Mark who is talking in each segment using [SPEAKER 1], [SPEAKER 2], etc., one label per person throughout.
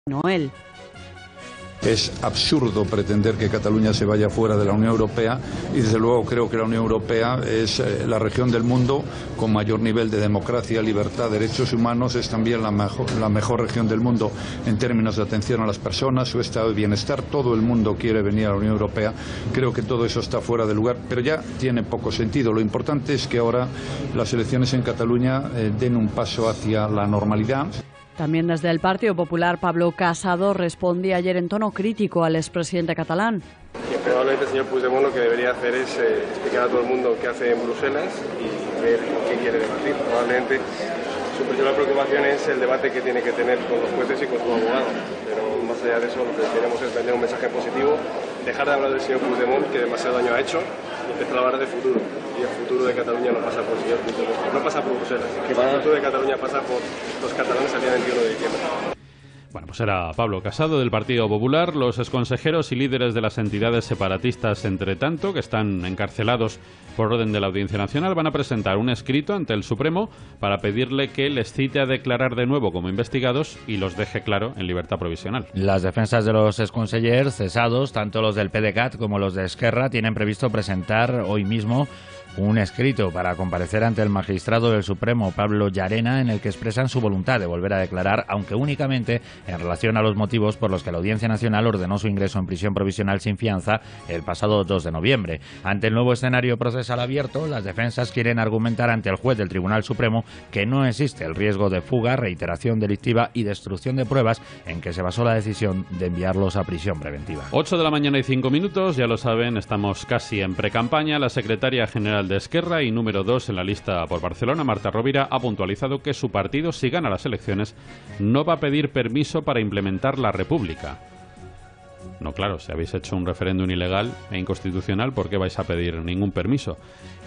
[SPEAKER 1] no él.
[SPEAKER 2] Es absurdo pretender que Cataluña se vaya fuera de la Unión Europea y desde luego creo que la Unión Europea es la región del mundo con mayor nivel de democracia, libertad, derechos humanos, es también la mejor región del mundo en términos de atención a las personas, su estado de bienestar. Todo el mundo quiere venir a la Unión Europea. Creo que todo eso está fuera de lugar, pero ya tiene poco sentido. Lo importante es que ahora las elecciones en Cataluña den un paso hacia la normalidad.
[SPEAKER 1] También desde el Partido Popular, Pablo Casado respondía ayer en tono crítico al expresidente catalán.
[SPEAKER 3] Probablemente el señor Puigdemont lo que debería hacer es explicar a todo el mundo qué hace en Bruselas y ver qué quiere debatir. Probablemente su principal preocupación es el debate que tiene que tener con los jueces y con sus abogados. Pero más allá de eso, lo que queremos es vender un mensaje positivo, dejar de hablar del señor Puigdemont, que demasiado daño ha hecho, y empezar a hablar de futuro. Y el futuro de Cataluña no pasa por el señor Puigdemont, no pasa por Bruselas. El futuro de Cataluña pasa por los catalanes el día 21 de diciembre.
[SPEAKER 4] Bueno, pues era Pablo Casado del Partido Popular. Los exconsejeros y líderes de las entidades separatistas, entre tanto, que están encarcelados por orden de la Audiencia Nacional, van a presentar un escrito ante el Supremo para pedirle que les cite a declarar de nuevo como investigados y los deje, claro, en libertad provisional.
[SPEAKER 5] Las defensas de los exconsellers cesados, tanto los del PDeCAT como los de Esquerra, tienen previsto presentar hoy mismo un escrito para comparecer ante el magistrado del Supremo, Pablo Llarena, en el que expresan su voluntad de volver a declarar, aunque únicamente en relación a los motivos por los que la Audiencia Nacional ordenó su ingreso en prisión provisional sin fianza el pasado 2 de noviembre. Ante el nuevo escenario procesal abierto, las defensas quieren argumentar ante el juez del Tribunal Supremo que no existe el riesgo de fuga, reiteración delictiva y destrucción de pruebas en que se basó la decisión de enviarlos a prisión preventiva.
[SPEAKER 4] 8 de la mañana y 5 minutos, ya lo saben, estamos casi en precampaña. La secretaria general de Esquerra y número 2 en la lista por Barcelona, Marta Rovira, ha puntualizado que su partido, si gana las elecciones, no va a pedir permiso para implementar la República. No, claro, si habéis hecho un referéndum ilegal e inconstitucional, ¿por qué vais a pedir ningún permiso?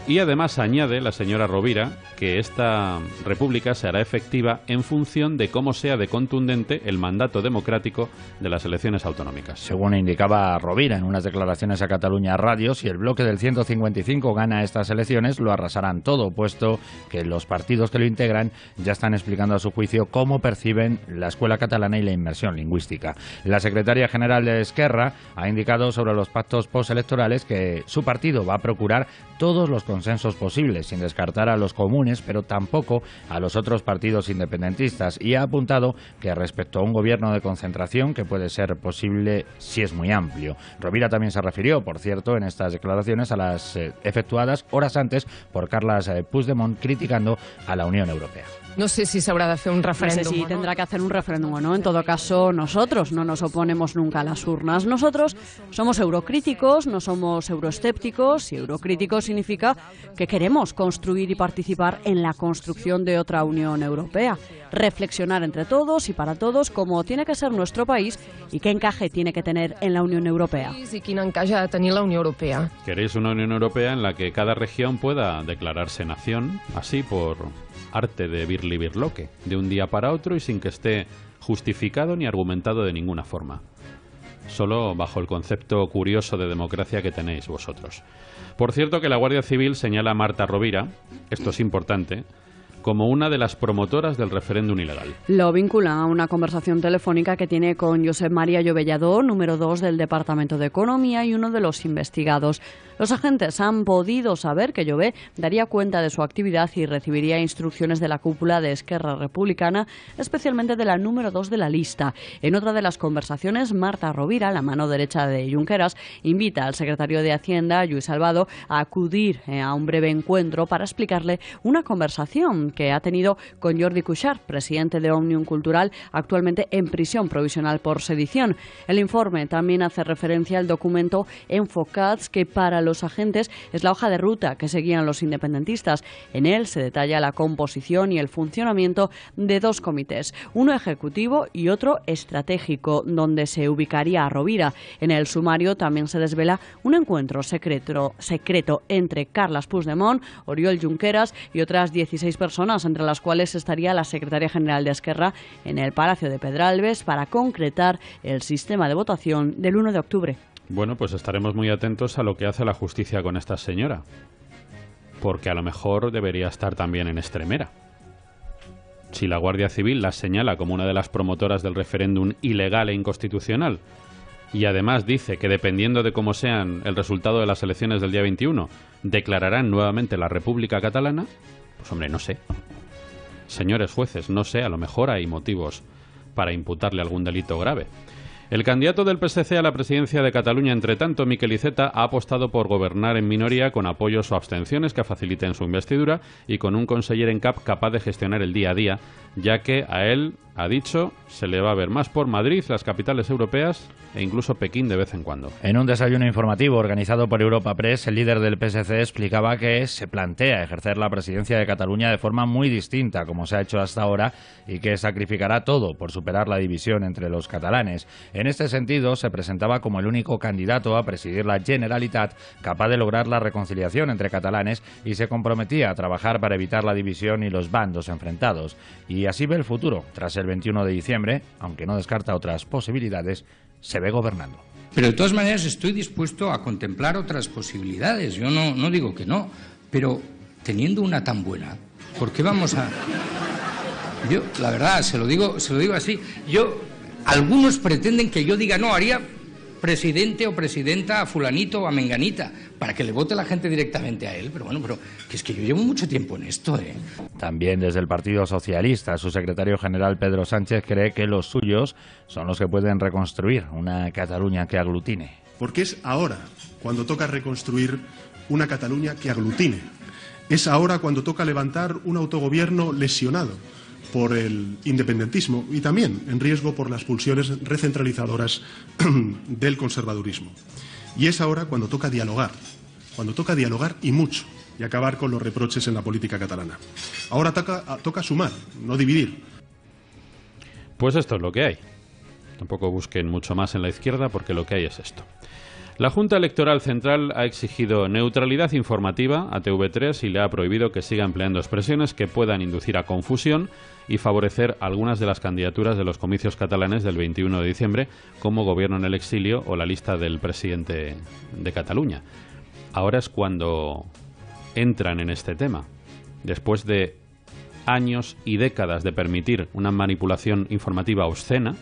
[SPEAKER 4] Y además añade la señora Rovira que esta república se hará efectiva en función de cómo sea de contundente el mandato democrático de las elecciones autonómicas.
[SPEAKER 5] Según indicaba Rovira en unas declaraciones a Catalunya Radio, si el bloque del 155 gana estas elecciones, lo arrasarán todo, puesto que los partidos que lo integran ya están explicando a su juicio cómo perciben la escuela catalana y la inmersión lingüística. La secretaria general de Esquerra ha indicado sobre los pactos postelectorales que su partido va a procurar todos los consensos posibles, sin descartar a los comunes, pero tampoco a los otros partidos independentistas, y ha apuntado que respecto a un gobierno de concentración que puede ser posible si es muy amplio. Rovira también se refirió, por cierto, en estas declaraciones a las efectuadas horas antes por Carles Puigdemont criticando a la Unión Europea.
[SPEAKER 6] No sé si se habrá de hacer un referéndum.
[SPEAKER 1] No sé si tendrá que hacer un referéndum o no. En todo caso, nosotros no nos oponemos nunca a las urnas. Nosotros somos eurocríticos, no somos euroescépticos, y eurocríticos significa que queremos construir y participar en la construcción de otra Unión Europea. Reflexionar entre todos y para todos cómo tiene que ser nuestro país y qué encaje tiene que tener en la Unión Europea.
[SPEAKER 6] Y quin encaje ha de tenir la Unió Europea.
[SPEAKER 4] ¿Queréis una Unión Europea en la que cada región pueda declararse nación, así por arte de birlibirloque, de un día para otro y sin que esté justificado ni argumentado de ninguna forma? Solo bajo el concepto curioso de democracia que tenéis vosotros. Por cierto, que la Guardia Civil señala a Marta Rovira, esto es importante, como una de las promotoras del referéndum ilegal.
[SPEAKER 1] Lo vincula a una conversación telefónica que tiene con Josep María Llobellador, número 2 del Departamento de Economía y uno de los investigados. Los agentes han podido saber que Llobé daría cuenta de su actividad y recibiría instrucciones de la cúpula de Esquerra Republicana, especialmente de la número 2 de la lista. En otra de las conversaciones, Marta Rovira, la mano derecha de Junqueras, invita al secretario de Hacienda, Lluís Salvado, a acudir a un breve encuentro para explicarle una conversación que ha tenido con Jordi Cuixart, presidente de Òmnium Cultural, actualmente en prisión provisional por sedición. El informe también hace referencia al documento Enfocats, que para los agentes es la hoja de ruta que seguían los independentistas. En él se detalla la composición y el funcionamiento de dos comités, uno ejecutivo y otro estratégico, donde se ubicaría a Rovira. En el sumario también se desvela un encuentro secreto entre Carles Puigdemont, Oriol Junqueras y otras 16 personas, entre las cuales estaría la secretaria general de Esquerra, en el Palacio de Pedralbes para concretar el sistema de votación del 1 de octubre.
[SPEAKER 4] Bueno, pues estaremos muy atentos a lo que hace la justicia con esta señora, porque a lo mejor debería estar también en extremera. si la Guardia Civil las señala como una de las promotoras del referéndum ilegal e inconstitucional, y además dice que dependiendo de cómo sean el resultado de las elecciones del día 21, declararán nuevamente la República Catalana, pues hombre, no sé. Señores jueces, no sé, a lo mejor hay motivos para imputarle algún delito grave. El candidato del PSC a la presidencia de Cataluña, entre tanto, Miquel Iceta, ha apostado por gobernar en minoría con apoyos o abstenciones que faciliten su investidura y con un conseller en cap capaz de gestionar el día a día, ya que a él, ha dicho, se le va a ver más por Madrid, las capitales europeas e incluso Pekín de vez en cuando.
[SPEAKER 5] En un desayuno informativo organizado por Europa Press, el líder del PSC explicaba que se plantea ejercer la presidencia de Cataluña de forma muy distinta, como se ha hecho hasta ahora, y que sacrificará todo por superar la división entre los catalanes. En este sentido, se presentaba como el único candidato a presidir la Generalitat capaz de lograr la reconciliación entre catalanes y se comprometía a trabajar para evitar la división y los bandos enfrentados. Y así ve el futuro. Tras el 21 de diciembre, aunque no descarta otras posibilidades, se ve gobernando.
[SPEAKER 7] Pero de todas maneras estoy dispuesto a contemplar otras posibilidades. Yo no digo que no, pero teniendo una tan buena, ¿por qué vamos a...? Yo, la verdad, se lo digo así. Algunos pretenden que yo diga, no, haría presidente o presidenta a fulanito o a menganita, para que le vote la gente directamente a él. Pero bueno, que es que yo llevo mucho tiempo en esto, ¿eh?
[SPEAKER 5] También desde el Partido Socialista, su secretario general Pedro Sánchez cree que los suyos son los que pueden reconstruir una Cataluña que aglutine.
[SPEAKER 8] Porque es ahora cuando toca reconstruir una Cataluña que aglutine. Es ahora cuando toca levantar un autogobierno lesionado por el independentismo y también en riesgo por las pulsiones recentralizadoras del conservadurismo. Y es ahora cuando toca dialogar y mucho, y acabar con los reproches en la política catalana. Ahora toca sumar, no dividir.
[SPEAKER 4] Pues esto es lo que hay. Tampoco busquen mucho más en la izquierda porque lo que hay es esto. La Junta Electoral Central ha exigido neutralidad informativa a TV3 y le ha prohibido que siga empleando expresiones que puedan inducir a confusión y favorecer algunas de las candidaturas de los comicios catalanes del 21 de diciembre, como Gobierno en el exilio o la lista del presidente de Cataluña. Ahora es cuando entran en este tema. Después de años y décadas de permitir una manipulación informativa obscena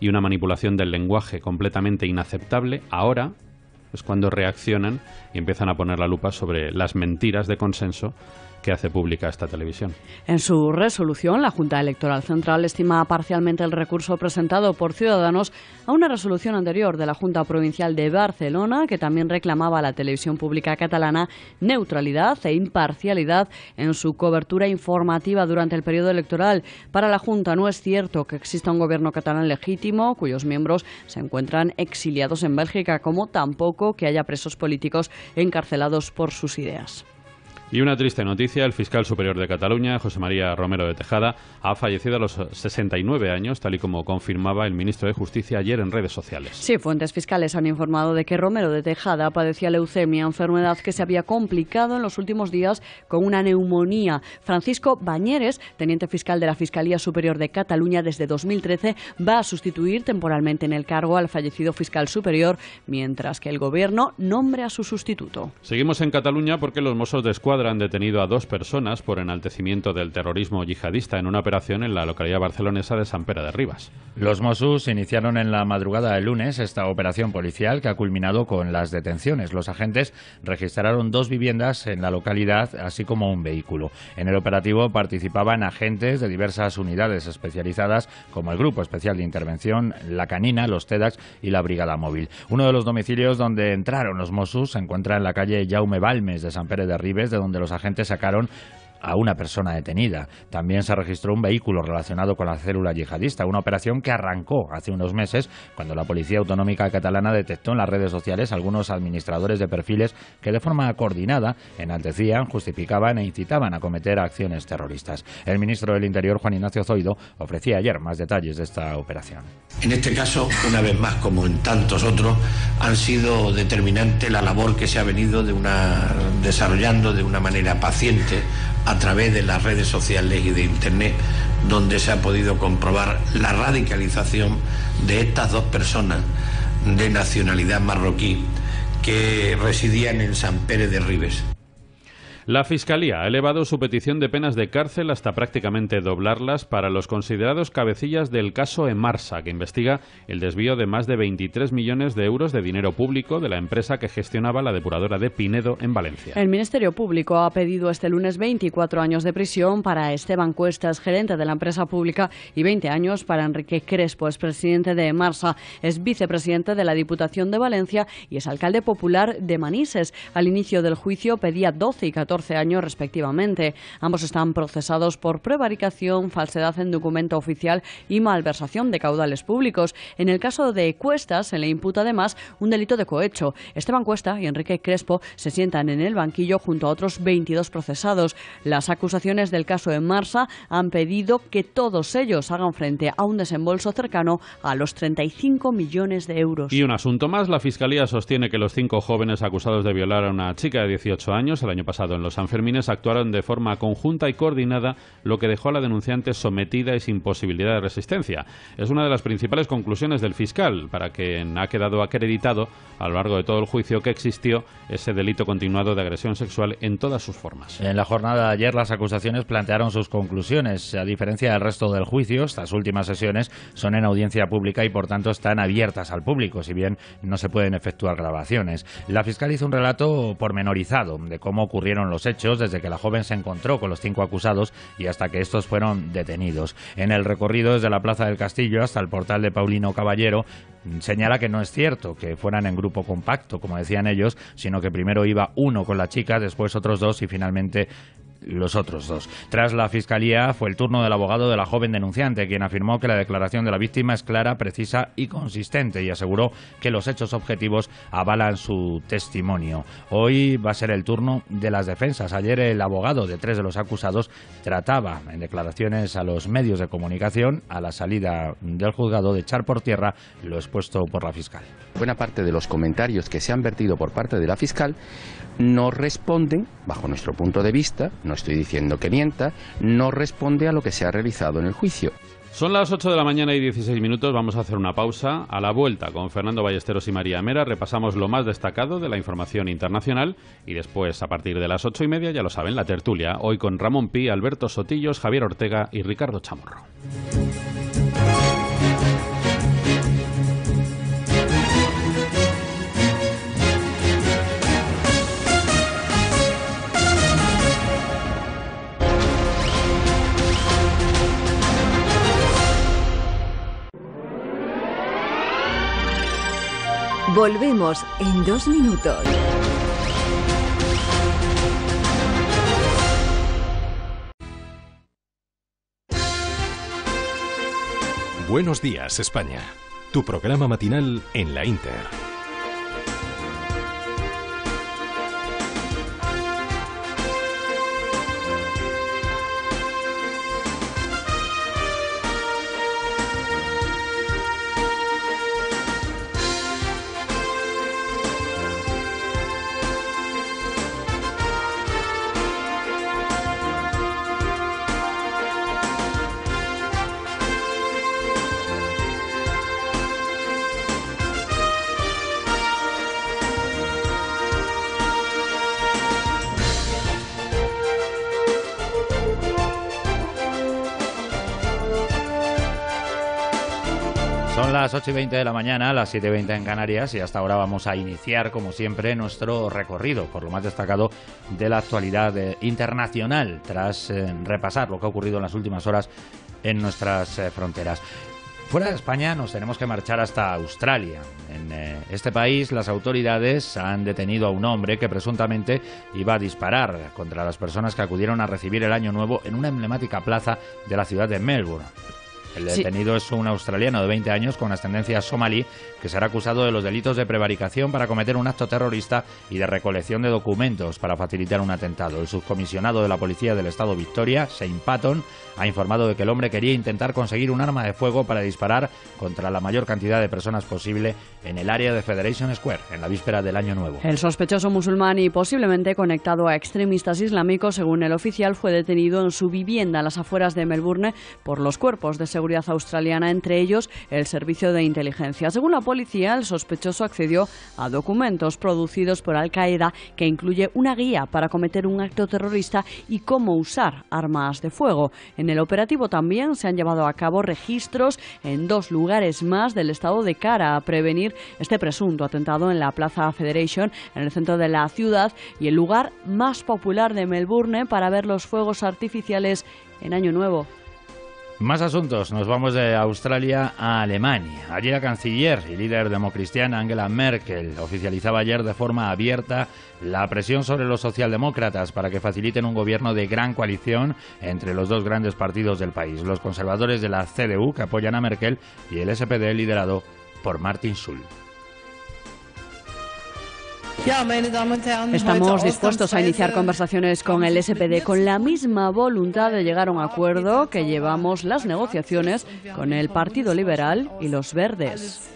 [SPEAKER 4] y una manipulación del lenguaje completamente inaceptable, ahora es cuando reaccionan y empiezan a poner la lupa sobre las mentiras de consenso que hace pública esta televisión.
[SPEAKER 1] En su resolución, la Junta Electoral Central estima parcialmente el recurso presentado por Ciudadanos a una resolución anterior de la Junta Provincial de Barcelona, que también reclamaba a la televisión pública catalana neutralidad e imparcialidad en su cobertura informativa durante el periodo electoral. Para la Junta no es cierto que exista un gobierno catalán legítimo cuyos miembros se encuentran exiliados en Bélgica, como tampoco que haya presos políticos encarcelados por sus ideas.
[SPEAKER 4] Y una triste noticia, el fiscal superior de Cataluña, José María Romero de Tejada, ha fallecido a los 69 años, tal y como confirmaba el ministro de Justicia ayer en redes sociales.
[SPEAKER 1] Sí, fuentes fiscales han informado de que Romero de Tejada padecía leucemia, enfermedad que se había complicado en los últimos días con una neumonía. Francisco Bañeres, teniente fiscal de la Fiscalía Superior de Cataluña desde 2013, va a sustituir temporalmente en el cargo al fallecido fiscal superior, mientras que el Gobierno nombre a su sustituto.
[SPEAKER 4] Seguimos en Cataluña porque los Mossos d'Esquadra han detenido a 2 personas por enaltecimiento del terrorismo yihadista en una operación en la localidad barcelonesa de Sant Pere de Ribes.
[SPEAKER 5] Los Mossos iniciaron en la madrugada del lunes esta operación policial que ha culminado con las detenciones. Los agentes registraron 2 viviendas en la localidad, así como un vehículo. En el operativo participaban agentes de diversas unidades especializadas, como el Grupo Especial de Intervención, la Canina, los TEDx y la Brigada Móvil. Uno de los domicilios donde entraron los Mossos se encuentra en la calle Jaume Balmes de Sant Pere de Ribes, de donde los agentes sacaron a una persona detenida. También se registró un vehículo relacionado con la célula yihadista, una operación que arrancó hace unos meses cuando la Policía Autonómica Catalana detectó en las redes sociales algunos administradores de perfiles que de forma coordinada enaltecían, justificaban e incitaban a cometer acciones terroristas. El ministro del Interior, Juan Ignacio Zoido, ofrecía ayer más detalles de esta operación.
[SPEAKER 9] En este caso, una vez más, como en tantos otros, han sido determinante la labor que se ha venido desarrollando de una manera paciente a través de las redes sociales y de Internet, donde se ha podido comprobar la radicalización de estas 2 personas de nacionalidad marroquí que residían en Sant Pere de Ribes.
[SPEAKER 4] La Fiscalía ha elevado su petición de penas de cárcel hasta prácticamente doblarlas para los considerados cabecillas del caso Emarsa, que investiga el desvío de más de 23 millones de euros de dinero público de la empresa que gestionaba la depuradora de Pinedo en Valencia.
[SPEAKER 1] El Ministerio Público ha pedido este lunes 24 años de prisión para Esteban Cuestas, gerente de la empresa pública, y 20 años para Enrique Crespo, expresidente de Emarsa, es vicepresidente de la Diputación de Valencia y es alcalde popular de Manises. Al inicio del juicio pedía 12 y 14 años respectivamente. Ambos están procesados por prevaricación, falsedad en documento oficial y malversación de caudales públicos. En el caso de Cuestas se le imputa además un delito de cohecho. Esteban Cuesta y Enrique Crespo se sientan en el banquillo junto a otros 22 procesados. Las acusaciones del caso Emarsa han pedido que todos ellos hagan frente a un desembolso cercano a los 35 millones de euros.
[SPEAKER 4] Y un asunto más, la Fiscalía sostiene que los 5 jóvenes acusados de violar a una chica de 18 años el año pasado en los Sanfermines actuaron de forma conjunta y coordinada, lo que dejó a la denunciante sometida y sin posibilidad de resistencia. Es una de las principales conclusiones del fiscal, para quien ha quedado acreditado a lo largo de todo el juicio que existió ese delito continuado de agresión sexual en todas sus formas.
[SPEAKER 5] En la jornada de ayer las acusaciones plantearon sus conclusiones. A diferencia del resto del juicio, estas últimas sesiones son en audiencia pública y por tanto están abiertas al público, si bien no se pueden efectuar grabaciones. La fiscal hizo un relato pormenorizado de cómo ocurrieron los hechos desde que la joven se encontró con los 5 acusados y hasta que estos fueron detenidos. En el recorrido desde la Plaza del Castillo hasta el portal de Paulino Caballero, señala que no es cierto que fueran en grupo compacto, como decían ellos, sino que primero iba uno con la chica, después otros 2 y finalmente los otros 2. Tras la Fiscalía fue el turno del abogado de la joven denunciante, quien afirmó que la declaración de la víctima es clara, precisa y consistente y aseguró que los hechos objetivos avalan su testimonio. Hoy va a ser el turno de las defensas. Ayer el abogado de 3 de los acusados trataba en declaraciones a los medios de comunicación a la salida del juzgado de echar por tierra lo expuesto por la fiscal.
[SPEAKER 10] Buena parte de los comentarios que se han vertido por parte de la fiscal no responden, bajo nuestro punto de vista, no estoy diciendo que mienta, no responde a lo que se ha realizado en el juicio.
[SPEAKER 4] Son las 8 de la mañana y 16 minutos, vamos a hacer una pausa. A la vuelta con Fernando Ballesteros y María Mera repasamos lo más destacado de la información internacional y después, a partir de las 8:30, ya lo saben, la tertulia, hoy con Ramón Pi, Alberto Sotillos, Javier Ortega y Ricardo Chamorro.
[SPEAKER 11] Volvemos en 2 minutos.
[SPEAKER 12] Buenos días, España. Tu programa matinal en la Inter.
[SPEAKER 5] Son las 8:20 de la mañana, las 7:20 en Canarias y hasta ahora vamos a iniciar, como siempre, nuestro recorrido por lo más destacado de la actualidad internacional tras repasar lo que ha ocurrido en las últimas horas en nuestras fronteras. Fuera de España nos tenemos que marchar hasta Australia. En este país las autoridades han detenido a un hombre que presuntamente iba a disparar contra las personas que acudieron a recibir el Año Nuevo en una emblemática plaza de la ciudad de Melbourne. El detenido es un australiano de 20 años con ascendencia somalí que será acusado de los delitos de prevaricación para cometer un acto terrorista y de recolección de documentos para facilitar un atentado. El subcomisionado de la Policía del Estado Victoria, Shane Patton, ha informado de que el hombre quería intentar conseguir un arma de fuego para disparar contra la mayor cantidad de personas posible en el área de Federation Square, en la víspera del Año Nuevo.
[SPEAKER 1] El sospechoso musulmán y posiblemente conectado a extremistas islámicos, según el oficial, fue detenido en su vivienda a las afueras de Melbourne por los cuerpos de seguridad seguridad australiana, entre ellos el servicio de inteligencia. Según la policía, el sospechoso accedió a documentos producidos por Al-Qaeda que incluye una guía para cometer un acto terrorista y cómo usar armas de fuego. En el operativo también se han llevado a cabo registros en 2 lugares más del estado de cara a prevenir este presunto atentado en la Plaza Federation, en el centro de la ciudad y el lugar más popular de Melbourne para ver los fuegos artificiales en Año Nuevo.
[SPEAKER 5] Más asuntos. Nos vamos de Australia a Alemania. Allí la canciller y líder democristiana Angela Merkel oficializaba ayer de forma abierta la presión sobre los socialdemócratas para que faciliten un gobierno de gran coalición entre los 2 grandes partidos del país, los conservadores de la CDU, que apoyan a Merkel, y el SPD, liderado por Martin Schulz.
[SPEAKER 1] Estamos dispuestos a iniciar conversaciones con el SPD con la misma voluntad de llegar a un acuerdo que llevamos las negociaciones con el Partido Liberal y los Verdes.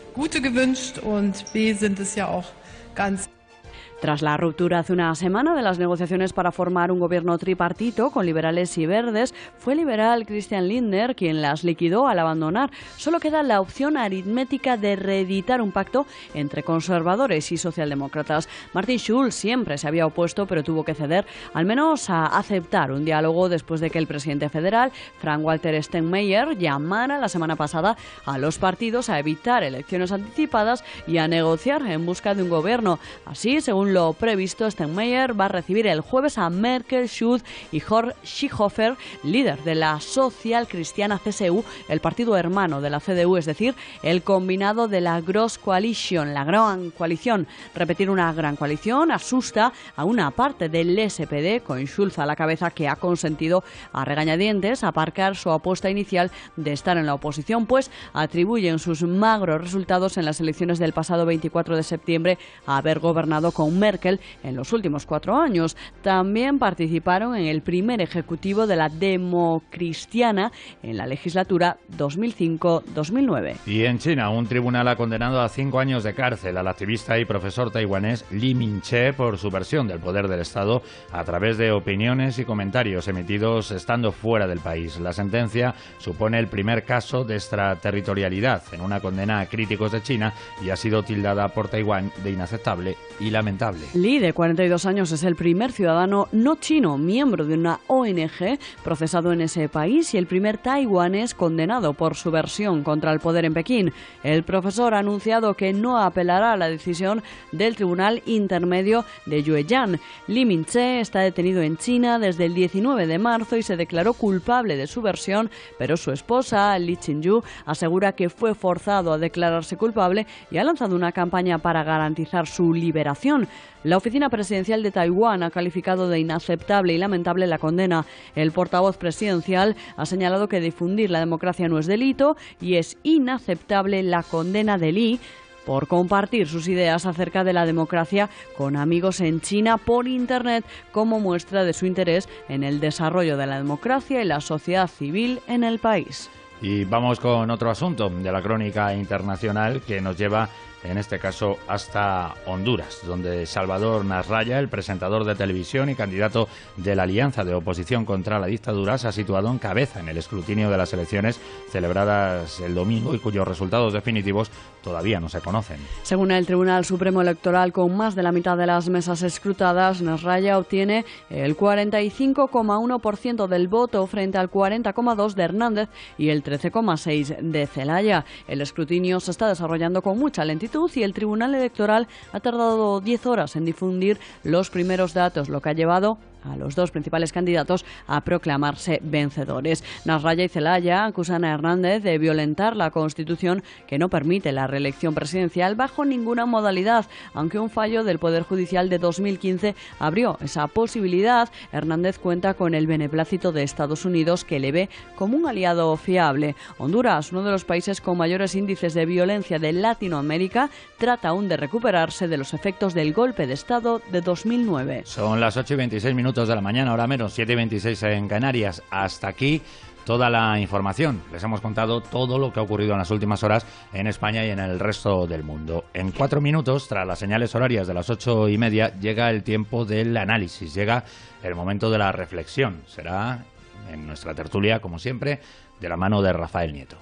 [SPEAKER 1] Tras la ruptura hace una semana de las negociaciones para formar un gobierno tripartito con liberales y verdes, fue el liberal Christian Lindner quien las liquidó al abandonar. Solo queda la opción aritmética de reeditar un pacto entre conservadores y socialdemócratas. Martin Schulz siempre se había opuesto, pero tuvo que ceder, al menos a aceptar un diálogo después de que el presidente federal, Frank-Walter Steinmeier, llamara la semana pasada a los partidos a evitar elecciones anticipadas y a negociar en busca de un gobierno. Así, según lo previsto, Steinmeier va a recibir el jueves a Merkel, Schulz y Horst Seehofer, líder de la social-cristiana CSU, el partido hermano de la CDU, es decir, el combinado de la Grosse Coalition, la gran coalición. Repetir una gran coalición asusta a una parte del SPD, con Schulz a la cabeza, que ha consentido a regañadientes aparcar su apuesta inicial de estar en la oposición, pues atribuyen sus magros resultados en las elecciones del pasado 24 de septiembre a haber gobernado con Merkel en los últimos 4 años. También participaron en el primer ejecutivo de la democristiana en la legislatura 2005-2009.
[SPEAKER 5] Y en China, un tribunal ha condenado a 5 años de cárcel al activista y profesor taiwanés Li Mingche por su versión del poder del Estado a través de opiniones y comentarios emitidos estando fuera del país. La sentencia supone el primer caso de extraterritorialidad en una condena a críticos de China y ha sido tildada por Taiwán de inaceptable y lamentable.
[SPEAKER 1] Li, de 42 años, es el primer ciudadano no chino miembro de una ONG procesado en ese país y el primer taiwanés condenado por su versión contra el poder en Pekín. El profesor ha anunciado que no apelará a la decisión del Tribunal Intermedio de Yueyang. Li Mingche está detenido en China desde el 19 de marzo y se declaró culpable de su versión, pero su esposa, Li Qingyu, asegura que fue forzado a declararse culpable y ha lanzado una campaña para garantizar su liberación. La oficina presidencial de Taiwán ha calificado de inaceptable y lamentable la condena. El portavoz presidencial ha señalado que difundir la democracia no es delito y es inaceptable la condena de Li por compartir sus ideas acerca de la democracia con amigos en China por Internet, como muestra de su interés en el desarrollo de la democracia y la sociedad civil en el país.
[SPEAKER 5] Y vamos con otro asunto de la crónica internacional que nos lleva, en este caso, hasta Honduras, donde Salvador Nasralla, el presentador de televisión y candidato de la Alianza de Oposición contra la Dictadura, se ha situado en cabeza en el escrutinio de las elecciones celebradas el domingo y cuyos resultados definitivos todavía no se conocen.
[SPEAKER 1] Según el Tribunal Supremo Electoral, con más de la mitad de las mesas escrutadas, Nasralla obtiene el 45,1% del voto frente al 40,2% de Hernández y el 13,6% de Zelaya. El escrutinio se está desarrollando con mucha lentitud y el Tribunal Electoral ha tardado 10 horas en difundir los primeros datos, lo que ha llevado a los 2 principales candidatos a proclamarse vencedores. Nasralla y Zelaya acusan a Hernández de violentar la Constitución, que no permite la reelección presidencial bajo ninguna modalidad. Aunque un fallo del Poder Judicial de 2015 abrió esa posibilidad, Hernández cuenta con el beneplácito de Estados Unidos, que le ve como un aliado fiable. Honduras, uno de los países con mayores índices de violencia de Latinoamérica, trata aún de recuperarse de los efectos del golpe de Estado de 2009.
[SPEAKER 5] Son las 8:26 minutos de la mañana, ahora menos, 7:26 en Canarias. Hasta aquí toda la información. Les hemos contado todo lo que ha ocurrido en las últimas horas en España y en el resto del mundo. En 4 minutos, tras las señales horarias de las 8:30, llega el tiempo del análisis, llega el momento de la reflexión. Será en nuestra tertulia, como siempre, de la mano de Rafael Nieto.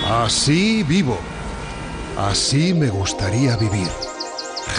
[SPEAKER 13] Así vivo. Así me gustaría vivir.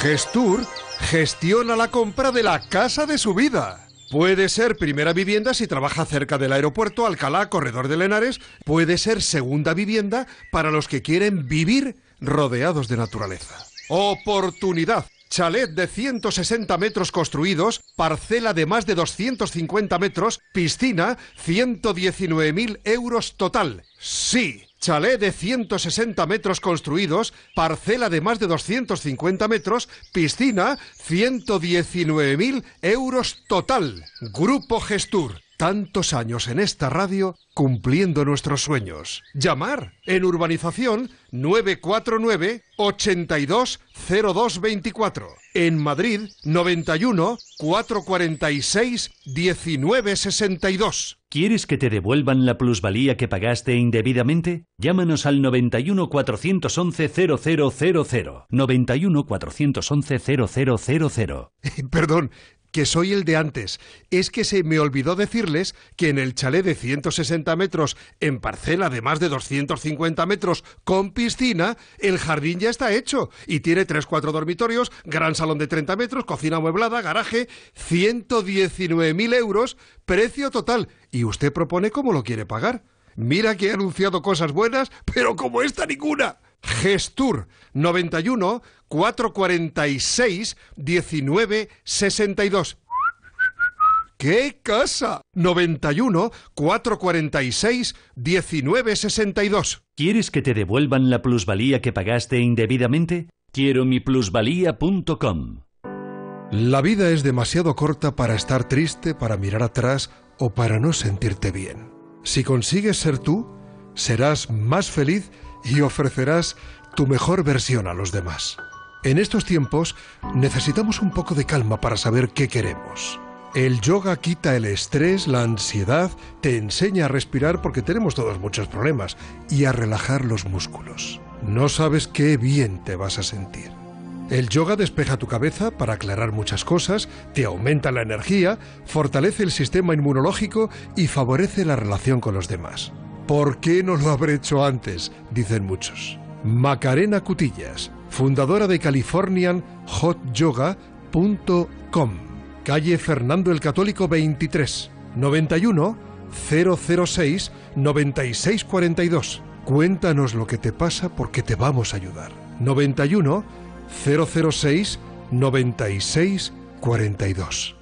[SPEAKER 13] Gestur gestiona la compra de la casa de su vida. Puede ser primera vivienda si trabaja cerca del aeropuerto, Alcalá, Corredor de Henares. Puede ser segunda vivienda para los que quieren vivir rodeados de naturaleza. Oportunidad. Chalet de 160 metros construidos, parcela de más de 250 metros, piscina, 119.000 euros total. Sí, chalet de 160 metros construidos, parcela de más de 250 metros, piscina, 119.000 euros total. Grupo Gestur. Tantos años en esta radio cumpliendo nuestros sueños. Llamar en urbanización 949 820224. En Madrid 91 446 1962.
[SPEAKER 14] ¿Quieres que te devuelvan la plusvalía que pagaste indebidamente? Llámanos al 91 411 0000. 91 411 0000.
[SPEAKER 13] Perdón, que soy el de antes. Es que se me olvidó decirles que en el chalet de 160 metros, en parcela de más de 250 metros, con piscina, el jardín ya está hecho y tiene 3-4 dormitorios, gran salón de 30 metros, cocina amueblada, garaje, 119.000 euros, precio total. ¿Y usted propone cómo lo quiere pagar? Mira que he anunciado cosas buenas, pero como esta ninguna. Gestur 91 446 1962. ¡Qué casa! 91 446 1962.
[SPEAKER 14] ¿Quieres que te devuelvan la plusvalía que pagaste indebidamente? Quieromiplusvalía.com.
[SPEAKER 13] La vida es demasiado corta para estar triste, para mirar atrás o para no sentirte bien. Si consigues ser tú, serás más feliz y ofrecerás tu mejor versión a los demás. En estos tiempos necesitamos un poco de calma para saber qué queremos. El yoga quita el estrés, la ansiedad, te enseña a respirar porque tenemos todos muchos problemas y a relajar los músculos. No sabes qué bien te vas a sentir. El yoga despeja tu cabeza para aclarar muchas cosas, te aumenta la energía, fortalece el sistema inmunológico y favorece la relación con los demás. ¿Por qué no lo habré hecho antes?, dicen muchos. Macarena Cutillas, fundadora de CalifornianHotYoga.com, calle Fernando el Católico 23, 91 006 9642. Cuéntanos lo que te pasa porque te vamos a ayudar. 91 006 9642.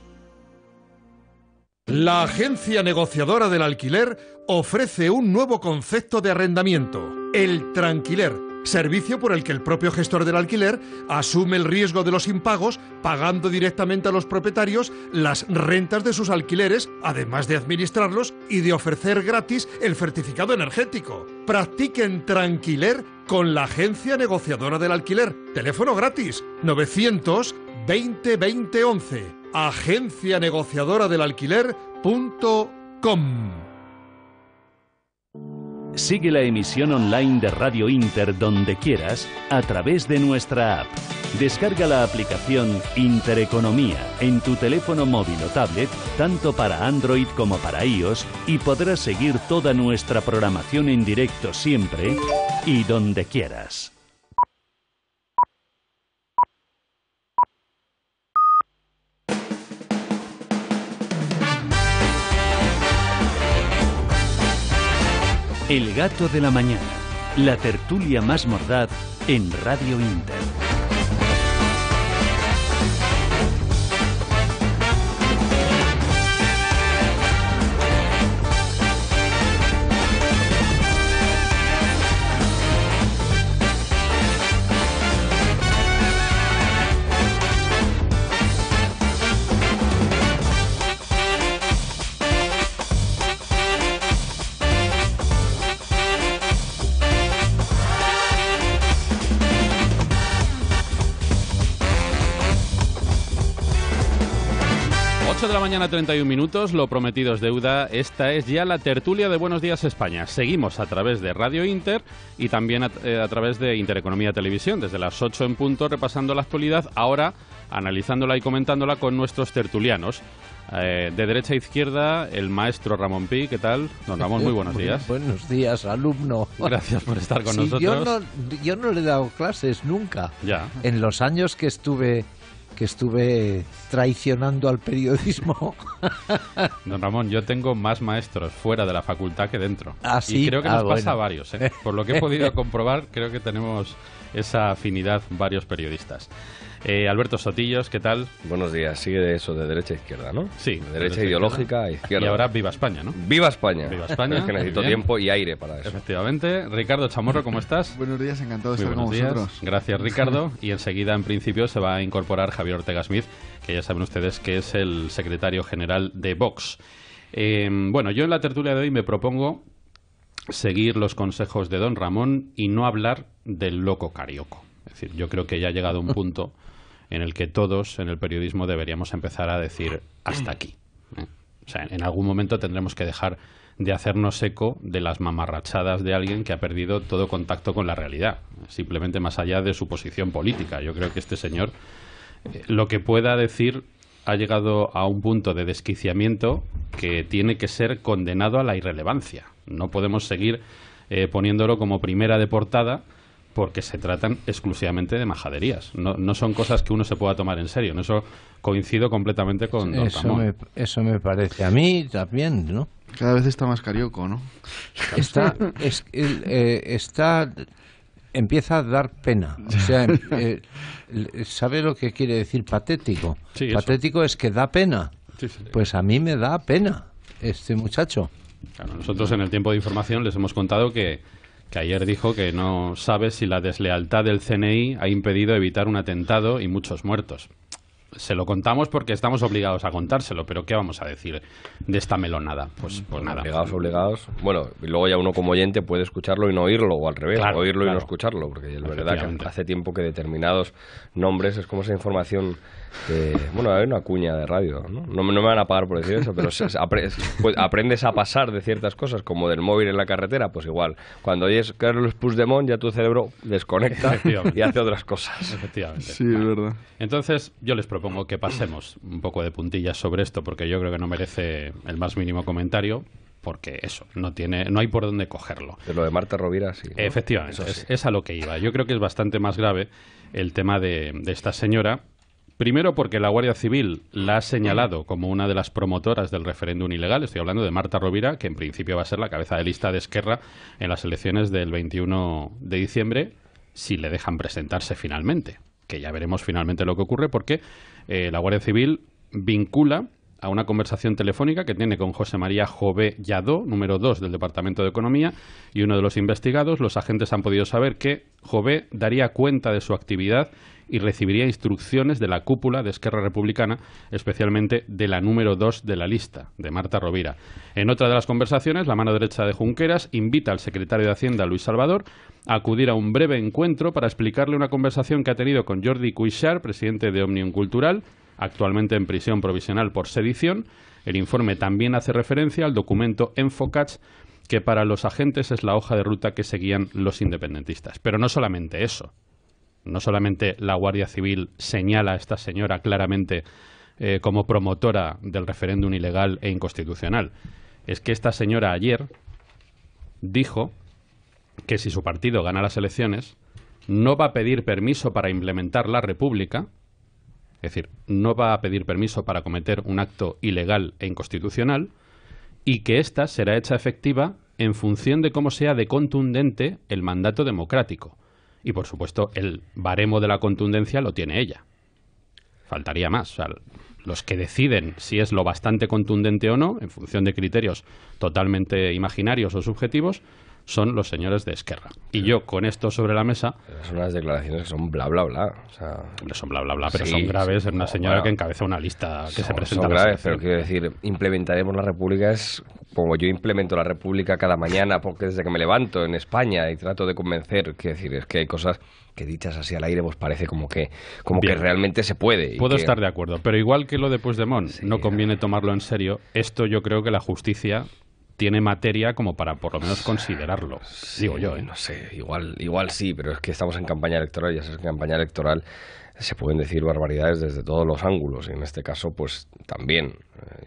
[SPEAKER 13] La agencia negociadora del alquiler ofrece un nuevo concepto de arrendamiento, el tranquiler, servicio por el que el propio gestor del alquiler asume el riesgo de los impagos, pagando directamente a los propietarios las rentas de sus alquileres, además de administrarlos y de ofrecer gratis el certificado energético. Practiquen tranquiler con la agencia negociadora del alquiler. Teléfono gratis 900 20 20 11. agencianegociadoradelalquiler.com.
[SPEAKER 14] Sigue la emisión online de Radio Inter donde quieras a través de nuestra app. Descarga la aplicación Intereconomía en tu teléfono móvil o tablet, tanto para Android como para iOS, y podrás seguir toda nuestra programación en directo siempre y donde quieras. El gato de la mañana, la tertulia más mordaz en Radio Inter.
[SPEAKER 4] De la mañana, 31 minutos, lo prometido es deuda. Esta es ya la tertulia de Buenos Días España. Seguimos a través de Radio Inter y también a través de Intereconomía Televisión, desde las 8 en punto, repasando la actualidad. Ahora analizándola y comentándola con nuestros tertulianos. De derecha a izquierda, el maestro Ramón Pi. ¿Qué tal? Don Ramón, muy buenos días.
[SPEAKER 15] Buenos días, alumno.
[SPEAKER 4] Gracias por estar con nosotros.
[SPEAKER 15] Yo no le he dado clases nunca.
[SPEAKER 4] Ya.
[SPEAKER 15] En los años que estuve traicionando al periodismo.
[SPEAKER 4] Don Ramón, yo tengo más maestros fuera de la facultad que dentro.
[SPEAKER 15] ¿Ah, sí?
[SPEAKER 4] Y creo que nos pasa a varios. Por lo que he podido comprobar, creo que tenemos esa afinidad varios periodistas. Alberto Sotillos, ¿qué tal?
[SPEAKER 16] Buenos días. Sigue de eso, de derecha a izquierda, ¿no?
[SPEAKER 4] Sí.
[SPEAKER 16] De derecha ideológica a izquierda.
[SPEAKER 4] Y ahora viva España, ¿no?
[SPEAKER 16] ¡Viva España!
[SPEAKER 4] ¡Viva España!
[SPEAKER 16] Es que necesito tiempo y aire para eso.
[SPEAKER 4] Efectivamente. Ricardo Chamorro, ¿cómo estás?
[SPEAKER 17] Buenos días, encantado de
[SPEAKER 4] Muy
[SPEAKER 17] estar con
[SPEAKER 4] buenos días.
[SPEAKER 17] vosotros.
[SPEAKER 4] Gracias, Ricardo. Y enseguida, en principio, se va a incorporar Javier Ortega Smith, que ya saben ustedes que es el secretario general de Vox. Bueno, yo en la tertulia de hoy me propongo seguir los consejos de don Ramón y no hablar del loco carioco. Es decir, yo creo que ya ha llegado un punto en el que todos en el periodismo deberíamos empezar a decir hasta aquí. O sea, en algún momento tendremos que dejar de hacernos eco de las mamarrachadas de alguien que ha perdido todo contacto con la realidad, simplemente más allá de su posición política. Yo creo que este señor, lo que pueda decir, ha llegado a un punto de desquiciamiento que tiene que ser condenado a la irrelevancia. No podemos seguir poniéndolo como primera de portada, porque se tratan exclusivamente de majaderías. No son cosas que uno se pueda tomar en serio. En eso coincido completamente con don Ramón.
[SPEAKER 15] Eso me parece. A mí también, ¿no?
[SPEAKER 17] Cada vez está más carioco, ¿no?
[SPEAKER 15] Empieza a dar pena. O sea, ¿sabe lo que quiere decir patético?
[SPEAKER 4] Sí,
[SPEAKER 15] patético es que da pena.
[SPEAKER 4] Sí, sí.
[SPEAKER 15] Pues a mí me da pena este muchacho.
[SPEAKER 4] Claro, nosotros en el tiempo de información les hemos contado que ayer dijo que no sabe si la deslealtad del CNI ha impedido evitar un atentado y muchos muertos. Se lo contamos porque estamos obligados a contárselo, pero ¿qué vamos a decir de esta melonada? Pues nada.
[SPEAKER 16] Obligados. Bueno, y luego ya uno como oyente puede escucharlo y no oírlo, o al revés,
[SPEAKER 4] claro,
[SPEAKER 16] oírlo
[SPEAKER 4] claro.
[SPEAKER 16] y no escucharlo, porque es verdad que hace tiempo que determinados nombres, es como esa información que, bueno, hay una cuña de radio, ¿no? No me van a pagar por decir eso, pero aprendes a pasar de ciertas cosas, como del móvil en la carretera, pues igual. Cuando oyes Carlos Puigdemont, ya tu cerebro desconecta y hace otras cosas.
[SPEAKER 4] Efectivamente.
[SPEAKER 17] Sí, es verdad.
[SPEAKER 4] Entonces, yo les propongo que pasemos un poco de puntillas sobre esto, porque yo creo que no merece el más mínimo comentario, porque eso, no hay por dónde cogerlo.
[SPEAKER 16] De lo de Marta Rovira, sí, ¿no?
[SPEAKER 4] Efectivamente,
[SPEAKER 16] sí.
[SPEAKER 4] es a lo que iba. Yo creo que es bastante más grave el tema de esta señora. Primero porque la Guardia Civil la ha señalado como una de las promotoras del referéndum ilegal. Estoy hablando de Marta Rovira, que en principio va a ser la cabeza de lista de Esquerra en las elecciones del 21 de diciembre, si le dejan presentarse finalmente. Que ya veremos finalmente lo que ocurre, porque la Guardia Civil vincula a una conversación telefónica que tiene con José María Jové Lladó, número 2 del Departamento de Economía, y uno de los investigados. Los agentes han podido saber que Jové daría cuenta de su actividad y recibiría instrucciones de la cúpula de Esquerra Republicana, especialmente de la número 2 de la lista, de Marta Rovira. En otra de las conversaciones, la mano derecha de Junqueras invita al secretario de Hacienda, Luis Salvador, a acudir a un breve encuentro para explicarle una conversación que ha tenido con Jordi Cuixart, presidente de Òmnium Cultural, actualmente en prisión provisional por sedición. El informe también hace referencia al documento Enfocats, que para los agentes es la hoja de ruta que seguían los independentistas. Pero no solamente eso. No solamente la Guardia Civil señala a esta señora claramente como promotora del referéndum ilegal e inconstitucional. Es que esta señora ayer dijo que si su partido gana las elecciones no va a pedir permiso para implementar la República, es decir, no va a pedir permiso para cometer un acto ilegal e inconstitucional, y que ésta será hecha efectiva en función de cómo sea de contundente el mandato democrático. Y, por supuesto, el baremo de la contundencia lo tiene ella. Faltaría más. O sea, los que deciden si es lo bastante contundente o no, en función de criterios totalmente imaginarios o subjetivos, son los señores de Esquerra. Y yo, con esto sobre la mesa...
[SPEAKER 16] Son unas declaraciones que son bla, bla, bla. O sea,
[SPEAKER 4] son bla, bla, bla, pero
[SPEAKER 16] sí,
[SPEAKER 4] son graves en una señora
[SPEAKER 16] bueno,
[SPEAKER 4] que encabeza una lista que se presenta
[SPEAKER 16] son
[SPEAKER 4] a la
[SPEAKER 16] graves,
[SPEAKER 4] selección.
[SPEAKER 16] pero quiero decir, implementaremos la República es como yo implemento la República cada mañana, porque desde que me levanto en España y trato de convencer, quiero decir, es que hay cosas que dichas así al aire pues parece como que realmente se puede.
[SPEAKER 4] Puedo estar de acuerdo, pero igual que lo de Puigdemont no conviene tomarlo en serio, esto yo creo que la justicia tiene materia como para por lo menos considerarlo, digo yo.
[SPEAKER 16] No sé, igual sí, pero es que estamos en campaña electoral y ya sabes que en campaña electoral se pueden decir barbaridades desde todos los ángulos y en este caso pues también.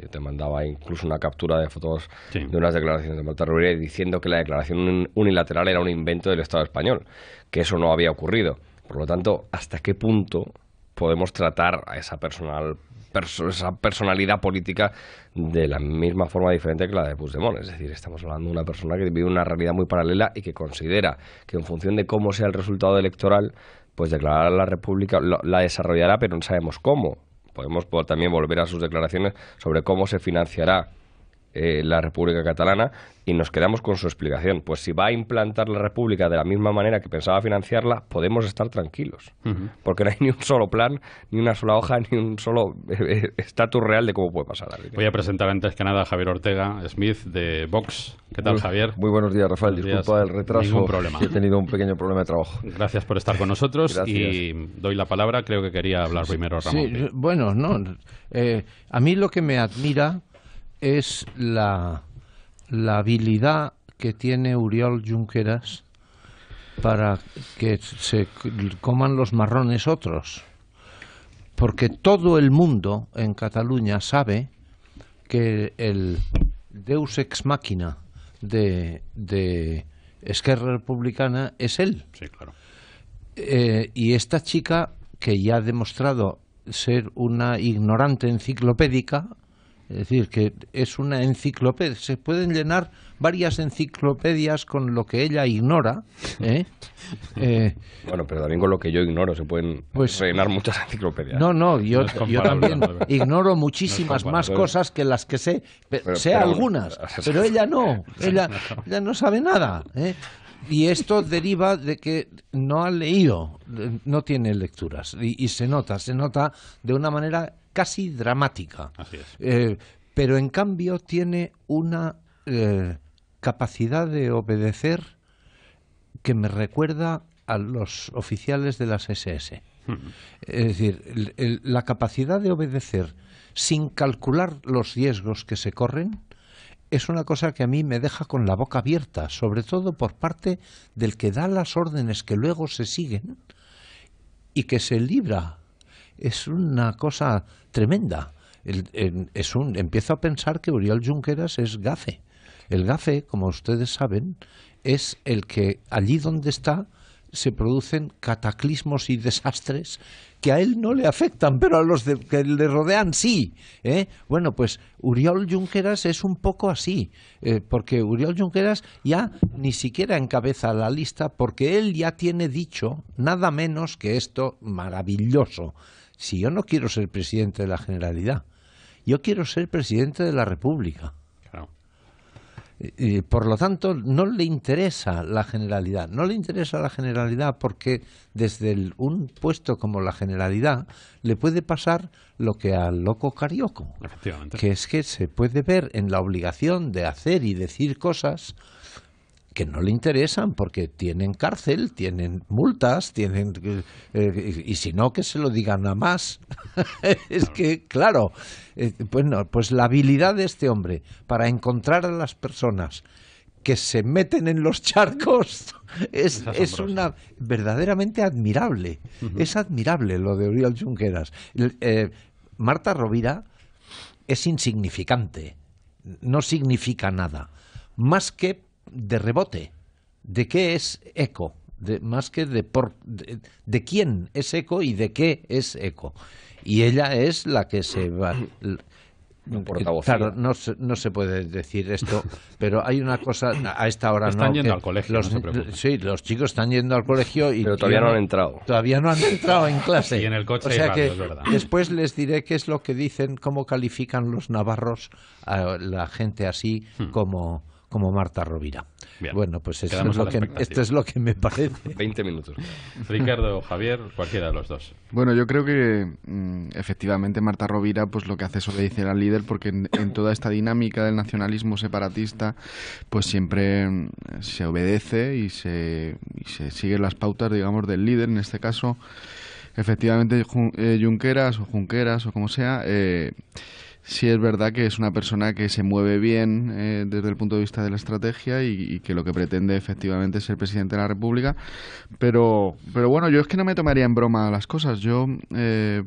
[SPEAKER 16] Yo te mandaba incluso una captura de fotos de unas declaraciones de Marta Rovira diciendo que la declaración unilateral era un invento del Estado español, que eso no había ocurrido. Por lo tanto, ¿hasta qué punto podemos tratar a esa personalidad política de la misma forma diferente que la de Puigdemont? Es decir, estamos hablando de una persona que vive una realidad muy paralela y que considera que en función de cómo sea el resultado electoral, pues declarar la República la desarrollará, pero no sabemos cómo. Podemos también volver a sus declaraciones sobre cómo se financiará la República Catalana y nos quedamos con su explicación. Pues si va a implantar la República de la misma manera que pensaba financiarla, podemos estar tranquilos. Porque no hay ni un solo plan, ni una sola hoja, ni un solo estatus real de cómo puede pasar.
[SPEAKER 4] Voy a presentar antes que nada a Javier Ortega Smith de Vox. ¿Qué tal, Javier?
[SPEAKER 18] Muy buenos días, Rafael. Disculpa el retraso.
[SPEAKER 4] Ningún problema.
[SPEAKER 18] He tenido un pequeño problema de trabajo.
[SPEAKER 4] Gracias por estar con nosotros.
[SPEAKER 18] Gracias.
[SPEAKER 4] Y doy la palabra. Creo que quería hablar primero Ramón.
[SPEAKER 15] Sí, bueno, no. A mí lo que me admira es la habilidad que tiene Oriol Junqueras para que se coman los marrones otros. Porque todo el mundo en Cataluña sabe que el Deus ex machina de Esquerra Republicana es él.
[SPEAKER 4] Sí, claro.
[SPEAKER 15] Y esta chica, que ya ha demostrado ser una ignorante enciclopédica, es decir, que es una enciclopedia, se pueden llenar varias enciclopedias con lo que ella ignora.
[SPEAKER 16] Bueno, pero también con lo que yo ignoro se pueden rellenar muchas enciclopedias.
[SPEAKER 15] No, yo también ignoro muchísimas más cosas que las que sé. Sé algunas, pero ella no. Ella no sabe nada. Y esto deriva de que no ha leído, no tiene lecturas. Y se nota de una manera casi dramática.
[SPEAKER 4] Así es.
[SPEAKER 15] Pero en cambio tiene una capacidad de obedecer que me recuerda a los oficiales de las SS. Es decir, la capacidad de obedecer sin calcular los riesgos que se corren es una cosa que a mí me deja con la boca abierta, sobre todo por parte del que da las órdenes que luego se siguen y que se libra. Es una cosa tremenda. Empiezo a pensar que Oriol Junqueras es gafe. El gafe, como ustedes saben, es el que allí donde está se producen cataclismos y desastres que a él no le afectan, pero a los que le rodean sí. Bueno, pues Oriol Junqueras es un poco así, porque Oriol Junqueras ya ni siquiera encabeza la lista, porque él ya tiene dicho nada menos que esto maravilloso. Si yo no quiero ser presidente de la Generalidad, yo quiero ser presidente de la República.
[SPEAKER 4] Claro.
[SPEAKER 15] Y por lo tanto, no le interesa la Generalidad. No le interesa la Generalidad porque desde un puesto como la Generalidad le puede pasar lo que al loco Carioco.
[SPEAKER 4] Efectivamente.
[SPEAKER 15] Que es que se puede ver en la obligación de hacer y decir cosas que no le interesan porque tienen cárcel, tienen multas, tienen y si no, que se lo digan a más. Es que, claro, bueno, pues la habilidad de este hombre para encontrar a las personas que se meten en los charcos es una verdaderamente admirable. Es admirable lo de Oriol Junqueras. Marta Rovira es insignificante, no significa nada, más que de rebote. ¿De qué es eco? Más que de quién es eco y de qué es eco. Y ella es la que se va. Claro, no se puede decir esto, pero hay una cosa a esta hora.
[SPEAKER 4] Están yendo al colegio,
[SPEAKER 15] sí, los chicos están yendo al colegio
[SPEAKER 16] pero todavía no han entrado.
[SPEAKER 15] Todavía no han entrado en clase.
[SPEAKER 4] Y en el coche
[SPEAKER 15] o sea
[SPEAKER 4] hay
[SPEAKER 15] que
[SPEAKER 4] radio, es verdad.
[SPEAKER 15] Después les diré qué es lo que dicen, cómo califican los navarros a la gente así como Marta Rovira.
[SPEAKER 4] Bien.
[SPEAKER 15] Bueno, pues esto es lo que me parece.
[SPEAKER 16] 20 minutos.
[SPEAKER 4] Ricardo o Javier, cualquiera de los dos.
[SPEAKER 17] Bueno, yo creo que efectivamente Marta Rovira pues lo que hace es obedecer al líder, porque en toda esta dinámica del nacionalismo separatista pues siempre se obedece y se siguen las pautas, digamos, del líder. En este caso, efectivamente, Junqueras o como sea, sí es verdad que es una persona que se mueve bien desde el punto de vista de la estrategia y que lo que pretende efectivamente es ser presidente de la República, pero bueno, yo es que no me tomaría en broma las cosas. Yo,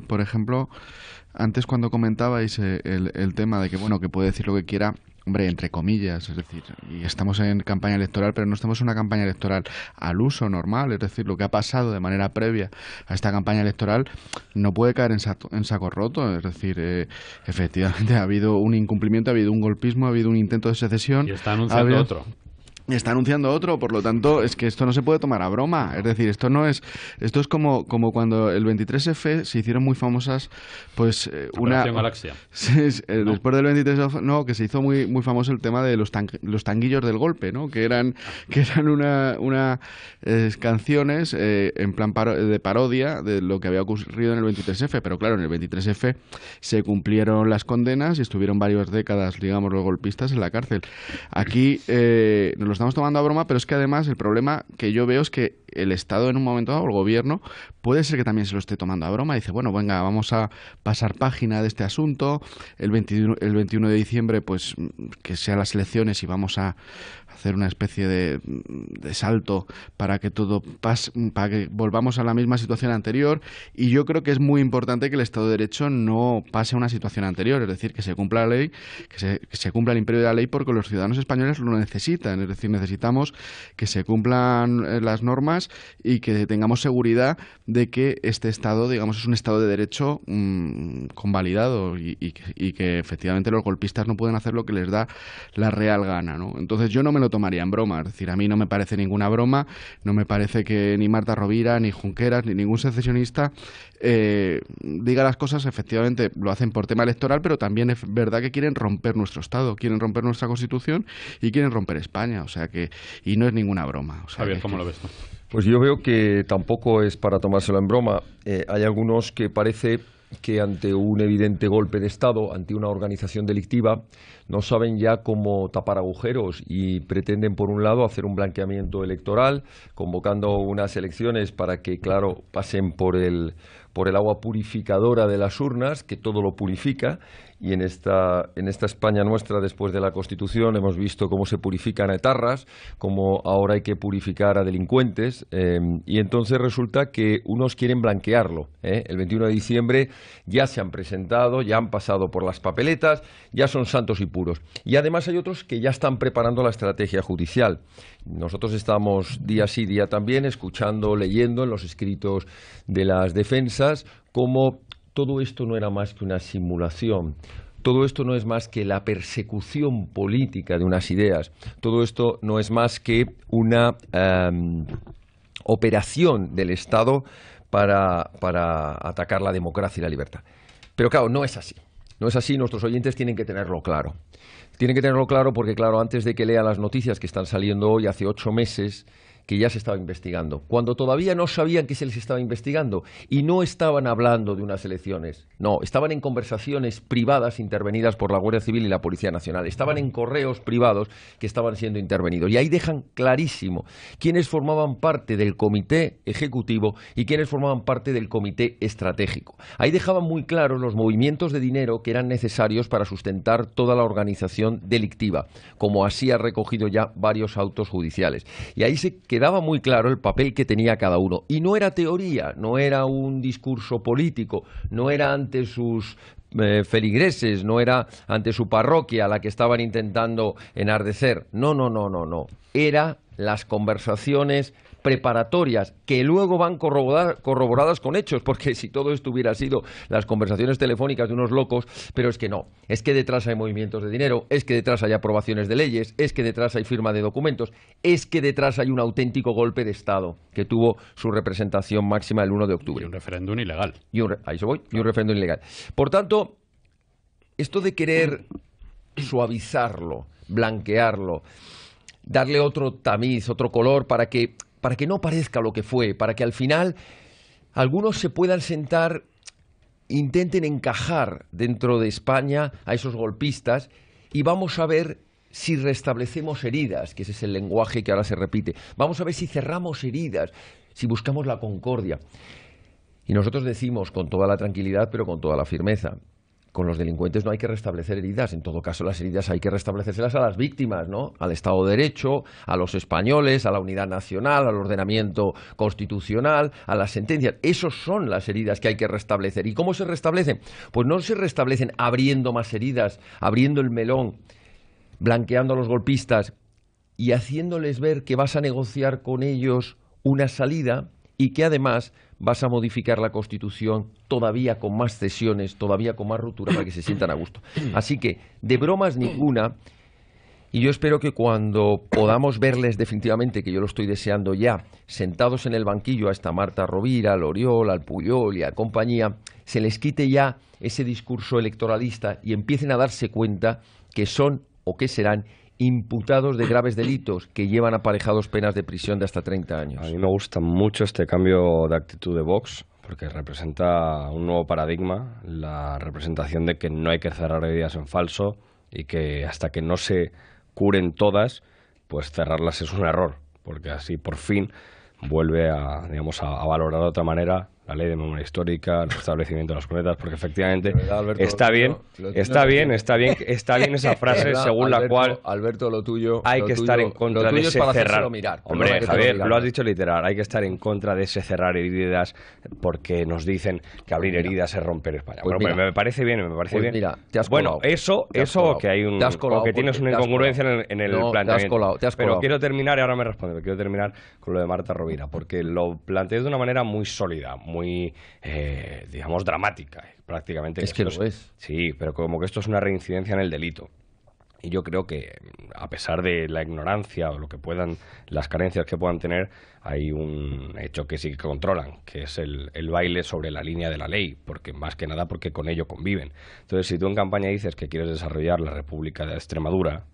[SPEAKER 17] por ejemplo, antes cuando comentabais el tema de que, bueno, que puede decir lo que quiera, hombre, entre comillas, es decir, y estamos en campaña electoral, pero no estamos en una campaña electoral al uso normal, es decir, lo que ha pasado de manera previa a esta campaña electoral no puede caer en saco roto, es decir, efectivamente ha habido un incumplimiento, ha habido un golpismo, ha habido un intento de secesión.
[SPEAKER 4] Y está anunciando otro.
[SPEAKER 17] Está anunciando otro, por lo tanto, es que esto no se puede tomar a broma. Es decir, esto es como cuando el 23F se hicieron muy famosas, pues
[SPEAKER 4] Operación Galaxia.
[SPEAKER 17] Después del 23F, no, que se hizo muy muy famoso el tema de los tanguillos del golpe, ¿no? Que eran unas canciones en plan de parodia de lo que había ocurrido en el 23F, pero claro, en el 23F se cumplieron las condenas y estuvieron varias décadas, digamos, los golpistas en la cárcel. Aquí nos lo estamos tomando a broma, pero es que además el problema que yo veo es que el Estado en un momento dado, el gobierno, puede ser que también se lo esté tomando a broma. Dice, bueno, venga, vamos a pasar página de este asunto. El 21 de diciembre, pues que sean las elecciones y vamos a hacer una especie de salto para que todo pase, para que volvamos a la misma situación anterior. Y yo creo que es muy importante que el Estado de Derecho no pase a una situación anterior, es decir, que se cumpla la ley, que se cumpla el imperio de la ley, porque los ciudadanos españoles lo necesitan. Es decir, necesitamos que se cumplan las normas y que tengamos seguridad de que este Estado, digamos, es un Estado de Derecho convalidado y que efectivamente los golpistas no pueden hacer lo que les da la real gana, ¿no? Entonces yo no me lo tomaría en broma, es decir, a mí no me parece ninguna broma, no me parece que ni Marta Rovira, ni Junqueras, ni ningún secesionista diga las cosas. Efectivamente lo hacen por tema electoral, pero también es verdad que quieren romper nuestro Estado, quieren romper nuestra Constitución y quieren romper España, o sea que, y no es ninguna broma. O sea,
[SPEAKER 4] Javier, ¿cómo lo ves tú?
[SPEAKER 18] Pues yo veo que tampoco es para tomárselo en broma. Hay algunos que parece que ante un evidente golpe de Estado, ante una organización delictiva, no saben ya cómo tapar agujeros y pretenden, por un lado, hacer un blanqueamiento electoral, convocando unas elecciones para que, claro, pasen por el agua purificadora de las urnas, que todo lo purifica. Y en esta España nuestra, después de la Constitución, hemos visto cómo se purifican a etarras, cómo ahora hay que purificar a delincuentes, y entonces resulta que unos quieren blanquearlo. El 21 de diciembre ya se han presentado, ya han pasado por las papeletas, ya son santos y puros. Y además hay otros que ya están preparando la estrategia judicial. Nosotros estamos día sí, día también, escuchando, leyendo en los escritos de las defensas cómo todo esto no era más que una simulación. Todo esto no es más que la persecución política de unas ideas. Todo esto no es más que una operación del Estado para atacar la democracia y la libertad. Pero claro, no es así. No es así, nuestros oyentes tienen que tenerlo claro. Tienen que tenerlo claro porque, claro, antes de que lea las noticias que están saliendo hoy, hace 8 meses, que ya se estaba investigando, cuando todavía no sabían que se les estaba investigando y no estaban hablando de unas elecciones, no, estaban en conversaciones privadas intervenidas por la Guardia Civil y la Policía Nacional, estaban en correos privados que estaban siendo intervenidos, y ahí dejan clarísimo quiénes formaban parte del comité ejecutivo y quiénes formaban parte del comité estratégico. Ahí dejaban muy claros los movimientos de dinero que eran necesarios para sustentar toda la organización delictiva, como así ha recogido ya varios autos judiciales, y ahí se quedaba muy claro el papel que tenía cada uno. Y no era teoría, no era un discurso político, no era ante sus feligreses, no era ante su parroquia la que estaban intentando enardecer. No. Era las conversaciones preparatorias, que luego van corroboradas con hechos, porque si todo esto hubiera sido las conversaciones telefónicas de unos locos, pero es que no, es que detrás hay movimientos de dinero, es que detrás hay aprobaciones de leyes, es que detrás hay firma de documentos, es que detrás hay un auténtico golpe de Estado que tuvo su representación máxima el 1 de octubre.
[SPEAKER 4] Y un referéndum ilegal.
[SPEAKER 18] Ahí se voy, y un referéndum ilegal. Por tanto, esto de querer suavizarlo, blanquearlo, darle otro tamiz, otro color para que no parezca lo que fue, para que al final algunos se puedan sentar, intenten encajar dentro de España a esos golpistas, y vamos a ver si restablecemos heridas, que ese es el lenguaje que ahora se repite. Vamos a ver si cerramos heridas, si buscamos la concordia. Y nosotros decimos con toda la tranquilidad, pero con toda la firmeza, con los delincuentes no hay que restablecer heridas, en todo caso las heridas hay que restablecérselas a las víctimas, ¿no? Al Estado de Derecho, a los españoles, a la unidad nacional, al ordenamiento constitucional, a las sentencias. Esas son las heridas que hay que restablecer. ¿Y cómo se restablecen? Pues no se restablecen abriendo más heridas, abriendo el melón, blanqueando a los golpistas y haciéndoles ver que vas a negociar con ellos una salida y que además vas a modificar la Constitución todavía con más cesiones, todavía con más ruptura para que se sientan a gusto. Así que, de bromas ninguna, y yo espero que cuando podamos verles definitivamente, que yo lo estoy deseando ya, sentados en el banquillo a esta Marta Rovira, al Oriol, al Puyol y a compañía, se les quite ya ese discurso electoralista y empiecen a darse cuenta que son o que serán imputados de graves delitos que llevan aparejados penas de prisión de hasta 30 años.
[SPEAKER 16] A mí me gusta mucho este cambio de actitud de Vox, porque representa un nuevo paradigma, la representación de que no hay que cerrar heridas en falso y que hasta que no se curen todas, pues cerrarlas es un error, porque así por fin vuelve a, digamos, a valorar de otra manera la ley de memoria histórica, el restablecimiento de las cunetas, porque efectivamente
[SPEAKER 18] Alberto,
[SPEAKER 16] está bien esa frase
[SPEAKER 18] verdad,
[SPEAKER 16] según
[SPEAKER 18] Alberto,
[SPEAKER 16] la cual
[SPEAKER 18] Tuyo,
[SPEAKER 16] hay que estar en contra de ese cerrar.
[SPEAKER 18] Mirar,
[SPEAKER 16] Hombre, Javier, lo has dicho literal, hay que estar en contra de ese cerrar heridas porque nos dicen que abrir heridas es romper España.
[SPEAKER 18] Pues
[SPEAKER 16] bueno, me parece bien, Mira,
[SPEAKER 18] te has colado,
[SPEAKER 16] eso que hay un o que tienes una incongruencia en el planteamiento. Pero quiero terminar, y ahora me responde, quiero terminar con lo de Marta Rovira, porque lo planteé de una manera muy sólida, muy, digamos, dramática, prácticamente.
[SPEAKER 18] Es que lo es.
[SPEAKER 16] Sí, pero como que esto es una reincidencia en el delito. Y yo creo que, a pesar de la ignorancia o lo que puedan, las carencias que puedan tener, hay un hecho que sí que controlan, que es el baile sobre la línea de la ley, porque más que nada porque con ello conviven. Entonces, si tú en campaña dices que quieres desarrollar la República de Extremadura,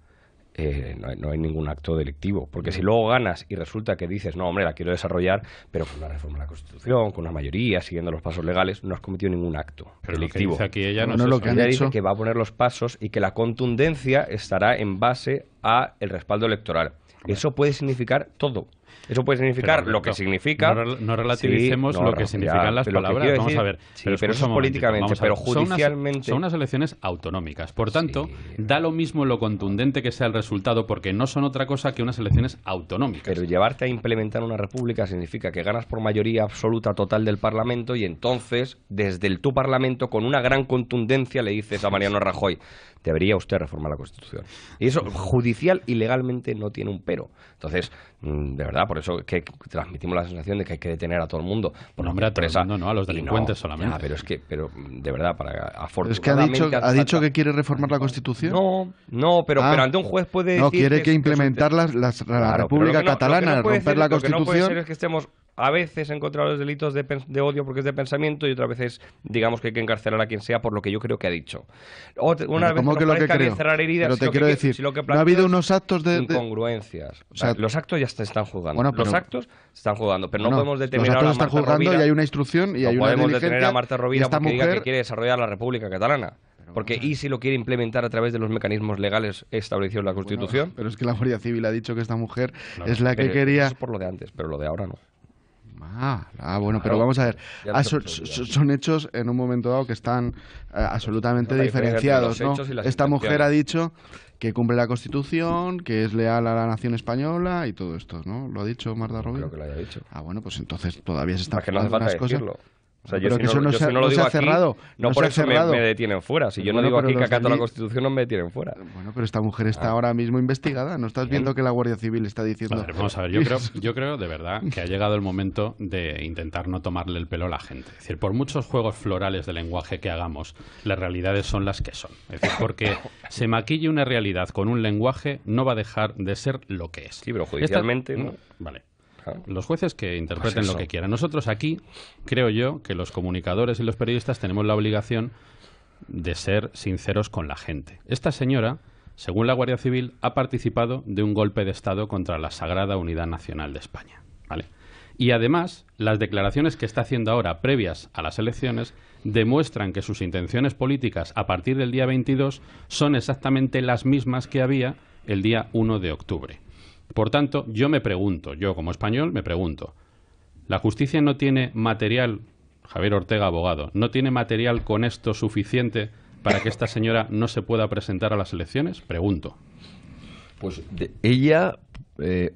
[SPEAKER 16] no hay ningún acto delictivo, porque si luego ganas y resulta que dices, no, hombre, la quiero desarrollar, pero con una reforma de la Constitución, con una mayoría, siguiendo los pasos legales, no has cometido ningún acto delictivo.
[SPEAKER 4] Lo que dice aquí ella
[SPEAKER 16] ella dice que va a poner los pasos y que la contundencia estará en base a el respaldo electoral. Eso puede significar todo. Eso puede significar lo que significa.
[SPEAKER 4] No relativicemos lo que significan las palabras. Vamos a ver.
[SPEAKER 16] Pero eso es políticamente, pero judicialmente.
[SPEAKER 4] Son unas elecciones autonómicas. Por tanto, da lo mismo lo contundente que sea el resultado, porque no son otra cosa que unas elecciones autonómicas.
[SPEAKER 16] Pero llevarte a implementar una república significa que ganas por mayoría absoluta total del Parlamento y entonces, desde tu Parlamento, con una gran contundencia, le dices a Mariano Rajoy: debería usted reformar la Constitución. Y eso judicial y legalmente no tiene un pero. Entonces, de verdad, por eso que transmitimos la sensación de que hay que detener a todo el mundo.
[SPEAKER 4] Por nombre a todo el mundo, no a los delincuentes solamente.
[SPEAKER 16] Pero de verdad, afortunadamente...
[SPEAKER 17] Es que ha dicho que quiere reformar la Constitución.
[SPEAKER 16] No, pero ante un juez puede decir...
[SPEAKER 17] No, quiere que implementar la República Catalana, romper la Constitución.
[SPEAKER 16] Lo que no puede ser es que estemos a veces en contra de los delitos de odio porque es de pensamiento y otras veces digamos que hay que encarcelar a quien sea por lo que yo creo que ha dicho. Una vez
[SPEAKER 17] ¿cómo que lo que creo?
[SPEAKER 16] Cerrar heridas,
[SPEAKER 17] pero te quiero decir, ¿no ha habido unos actos de
[SPEAKER 16] incongruencias? O sea, los actos ya se están juzgando.
[SPEAKER 17] Bueno, pero,
[SPEAKER 16] los actos se están juzgando, pero no podemos detener
[SPEAKER 17] los actos
[SPEAKER 16] a
[SPEAKER 17] están
[SPEAKER 16] Marta
[SPEAKER 17] juzgando
[SPEAKER 16] Rovira.
[SPEAKER 17] Y hay una instrucción y hay una diligencia.
[SPEAKER 16] No podemos detener a Marta Rovira porque
[SPEAKER 17] mujer...
[SPEAKER 16] diga que quiere desarrollar la República Catalana. Porque ¿y si lo quiere implementar a través de los mecanismos legales establecidos en la Constitución?
[SPEAKER 17] Bueno, pero es que la Guardia Civil ha dicho que esta mujer es la que quería...
[SPEAKER 16] Eso es por lo de antes, pero lo de ahora no.
[SPEAKER 17] Bueno, pero vamos a ver. Son hechos en un momento dado que están absolutamente diferenciados, ¿no? Esta mujer ha dicho que cumple la Constitución, que es leal a la nación española y todo esto, ¿no? ¿Lo ha dicho Marta Rovira?
[SPEAKER 16] Creo que lo haya dicho.
[SPEAKER 17] Bueno, pues entonces todavía se están
[SPEAKER 16] jugando unas cosas. Decirlo. O sea,
[SPEAKER 17] pero que eso no se ha cerrado.
[SPEAKER 16] No por eso me detienen fuera. Si yo no digo aquí que acato la Constitución, no me detienen fuera.
[SPEAKER 17] Bueno, pero esta mujer está ahora mismo investigada. ¿No estás viendo que la Guardia Civil está diciendo...?
[SPEAKER 4] Vamos a ver, yo creo de verdad que ha llegado el momento de intentar no tomarle el pelo a la gente. Es decir, por muchos juegos florales de lenguaje que hagamos, las realidades son las que son. Es decir, porque se maquille una realidad con un lenguaje no va a dejar de ser lo que es.
[SPEAKER 16] Sí, pero judicialmente...
[SPEAKER 4] Vale. Los jueces que interpreten lo que quieran. Nosotros aquí, creo yo, que los comunicadores y los periodistas tenemos la obligación de ser sinceros con la gente. Esta señora, según la Guardia Civil, ha participado de un golpe de Estado contra la Sagrada Unidad Nacional de España. ¿Vale? Y además, las declaraciones que está haciendo ahora, previas a las elecciones, demuestran que sus intenciones políticas a partir del día 22 son exactamente las mismas que había el día 1 de octubre. Por tanto, yo como español me pregunto, ¿la justicia no tiene material, Javier Ortega, abogado, no tiene material con esto suficiente para que esta señora no se pueda presentar a las elecciones? Pregunto.
[SPEAKER 18] Pues ella,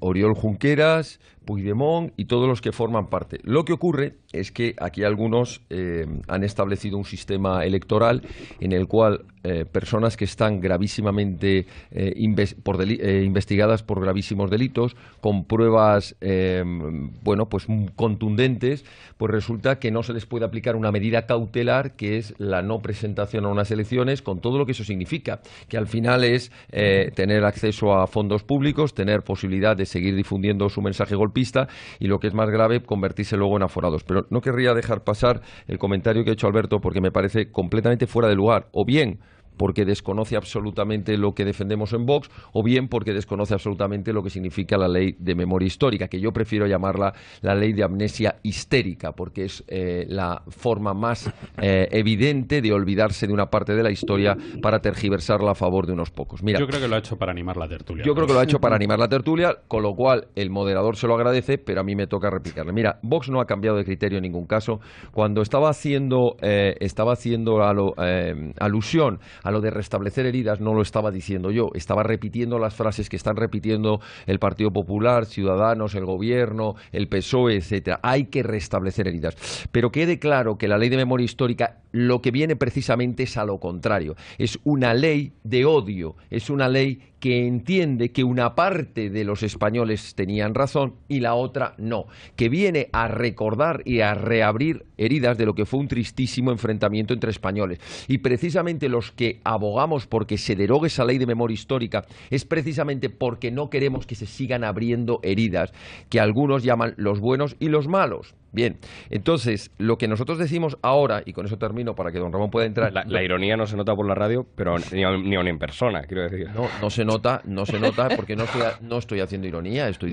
[SPEAKER 18] Oriol Junqueras, Puigdemont y todos los que forman parte. Lo que ocurre es que aquí algunos han establecido un sistema electoral en el cual personas que están gravísimamente investigadas por gravísimos delitos, con pruebas pues contundentes, pues resulta que no se les puede aplicar una medida cautelar, que es la no presentación a unas elecciones, con todo lo que eso significa, que al final es tener acceso a fondos públicos, tener posibilidad de seguir difundiendo su mensaje golpista y, lo que es más grave, convertirse luego en aforados. Pero no querría dejar pasar el comentario que ha hecho Alberto, porque me parece completamente fuera de lugar, o bien porque desconoce absolutamente lo que defendemos en Vox, o bien porque desconoce absolutamente lo que significa la ley de memoria histórica, que yo prefiero llamarla la ley de amnesia histérica, porque es la forma más evidente de olvidarse de una parte de la historia para tergiversarla a favor de unos pocos. Mira,
[SPEAKER 4] yo creo que lo ha hecho para animar la tertulia.
[SPEAKER 18] Yo creo que lo ha hecho para animar la tertulia, con lo cual el moderador se lo agradece, pero a mí me toca replicarle. Mira, Vox no ha cambiado de criterio en ningún caso. Cuando estaba haciendo alusión a lo de restablecer heridas, no lo estaba diciendo yo, estaba repitiendo las frases que están repitiendo el Partido Popular, Ciudadanos, el Gobierno, el PSOE, etcétera. Hay que restablecer heridas. Pero quede claro que la ley de memoria histórica lo que viene precisamente es a lo contrario. Es una ley de odio, es una ley que entiende que una parte de los españoles tenían razón y la otra no, que viene a recordar y a reabrir heridas de lo que fue un tristísimo enfrentamiento entre españoles. Y precisamente los que abogamos porque se derogue esa ley de memoria histórica es precisamente porque no queremos que se sigan abriendo heridas que algunos llaman los buenos y los malos. Bien, entonces, lo que nosotros decimos ahora, y con eso termino para que don Ramón pueda entrar...
[SPEAKER 16] La ironía no se nota por la radio, pero ni aun en persona, quiero decir.
[SPEAKER 18] No se nota porque no estoy haciendo ironía, estoy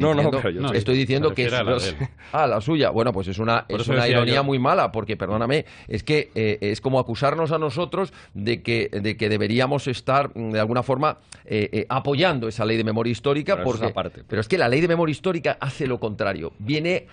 [SPEAKER 18] diciendo que... la suya. Bueno, pues es una ironía muy mala, porque, perdóname, es que es como acusarnos a nosotros de que deberíamos estar, de alguna forma, apoyando esa ley de memoria histórica, pero es que la ley de memoria histórica hace lo contrario, viene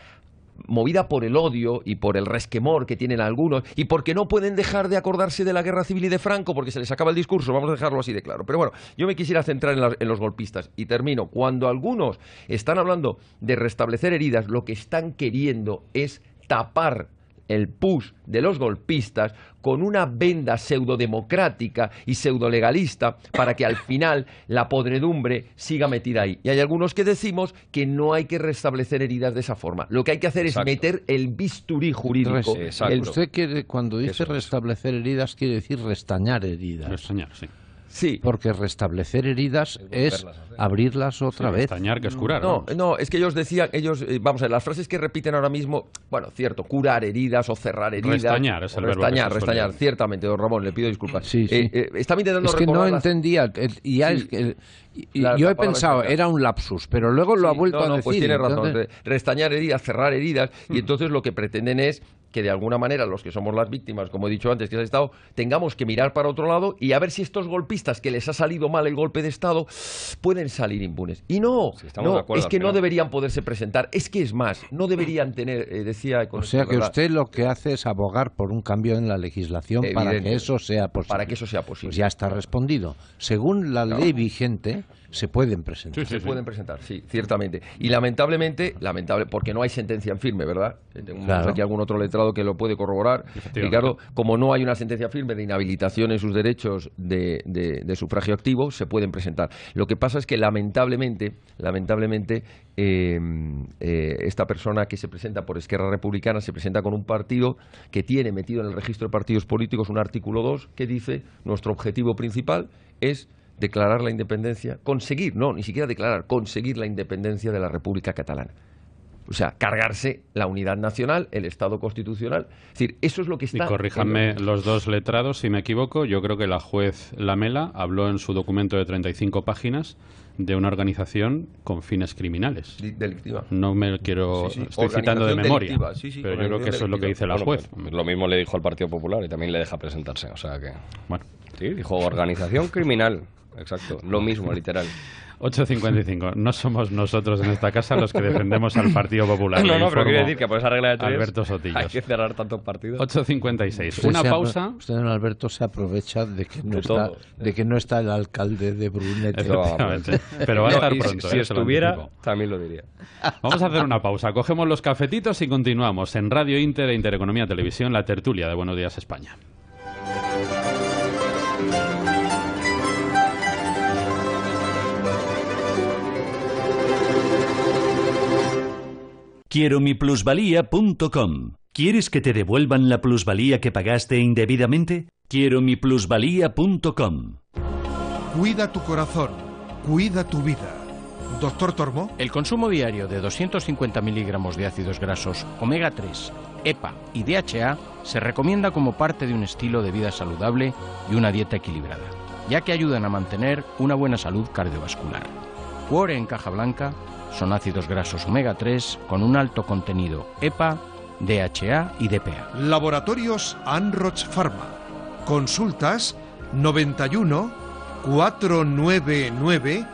[SPEAKER 18] movida por el odio y por el resquemor que tienen algunos, y porque no pueden dejar de acordarse de la guerra civil y de Franco, porque se les acaba el discurso, vamos a dejarlo así de claro. Pero bueno, yo me quisiera centrar en los golpistas, y termino. Cuando algunos están hablando de restablecer heridas, lo que están queriendo es tapar el pus de los golpistas con una venda pseudodemocrática y pseudolegalista para que al final la podredumbre siga metida ahí. Y hay algunos que decimos que no hay que restablecer heridas de esa forma. Lo que hay que hacer es meter el bisturí jurídico.
[SPEAKER 15] Usted quiere, cuando dice restablecer heridas, quiere decir restañar heridas.
[SPEAKER 4] Restañar, sí.
[SPEAKER 18] Sí.
[SPEAKER 15] Porque restablecer heridas es abrirlas otra vez.
[SPEAKER 4] Restañar, que es curar.
[SPEAKER 18] No, es que ellos decían, vamos a ver, las frases que repiten ahora mismo, bueno, cierto, curar heridas o cerrar heridas.
[SPEAKER 4] Restañar es el verbo.
[SPEAKER 18] Restañar, ciertamente, don Ramón, le pido disculpas.
[SPEAKER 15] Sí.
[SPEAKER 18] Estaba intentando
[SPEAKER 15] es que no entendía, yo he pensado, era un lapsus, pero luego lo ha vuelto a decir.
[SPEAKER 18] Pues tiene razón, restañar heridas, cerrar heridas, y entonces lo que pretenden es que de alguna manera los que somos las víctimas, como he dicho antes, que es el Estado, tengamos que mirar para otro lado y a ver si estos golpistas que les ha salido mal el golpe de Estado pueden salir impunes. Y es que no deberían poderse presentar, es que es más, no deberían tener, decía...
[SPEAKER 15] O sea que usted lo que hace es abogar por un cambio en la legislación para que eso sea posible.
[SPEAKER 18] Para que eso sea posible.
[SPEAKER 15] Pues ya está respondido. Según la ley vigente, se pueden presentar.
[SPEAKER 18] Se pueden presentar, sí, ciertamente. Y lamentablemente, porque no hay sentencia en firme, ¿verdad? Tenemos aquí algún otro letrado que lo puede corroborar. Ricardo, como no hay una sentencia firme de inhabilitación en sus derechos de sufragio activo, se pueden presentar. Lo que pasa es que lamentablemente esta persona que se presenta por Esquerra Republicana se presenta con un partido que tiene metido en el registro de partidos políticos un artículo 2 que dice: nuestro objetivo principal es declarar la independencia, conseguir la independencia de la República Catalana. O sea, cargarse la unidad nacional, el Estado constitucional. Es decir, eso es lo que está...
[SPEAKER 4] Y corríjanme los dos letrados si me equivoco. Yo creo que la juez Lamela habló en su documento de 35 páginas de una organización con fines criminales.
[SPEAKER 18] Delictiva.
[SPEAKER 4] No me quiero... Estoy citando de memoria. Pero yo creo que eso es lo que dice la juez.
[SPEAKER 16] Pues lo mismo le dijo al Partido Popular y también le deja presentarse. O sea que...
[SPEAKER 4] Bueno.
[SPEAKER 16] Sí, dijo organización criminal. exacto. Lo mismo, literal.
[SPEAKER 4] 8.55. No somos nosotros en esta casa los que defendemos al Partido Popular.
[SPEAKER 16] No, pero quiero decir que por esa regla de 3
[SPEAKER 4] Alberto Sotillos.
[SPEAKER 16] hay que cerrar tantos partidos.
[SPEAKER 4] 8.56. Una pausa.
[SPEAKER 15] Usted, don Alberto, se aprovecha de que no está el alcalde de Brunete.
[SPEAKER 4] Pero va a estar pronto.
[SPEAKER 16] Si estuviera, también lo diría.
[SPEAKER 4] Vamos a hacer una pausa. Cogemos los cafetitos y continuamos en Radio Inter e Intereconomía Televisión, la tertulia de Buenos Días España.
[SPEAKER 14] QuieroMiPlusvalía.com. ¿Quieres que te devuelvan la plusvalía que pagaste indebidamente? QuieroMiPlusvalía.com.
[SPEAKER 13] Cuida tu corazón, cuida tu vida. Doctor Tormo.
[SPEAKER 19] El consumo diario de 250 miligramos de ácidos grasos, omega 3, EPA y DHA se recomienda como parte de un estilo de vida saludable y una dieta equilibrada, ya que ayudan a mantener una buena salud cardiovascular. Cuore en caja blanca son ácidos grasos omega 3 con un alto contenido EPA, DHA y DPA.
[SPEAKER 13] Laboratorios Anroch Pharma. Consultas 91 499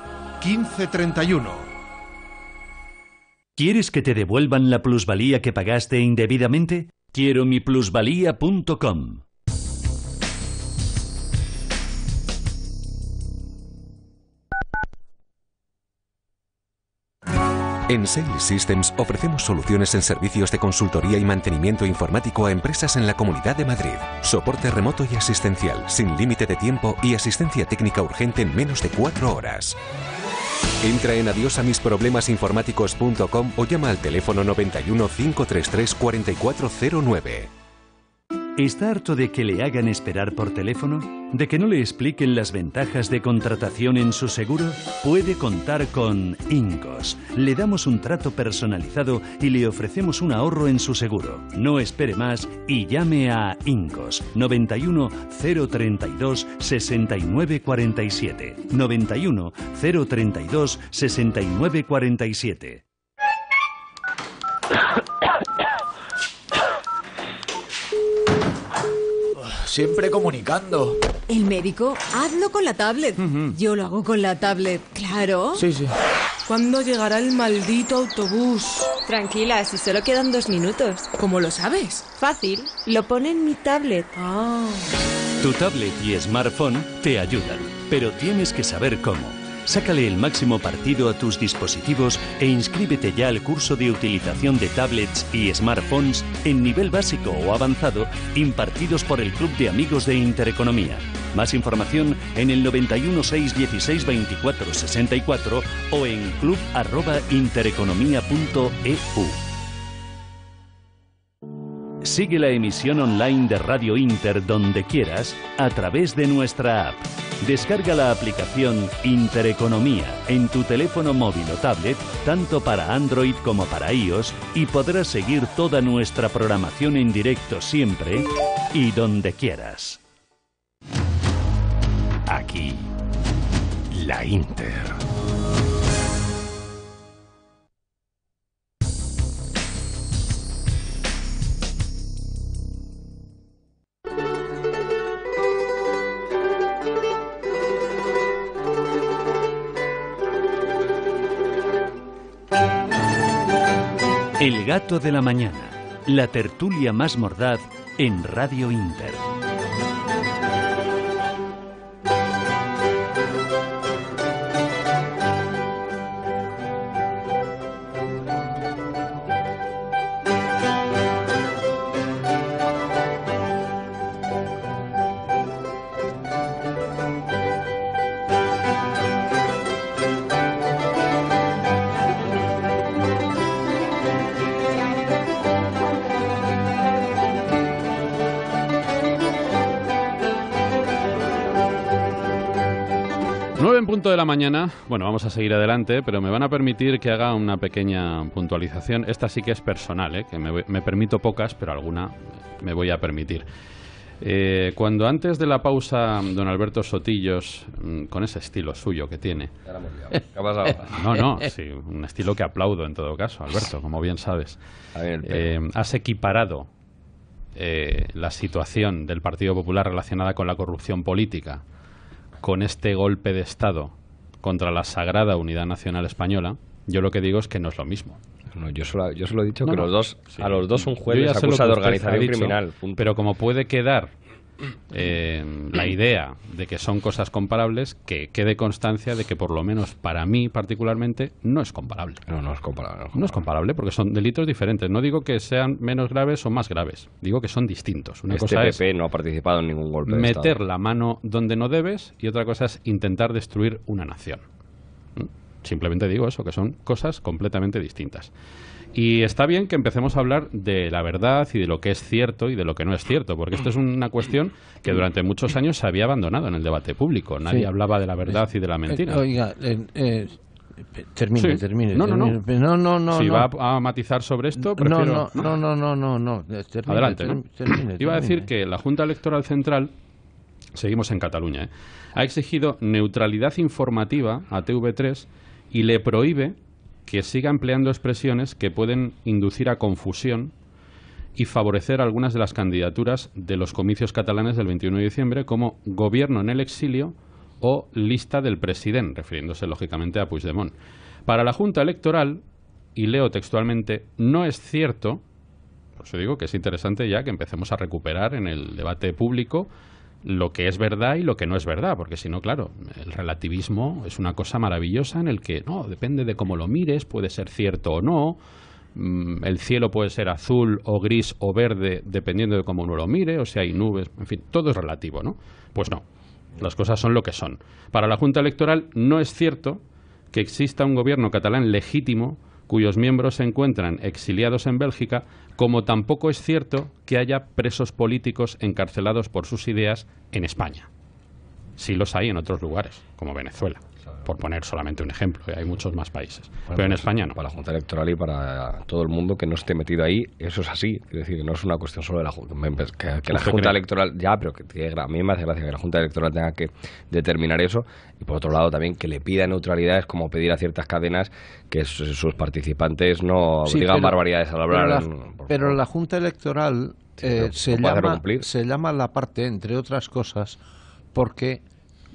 [SPEAKER 13] 1531.
[SPEAKER 14] ¿Quieres que te devuelvan la plusvalía que pagaste indebidamente? QuieroMiPlusvalía.com.
[SPEAKER 12] En Sales Systems ofrecemos soluciones en servicios de consultoría y mantenimiento informático a empresas en la Comunidad de Madrid. Soporte remoto y asistencial, sin límite de tiempo y asistencia técnica urgente en menos de 4 horas. Entra en adiosamisproblemasinformáticos.com o llama al teléfono 91 533 4409.
[SPEAKER 14] ¿Está harto de que le hagan esperar por teléfono? ¿De que no le expliquen las ventajas de contratación en su seguro? Puede contar con Incos. Le damos un trato personalizado y le ofrecemos un ahorro en su seguro. No espere más y llame a Incos 91 032 6947. 91 032 6947.
[SPEAKER 20] Siempre comunicando.
[SPEAKER 21] El médico, hazlo con la tablet. Yo lo hago con la tablet, claro.
[SPEAKER 20] Sí.
[SPEAKER 6] ¿Cuándo llegará el maldito autobús?
[SPEAKER 22] Tranquila, si solo quedan 2 minutos.
[SPEAKER 6] ¿Cómo lo sabes?
[SPEAKER 22] Fácil, lo pone en mi tablet.
[SPEAKER 14] Tu tablet y smartphone te ayudan, pero tienes que saber cómo. Sácale el máximo partido a tus dispositivos e inscríbete ya al curso de utilización de tablets y smartphones en nivel básico o avanzado impartidos por el Club de Amigos de Intereconomía. Más información en el 91 616 24 64 o en club@intereconomia.eu. Sigue la emisión online de Radio Inter donde quieras a través de nuestra app. Descarga la aplicación Intereconomía en tu teléfono móvil o tablet, tanto para Android como para iOS, y podrás seguir toda nuestra programación en directo siempre y donde quieras. Aquí, la Inter. El gato de la mañana, la tertulia más mordaz en Radio Inter.
[SPEAKER 4] De la mañana, bueno, vamos a seguir adelante, pero me van a permitir que haga una pequeña puntualización. Esta sí que es personal, que me permito pocas, pero alguna me voy a permitir. Cuando antes de la pausa, don Alberto Sotillos, con ese estilo suyo que tiene...
[SPEAKER 16] ¿Qué ha pasado?
[SPEAKER 4] No, sí, un estilo que aplaudo en todo caso, Alberto, como bien sabes. Has equiparado la situación del Partido Popular relacionada con la corrupción política con este golpe de Estado contra la sagrada unidad nacional española, yo lo que digo es que no es lo mismo.
[SPEAKER 16] No, yo solo he dicho que
[SPEAKER 4] no.
[SPEAKER 16] los dos,
[SPEAKER 4] Sí.
[SPEAKER 16] a los dos un juez les
[SPEAKER 4] Yo ya sé
[SPEAKER 16] acusa
[SPEAKER 4] lo
[SPEAKER 16] de
[SPEAKER 4] que usted ha
[SPEAKER 16] organización
[SPEAKER 4] dicho,
[SPEAKER 16] criminal. Punto.
[SPEAKER 4] pero como puede quedar la idea de que son cosas comparables, que quede constancia de que por lo menos para mí particularmente no es comparable.
[SPEAKER 16] No es comparable.
[SPEAKER 4] No es comparable porque son delitos diferentes. No digo que sean menos graves o más graves, digo que son distintos. Una cosa
[SPEAKER 16] PP
[SPEAKER 4] es
[SPEAKER 16] no ha participado en ningún golpe de
[SPEAKER 4] meter
[SPEAKER 16] Estado.
[SPEAKER 4] la mano donde no debes y otra cosa es intentar destruir una nación. Simplemente digo eso, que son cosas completamente distintas. Y está bien que empecemos a hablar de la verdad y de lo que es cierto y de lo que no es cierto, porque esto es una cuestión que durante muchos años se había abandonado en el debate público. Nadie hablaba de la verdad y de la mentira.
[SPEAKER 15] Oiga, termine.
[SPEAKER 4] No. Si va a matizar sobre esto, prefiero...
[SPEAKER 15] No.
[SPEAKER 4] Adelante, ¿no?
[SPEAKER 15] Termine.
[SPEAKER 4] Iba a decir que la Junta Electoral Central, seguimos en Cataluña, ha exigido neutralidad informativa a TV3 y le prohíbe que siga empleando expresiones que pueden inducir a confusión y favorecer algunas de las candidaturas de los comicios catalanes del 21 de diciembre, como gobierno en el exilio o lista del presidente, refiriéndose lógicamente a Puigdemont. Para la Junta Electoral, y leo textualmente, no es cierto, por eso digo que es interesante ya que empecemos a recuperar en el debate público lo que es verdad y lo que no es verdad, porque si no, claro, el relativismo es una cosa maravillosa en el que, no, depende de cómo lo mires, puede ser cierto o no, el cielo puede ser azul o gris o verde dependiendo de cómo uno lo mire, o si hay nubes, en fin, todo es relativo, ¿no? Pues no, las cosas son lo que son. Para la Junta Electoral no es cierto que exista un gobierno catalán legítimo cuyos miembros se encuentran exiliados en Bélgica, como tampoco es cierto que haya presos políticos encarcelados por sus ideas en España. Sí los hay en otros lugares, como Venezuela, por poner solamente un ejemplo, hay muchos más países, pero en España no.
[SPEAKER 16] Para la Junta Electoral y para todo el mundo que no esté metido ahí, eso es así. Es decir, que no es una cuestión solo de la Junta. Que la Junta Electoral, ya, pero que a mí me hace gracia que la Junta Electoral tenga que determinar eso, y por otro lado también que le pida neutralidad es como pedir a ciertas cadenas que sus participantes no digan barbaridades al hablar.
[SPEAKER 15] Pero la Junta Electoral se llama la parte, entre otras cosas, porque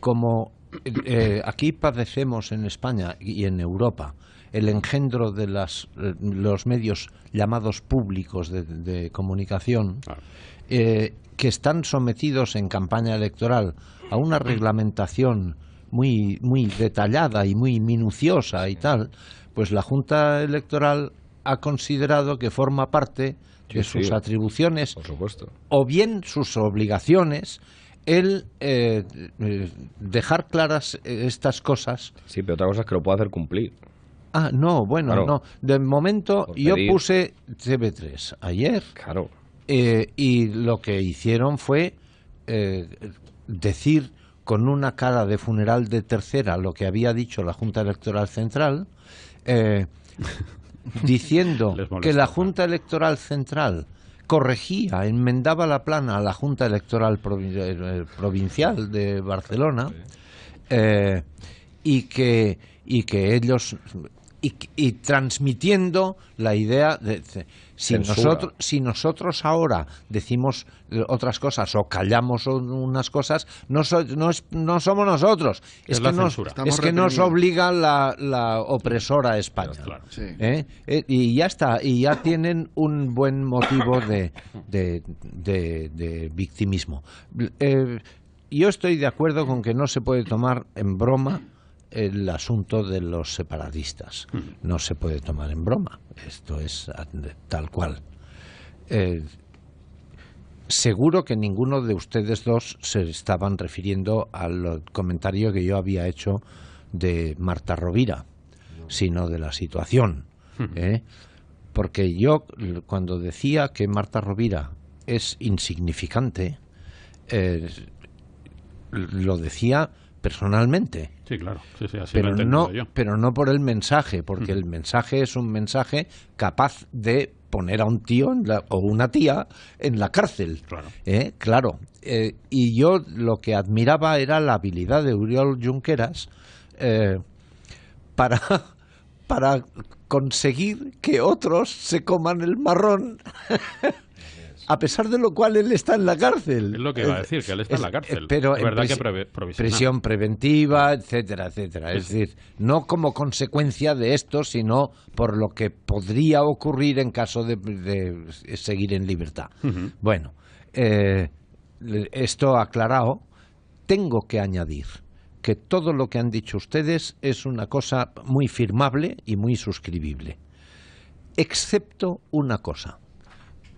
[SPEAKER 15] como aquí padecemos en España y en Europa el engendro de los medios llamados públicos de comunicación, que están sometidos en campaña electoral a una reglamentación muy detallada y muy minuciosa y tal, pues la Junta Electoral ha considerado que forma parte de sus atribuciones,
[SPEAKER 16] por supuesto,
[SPEAKER 15] o bien sus obligaciones, el dejar claras estas cosas.
[SPEAKER 16] Sí, pero otra cosa es que lo pueda hacer cumplir.
[SPEAKER 15] No. De momento yo puse TV3 ayer.
[SPEAKER 16] Claro.
[SPEAKER 15] Y lo que hicieron fue decir con una cara de funeral de tercera lo que había dicho la Junta Electoral Central, diciendo que la Junta Electoral Central corregía, enmendaba la plana a la Junta Electoral Provincial de Barcelona, y que ellos y transmitiendo la idea de si nosotros ahora decimos otras cosas o callamos unas cosas, no somos nosotros, es que nos obliga la opresora España. Claro. Sí. Y ya está, y ya tienen un buen motivo de victimismo. Yo estoy de acuerdo con que no se puede tomar en broma el asunto de los separatistas. No se puede tomar en broma. Esto es tal cual. Seguro que ninguno de ustedes dos se estaban refiriendo al comentario que yo había hecho de Marta Rovira, sino de la situación. Porque yo, cuando decía que Marta Rovira es insignificante, lo decía personalmente.
[SPEAKER 4] Sí, claro. Sí, así lo he entendido yo.
[SPEAKER 15] Pero no por el mensaje, porque el mensaje es un mensaje capaz de poner a un tío o una tía en la cárcel. Claro. Y yo lo que admiraba era la habilidad de Oriol Junqueras para conseguir que otros se coman el marrón a pesar de lo cual él está en la cárcel.
[SPEAKER 4] Es lo que iba a decir, que él está en la cárcel.
[SPEAKER 15] Pero
[SPEAKER 4] es verdad que provisional.
[SPEAKER 15] Prisión preventiva, etcétera, etcétera. Es decir, no como consecuencia de esto, sino por lo que podría ocurrir en caso de seguir en libertad. Bueno, esto aclarado, tengo que añadir que todo lo que han dicho ustedes es una cosa muy firmable y muy suscribible, excepto una cosa,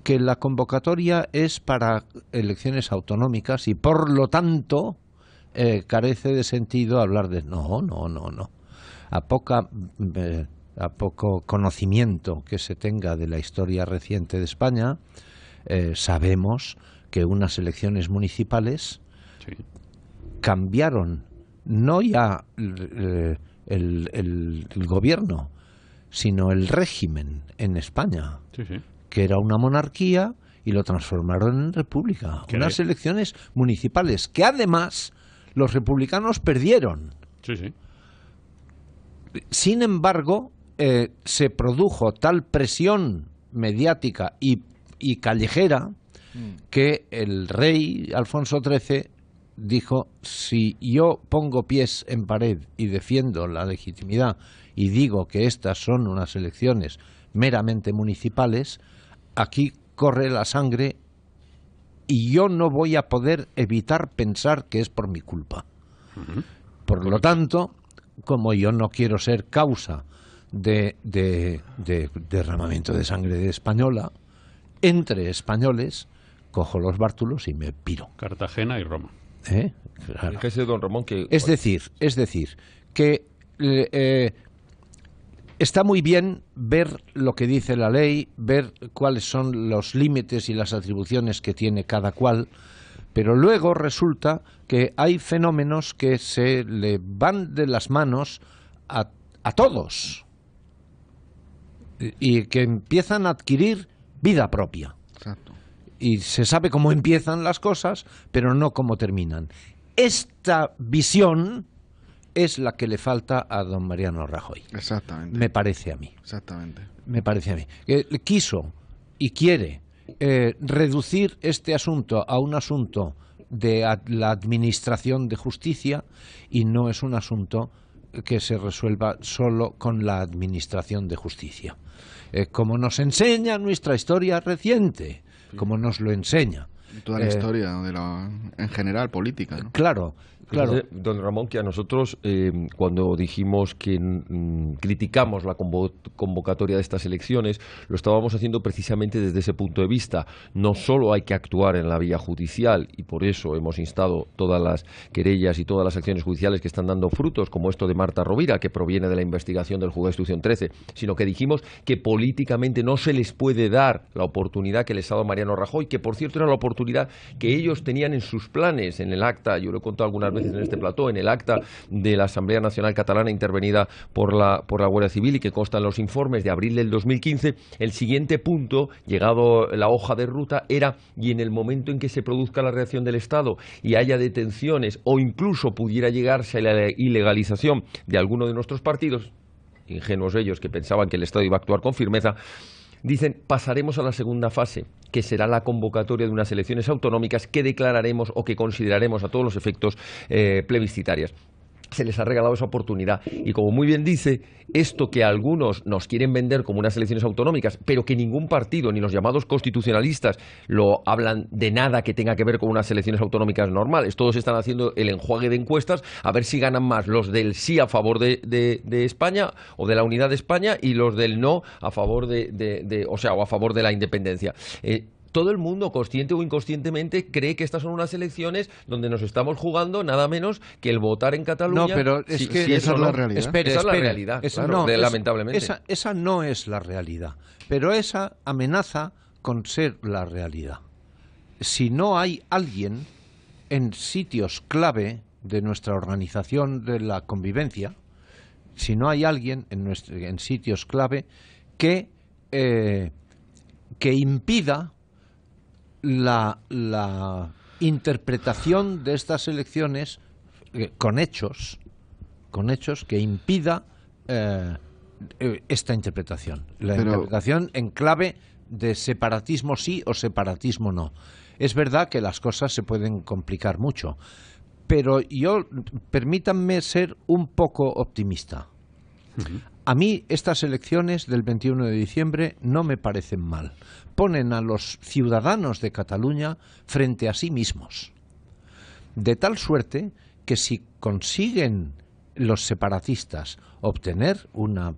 [SPEAKER 15] que la convocatoria es para elecciones autonómicas y por lo tanto carece de sentido hablar de... No. A poco conocimiento que se tenga de la historia reciente de España, sabemos que unas elecciones municipales cambiaron no ya el gobierno, sino el régimen en España, que era una monarquía y lo transformaron en república. Unas elecciones municipales que además los republicanos perdieron. Sin embargo, se produjo tal presión mediática y callejera que el rey Alfonso XIII dijo: si yo pongo pies en pared y defiendo la legitimidad y digo que estas son unas elecciones meramente municipales, aquí corre la sangre y yo no voy a poder evitar pensar que es por mi culpa. Por lo tanto, como yo no quiero ser causa de derramamiento de sangre de española entre españoles, cojo los bártulos y me piro.
[SPEAKER 4] Cartagena y Roma.
[SPEAKER 15] Claro.
[SPEAKER 18] Fíjese, don Ramón, que...
[SPEAKER 15] Es decir, que está muy bien ver lo que dice la ley, ver cuáles son los límites y las atribuciones que tiene cada cual, pero luego resulta que hay fenómenos que se le van de las manos a todos y que empiezan a adquirir vida propia.
[SPEAKER 17] Exacto.
[SPEAKER 15] Y se sabe cómo empiezan las cosas, pero no cómo terminan. Esta visión es la que le falta a don Mariano Rajoy.
[SPEAKER 17] Exactamente.
[SPEAKER 15] Me parece a mí.
[SPEAKER 17] Exactamente.
[SPEAKER 15] Me parece a mí. Quiso y quiere reducir este asunto a un asunto de la administración de justicia, y no es un asunto que se resuelva solo con la administración de justicia. Como nos enseña nuestra historia reciente, como nos lo enseña.
[SPEAKER 17] Toda la historia en general política, ¿no?
[SPEAKER 15] Claro.
[SPEAKER 18] Fíjese, don Ramón, que a nosotros cuando dijimos que criticamos la convocatoria de estas elecciones, lo estábamos haciendo precisamente desde ese punto de vista. No solo hay que actuar en la vía judicial, y por eso hemos instado todas las querellas y todas las acciones judiciales que están dando frutos, como esto de Marta Rovira, que proviene de la investigación del Juzgado de Instrucción 13, sino que dijimos que políticamente no se les puede dar la oportunidad que les ha dado Mariano Rajoy, que por cierto era la oportunidad que ellos tenían en sus planes, en el acta, yo lo he contado algunas veces en este plató, en el acta de la Asamblea Nacional Catalana intervenida por la Guardia Civil y que consta en los informes de abril del 2015, el siguiente punto, llegado la hoja de ruta, era: y en el momento en que se produzca la reacción del Estado y haya detenciones o incluso pudiera llegarse a la ilegalización de alguno de nuestros partidos, ingenuos ellos que pensaban que el Estado iba a actuar con firmeza, dicen, pasaremos a la segunda fase, que será la convocatoria de unas elecciones autonómicas que declararemos o que consideraremos a todos los efectos plebiscitarias. Se les ha regalado esa oportunidad. Y como muy bien dice, esto que algunos nos quieren vender como unas elecciones autonómicas, pero que ningún partido, ni los llamados constitucionalistas, lo hablan de nada que tenga que ver con unas elecciones autonómicas normales. Todos están haciendo el enjuague de encuestas a ver si ganan más los del sí a favor de España o de la unidad de España y los del no a favor o a favor de la independencia. Todo el mundo, consciente o inconscientemente, cree que estas son unas elecciones donde nos estamos jugando nada menos que el votar en Cataluña.
[SPEAKER 15] No, pero es que
[SPEAKER 17] esa es la realidad.
[SPEAKER 18] Esa es la realidad, lamentablemente.
[SPEAKER 15] Esa no es la realidad, pero esa amenaza con ser la realidad. Si no hay alguien en sitios clave de nuestra organización de la convivencia, si no hay alguien en sitios clave que impida la interpretación de estas elecciones con hechos que impida esta interpretación. Interpretación en clave de separatismo sí o separatismo no. Es verdad que las cosas se pueden complicar mucho, pero permítanme ser un poco optimista. A mí estas elecciones del 21 de diciembre no me parecen mal. Ponen a los ciudadanos de Cataluña frente a sí mismos. De tal suerte que si consiguen los separatistas obtener una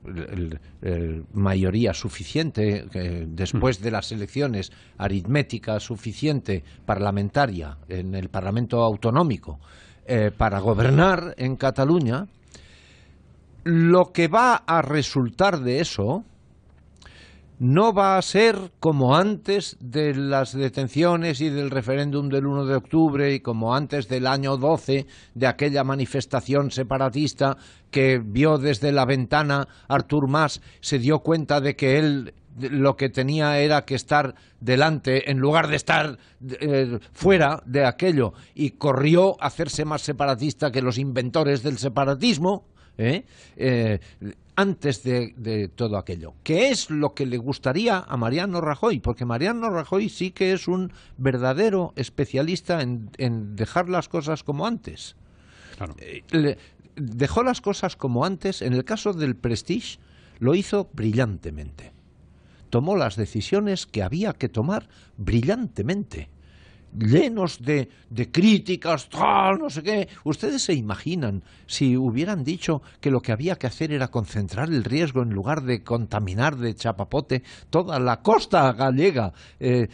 [SPEAKER 15] mayoría suficiente después de las elecciones, aritmética suficiente parlamentaria en el Parlamento Autonómico para gobernar en Cataluña, lo que va a resultar de eso no va a ser como antes de las detenciones y del referéndum del 1 de octubre y como antes del año 12 de aquella manifestación separatista que vio desde la ventana Artur Mas, se dio cuenta de que él lo que tenía era que estar delante en lugar de estar fuera de aquello, y corrió a hacerse más separatista que los inventores del separatismo, antes de todo aquello. ¿Qué es lo que le gustaría a Mariano Rajoy? Porque Mariano Rajoy sí que es un verdadero especialista en dejar las cosas como antes.
[SPEAKER 4] Claro.
[SPEAKER 15] Dejó las cosas como antes. En el caso del Prestige lo hizo brillantemente. Tomó las decisiones que había que tomar brillantemente, llenos de críticas, tal, no sé qué. Ustedes se imaginan si hubieran dicho que lo que había que hacer era concentrar el riesgo en lugar de contaminar de chapapote toda la costa gallega y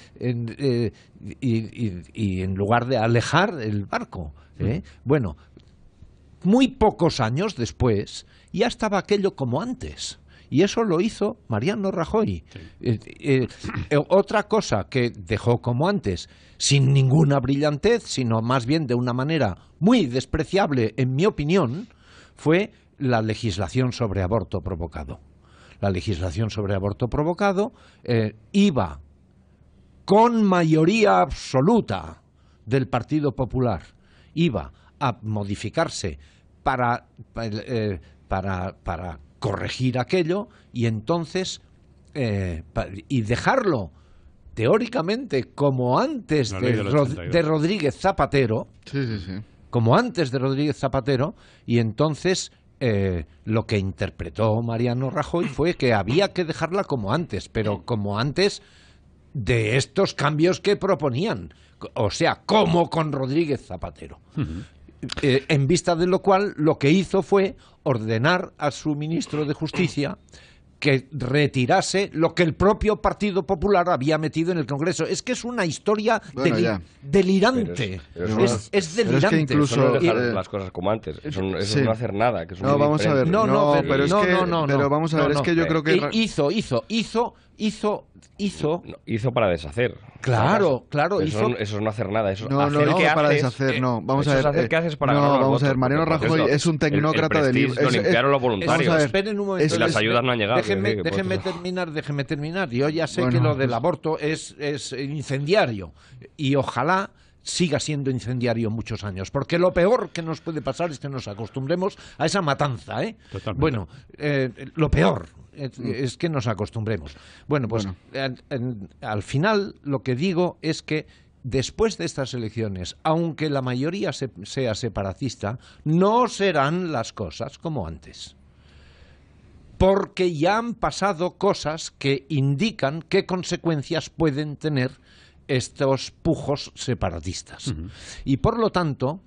[SPEAKER 15] en lugar de alejar el barco. Bueno, muy pocos años después ya estaba aquello como antes. Y eso lo hizo Mariano Rajoy. Sí. Otra cosa que dejó como antes, sin ninguna brillantez, sino más bien de una manera muy despreciable, en mi opinión, fue la legislación sobre aborto provocado. La legislación sobre aborto provocado iba con mayoría absoluta del Partido Popular, iba a modificarse para corregir aquello, y entonces y dejarlo teóricamente como antes de Rodríguez Zapatero, como antes de Rodríguez Zapatero, y entonces lo que interpretó Mariano Rajoy fue que había que dejarla como antes, pero como antes de estos cambios que proponían, o sea, como con Rodríguez Zapatero. En vista de lo cual, lo que hizo fue ordenar a su ministro de Justicia que retirase lo que el propio Partido Popular había metido en el Congreso. Es que es una historia delirante. Es delirante.
[SPEAKER 16] Es que incluso eso no es dejar las cosas como antes. Eso es no hacer nada. Que es
[SPEAKER 17] no, vamos a ver. Pero vamos a ver, es que yo creo que
[SPEAKER 16] hizo para deshacer.
[SPEAKER 15] Claro,
[SPEAKER 16] eso es no hacer nada. Eso
[SPEAKER 17] no hizo para deshacer, no. Vamos a ver.
[SPEAKER 16] Hacer qué haces para ganar
[SPEAKER 17] vamos
[SPEAKER 16] votos,
[SPEAKER 17] a ver. Mariano Rajoy es un tecnócrata del libro.
[SPEAKER 16] Lo limpiaron los voluntarios.
[SPEAKER 15] Esperen un momento.
[SPEAKER 16] Y las ayudas no han llegado.
[SPEAKER 15] Déjenme terminar. Yo ya sé que lo del aborto es incendiario. Y ojalá siga siendo incendiario muchos años, porque lo peor que nos puede pasar es que nos acostumbremos a esa matanza,
[SPEAKER 4] Totalmente.
[SPEAKER 15] Bueno, lo peor es que nos acostumbremos. Bueno, pues al final lo que digo es que después de estas elecciones, aunque la mayoría sea separatista, no serán las cosas como antes, porque ya han pasado cosas que indican qué consecuencias pueden tener estos pujos separatistas. Y por lo tanto,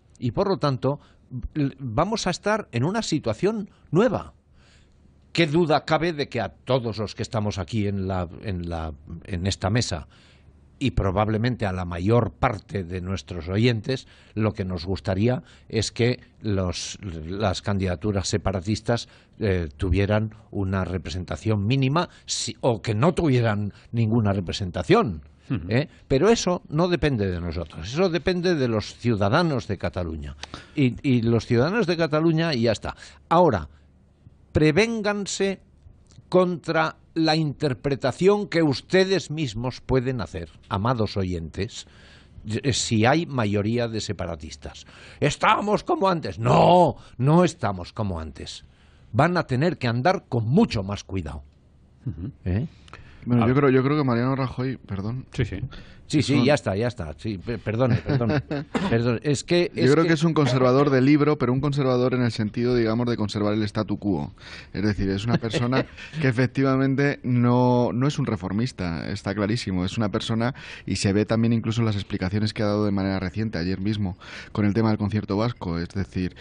[SPEAKER 15] vamos a estar en una situación nueva. ¿Qué duda cabe de que a todos los que estamos aquí en esta mesa, y probablemente a la mayor parte de nuestros oyentes, lo que nos gustaría es que las candidaturas separatistas tuvieran una representación mínima, o que no tuvieran ninguna representación? Pero eso no depende de nosotros, eso depende de los ciudadanos de Cataluña, y los ciudadanos de Cataluña, y ya está. Ahora, prevénganse contra la interpretación que ustedes mismos pueden hacer, amados oyentes, si hay mayoría de separatistas. ¿Estamos como antes? No, no estamos como antes. Van a tener que andar con mucho más cuidado.
[SPEAKER 17] Bueno, yo creo que Mariano Rajoy, perdón.
[SPEAKER 15] Sí, ya está. Sí, perdone. Es que
[SPEAKER 17] yo creo que es un conservador de libro, pero un conservador en el sentido, digamos, de conservar el statu quo. Es decir, es una persona que efectivamente no es un reformista, está clarísimo. Es una persona, y se ve también incluso en las explicaciones que ha dado de manera reciente, ayer mismo, con el tema del concierto vasco. Es decir,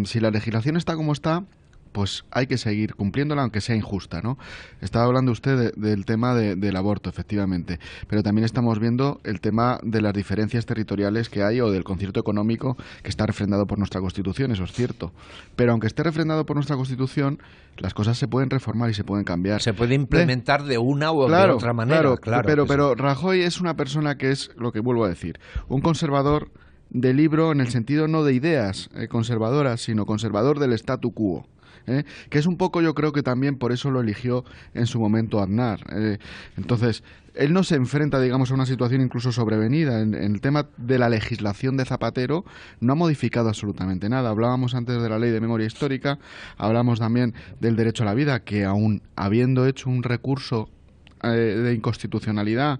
[SPEAKER 17] si la legislación está como está, pues hay que seguir cumpliéndola, aunque sea injusta, ¿no? Estaba hablando usted del tema del aborto, efectivamente, pero también estamos viendo el tema de las diferencias territoriales que hay o del concierto económico que está refrendado por nuestra Constitución, eso es cierto. Pero aunque esté refrendado por nuestra Constitución, las cosas se pueden reformar y se pueden cambiar.
[SPEAKER 15] Se puede implementar de una u de otra manera. Claro,
[SPEAKER 17] pero Rajoy es una persona que es, lo que vuelvo a decir, un conservador de libro en el sentido no de ideas conservadoras, sino conservador del statu quo. Que es un poco, yo creo que también por eso lo eligió en su momento Aznar. Entonces, él no se enfrenta, digamos, a una situación incluso sobrevenida. En el tema de la legislación de Zapatero no ha modificado absolutamente nada. Hablábamos antes de la ley de memoria histórica, hablamos también del derecho a la vida, que aún habiendo hecho un recurso de inconstitucionalidad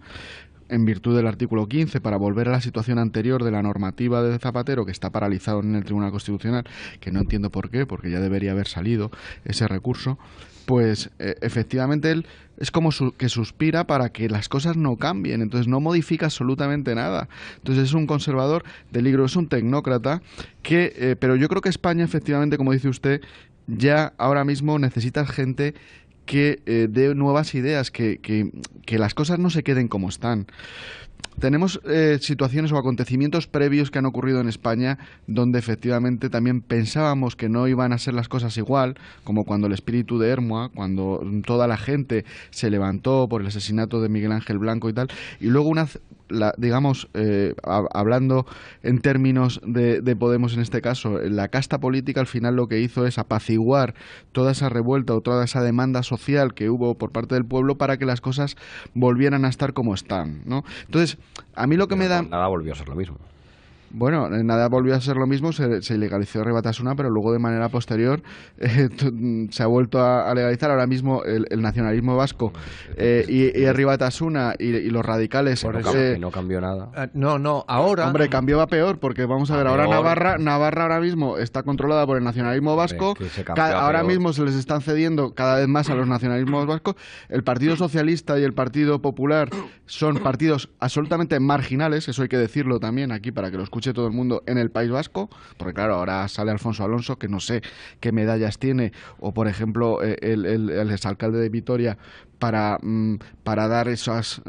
[SPEAKER 17] en virtud del artículo 15 para volver a la situación anterior de la normativa de Zapatero, que está paralizado en el Tribunal Constitucional, que no entiendo por qué, porque ya debería haber salido ese recurso, pues efectivamente él es como que suspira para que las cosas no cambien, entonces no modifica absolutamente nada. Entonces es un conservador de libro, es un tecnócrata, pero yo creo que España, efectivamente, como dice usted, ya ahora mismo necesita gente que dé nuevas ideas, que las cosas no se queden como están. Tenemos situaciones o acontecimientos previos que han ocurrido en España donde efectivamente también pensábamos que no iban a ser las cosas igual, como cuando el espíritu de Hermoa, cuando toda la gente se levantó por el asesinato de Miguel Ángel Blanco y tal, y luego hablando en términos de Podemos en este caso, la casta política al final lo que hizo es apaciguar toda esa revuelta o toda esa demanda social que hubo por parte del pueblo para que las cosas volvieran a estar como están, ¿no? Entonces, a mí lo que me da...
[SPEAKER 16] Nada volvió a ser lo mismo.
[SPEAKER 17] Bueno, nada volvió a ser lo mismo, se legalizó Herri-Batasuna, pero luego de manera posterior se ha vuelto a legalizar. Ahora mismo el nacionalismo vasco y Herri-Batasuna y los radicales...
[SPEAKER 16] no cambió nada.
[SPEAKER 15] No, ahora...
[SPEAKER 17] Hombre, cambió a peor, porque vamos a ver, ahora Navarra ahora mismo está controlada por el nacionalismo vasco, ahora mismo se les están cediendo cada vez más a los nacionalismos vascos. El Partido Socialista y el Partido Popular son partidos absolutamente marginales, eso hay que decirlo también aquí para que lo escuche todo el mundo, en el País Vasco, porque claro, ahora sale Alfonso Alonso, que no sé qué medallas tiene, o por ejemplo el exalcalde de Vitoria para dar esas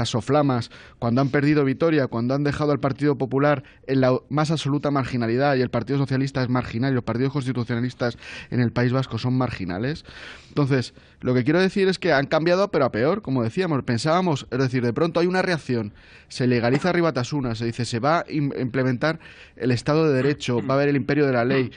[SPEAKER 17] soflamas cuando han perdido Vitoria, cuando han dejado al Partido Popular en la más absoluta marginalidad y el Partido Socialista es marginal y los partidos constitucionalistas en el País Vasco son marginales. Entonces, lo que quiero decir es que han cambiado pero a peor, como decíamos, pensábamos, es decir, de pronto hay una reacción, se legaliza Herri-Batasuna, se dice se va a implementar el Estado de Derecho, va a haber el imperio de la ley,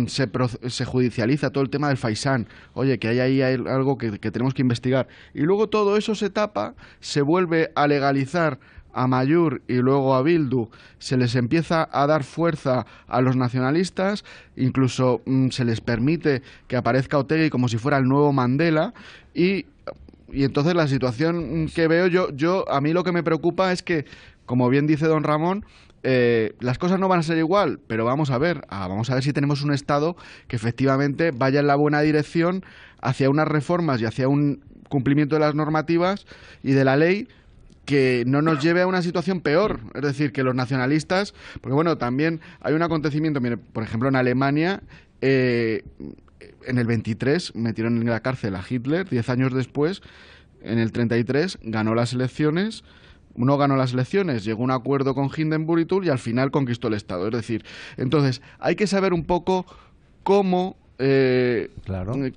[SPEAKER 17] se judicializa todo el tema del faisán, oye, que hay ahí algo que tenemos que investigar, y luego todo eso se tapa, se vuelve a legalizar a Amaiur y luego a Bildu, se les empieza a dar fuerza a los nacionalistas, incluso se les permite que aparezca Otegi como si fuera el nuevo Mandela, y entonces la situación que veo yo a mí lo que me preocupa es que, como bien dice don Ramón, las cosas no van a ser igual, pero vamos a ver si tenemos un Estado que efectivamente vaya en la buena dirección hacia unas reformas y hacia un cumplimiento de las normativas y de la ley que no nos lleve a una situación peor, es decir, que los nacionalistas, porque bueno, también hay un acontecimiento, mire, por ejemplo en Alemania en el 23 metieron en la cárcel a Hitler, 10 años después, en el 33 ganó las elecciones. No ganó las elecciones, llegó a un acuerdo con Hindenburg y Tull y al final conquistó el Estado. Es decir, entonces hay que saber un poco cómo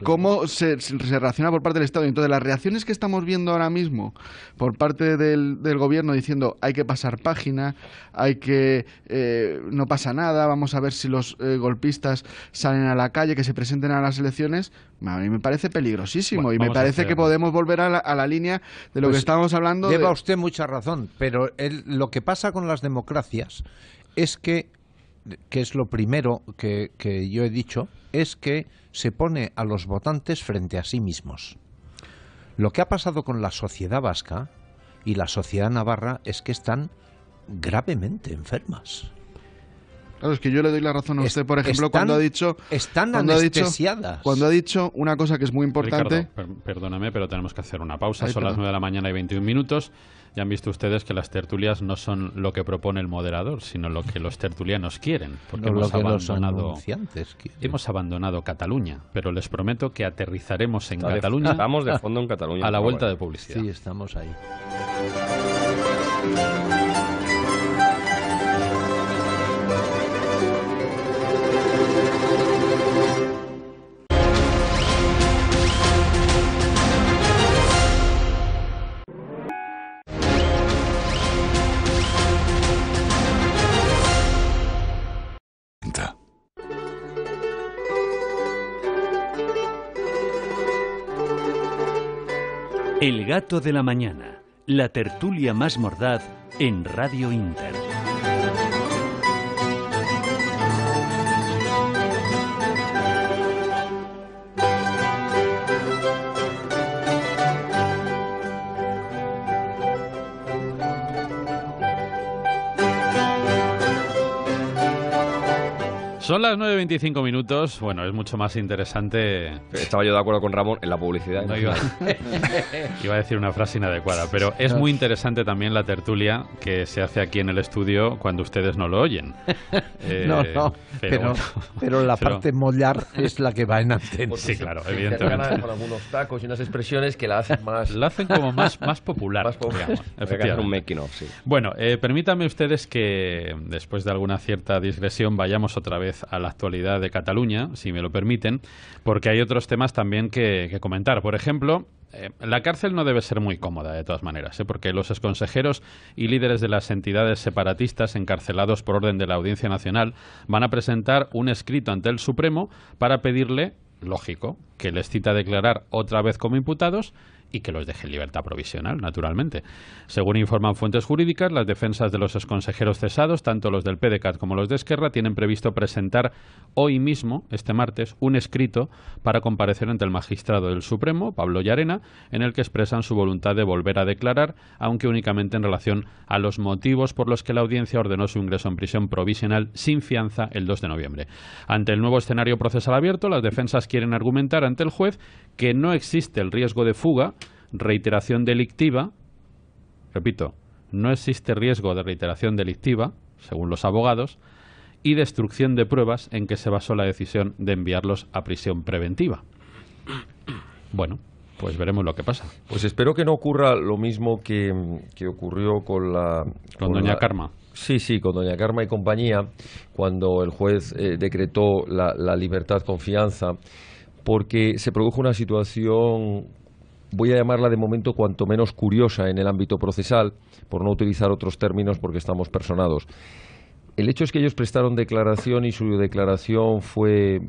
[SPEAKER 17] cómo se reacciona por parte del Estado. Entonces, las reacciones que estamos viendo ahora mismo por parte del gobierno diciendo hay que pasar página, no pasa nada, vamos a ver si los golpistas salen a la calle, que se presenten a las elecciones, a mí me parece peligrosísimo. Bueno, y me parece que podemos volver a la línea de lo que estábamos hablando.
[SPEAKER 15] Lleva usted mucha razón, pero lo que pasa con las democracias es que es lo primero que yo he dicho, es que se pone a los votantes frente a sí mismos. Lo que ha pasado con la sociedad vasca y la sociedad navarra es que están gravemente enfermas.
[SPEAKER 17] Claro, es que yo le doy la razón a usted, por ejemplo, cuando ha dicho...
[SPEAKER 15] Están anestesiadas.
[SPEAKER 17] Cuando ha dicho una cosa que es muy importante...
[SPEAKER 4] Ricardo, perdóname, pero tenemos que hacer una pausa. Son las 9 de la mañana y 21 minutos. Ya han visto ustedes que las tertulias no son lo que propone el moderador, sino lo que los tertulianos quieren. Porque hemos abandonado Cataluña, pero les prometo que aterrizaremos en Cataluña.
[SPEAKER 16] Estamos de fondo en Cataluña.
[SPEAKER 4] A la vuelta de publicidad.
[SPEAKER 15] Sí, estamos ahí.
[SPEAKER 14] El gato de la mañana, la tertulia más mordaz en Radio Inter.
[SPEAKER 4] Son las 9:25 minutos. Bueno, es mucho más interesante.
[SPEAKER 16] Estaba yo de acuerdo con Ramón en la publicidad.
[SPEAKER 4] No iba a decir una frase inadecuada, pero es muy interesante también la tertulia que se hace aquí en el estudio cuando ustedes no lo oyen.
[SPEAKER 15] Pero la parte mollar es la que va en antena.
[SPEAKER 4] Sí, claro, evidentemente.
[SPEAKER 18] Con algunos tacos y unas expresiones que la hacen más...
[SPEAKER 4] La hacen como más popular, digamos.
[SPEAKER 16] Un making of, sí.
[SPEAKER 4] Bueno, permítanme ustedes que después de alguna cierta digresión vayamos otra vez a la actualidad de Cataluña, si me lo permiten, porque hay otros temas también que comentar. Por ejemplo, la cárcel no debe ser muy cómoda, de todas maneras, porque los exconsejeros y líderes de las entidades separatistas encarcelados por orden de la Audiencia Nacional van a presentar un escrito ante el Supremo para pedirle, lógico, que les cita a declarar otra vez como imputados y que los deje en libertad provisional, naturalmente. Según informan fuentes jurídicas, las defensas de los exconsejeros cesados, tanto los del PDeCAT como los de Esquerra, tienen previsto presentar hoy mismo, este martes, un escrito para comparecer ante el magistrado del Supremo, Pablo Llarena, en el que expresan su voluntad de volver a declarar, aunque únicamente en relación a los motivos por los que la audiencia ordenó su ingreso en prisión provisional sin fianza el 2 de noviembre. Ante el nuevo escenario procesal abierto, las defensas quieren argumentar ante el juez que no existe el riesgo de fuga, reiteración delictiva, repito, no existe riesgo de reiteración delictiva, según los abogados, y destrucción de pruebas en que se basó la decisión de enviarlos a prisión preventiva. Bueno, pues veremos lo que pasa.
[SPEAKER 18] Pues espero que no ocurra lo mismo que ocurrió con
[SPEAKER 4] doña Karma.
[SPEAKER 18] Sí, con doña Karma y compañía, cuando el juez decretó la libertad con fianza, porque se produjo una situación, voy a llamarla de momento cuanto menos curiosa en el ámbito procesal, por no utilizar otros términos porque estamos personados. El hecho es que ellos prestaron declaración y su declaración fue,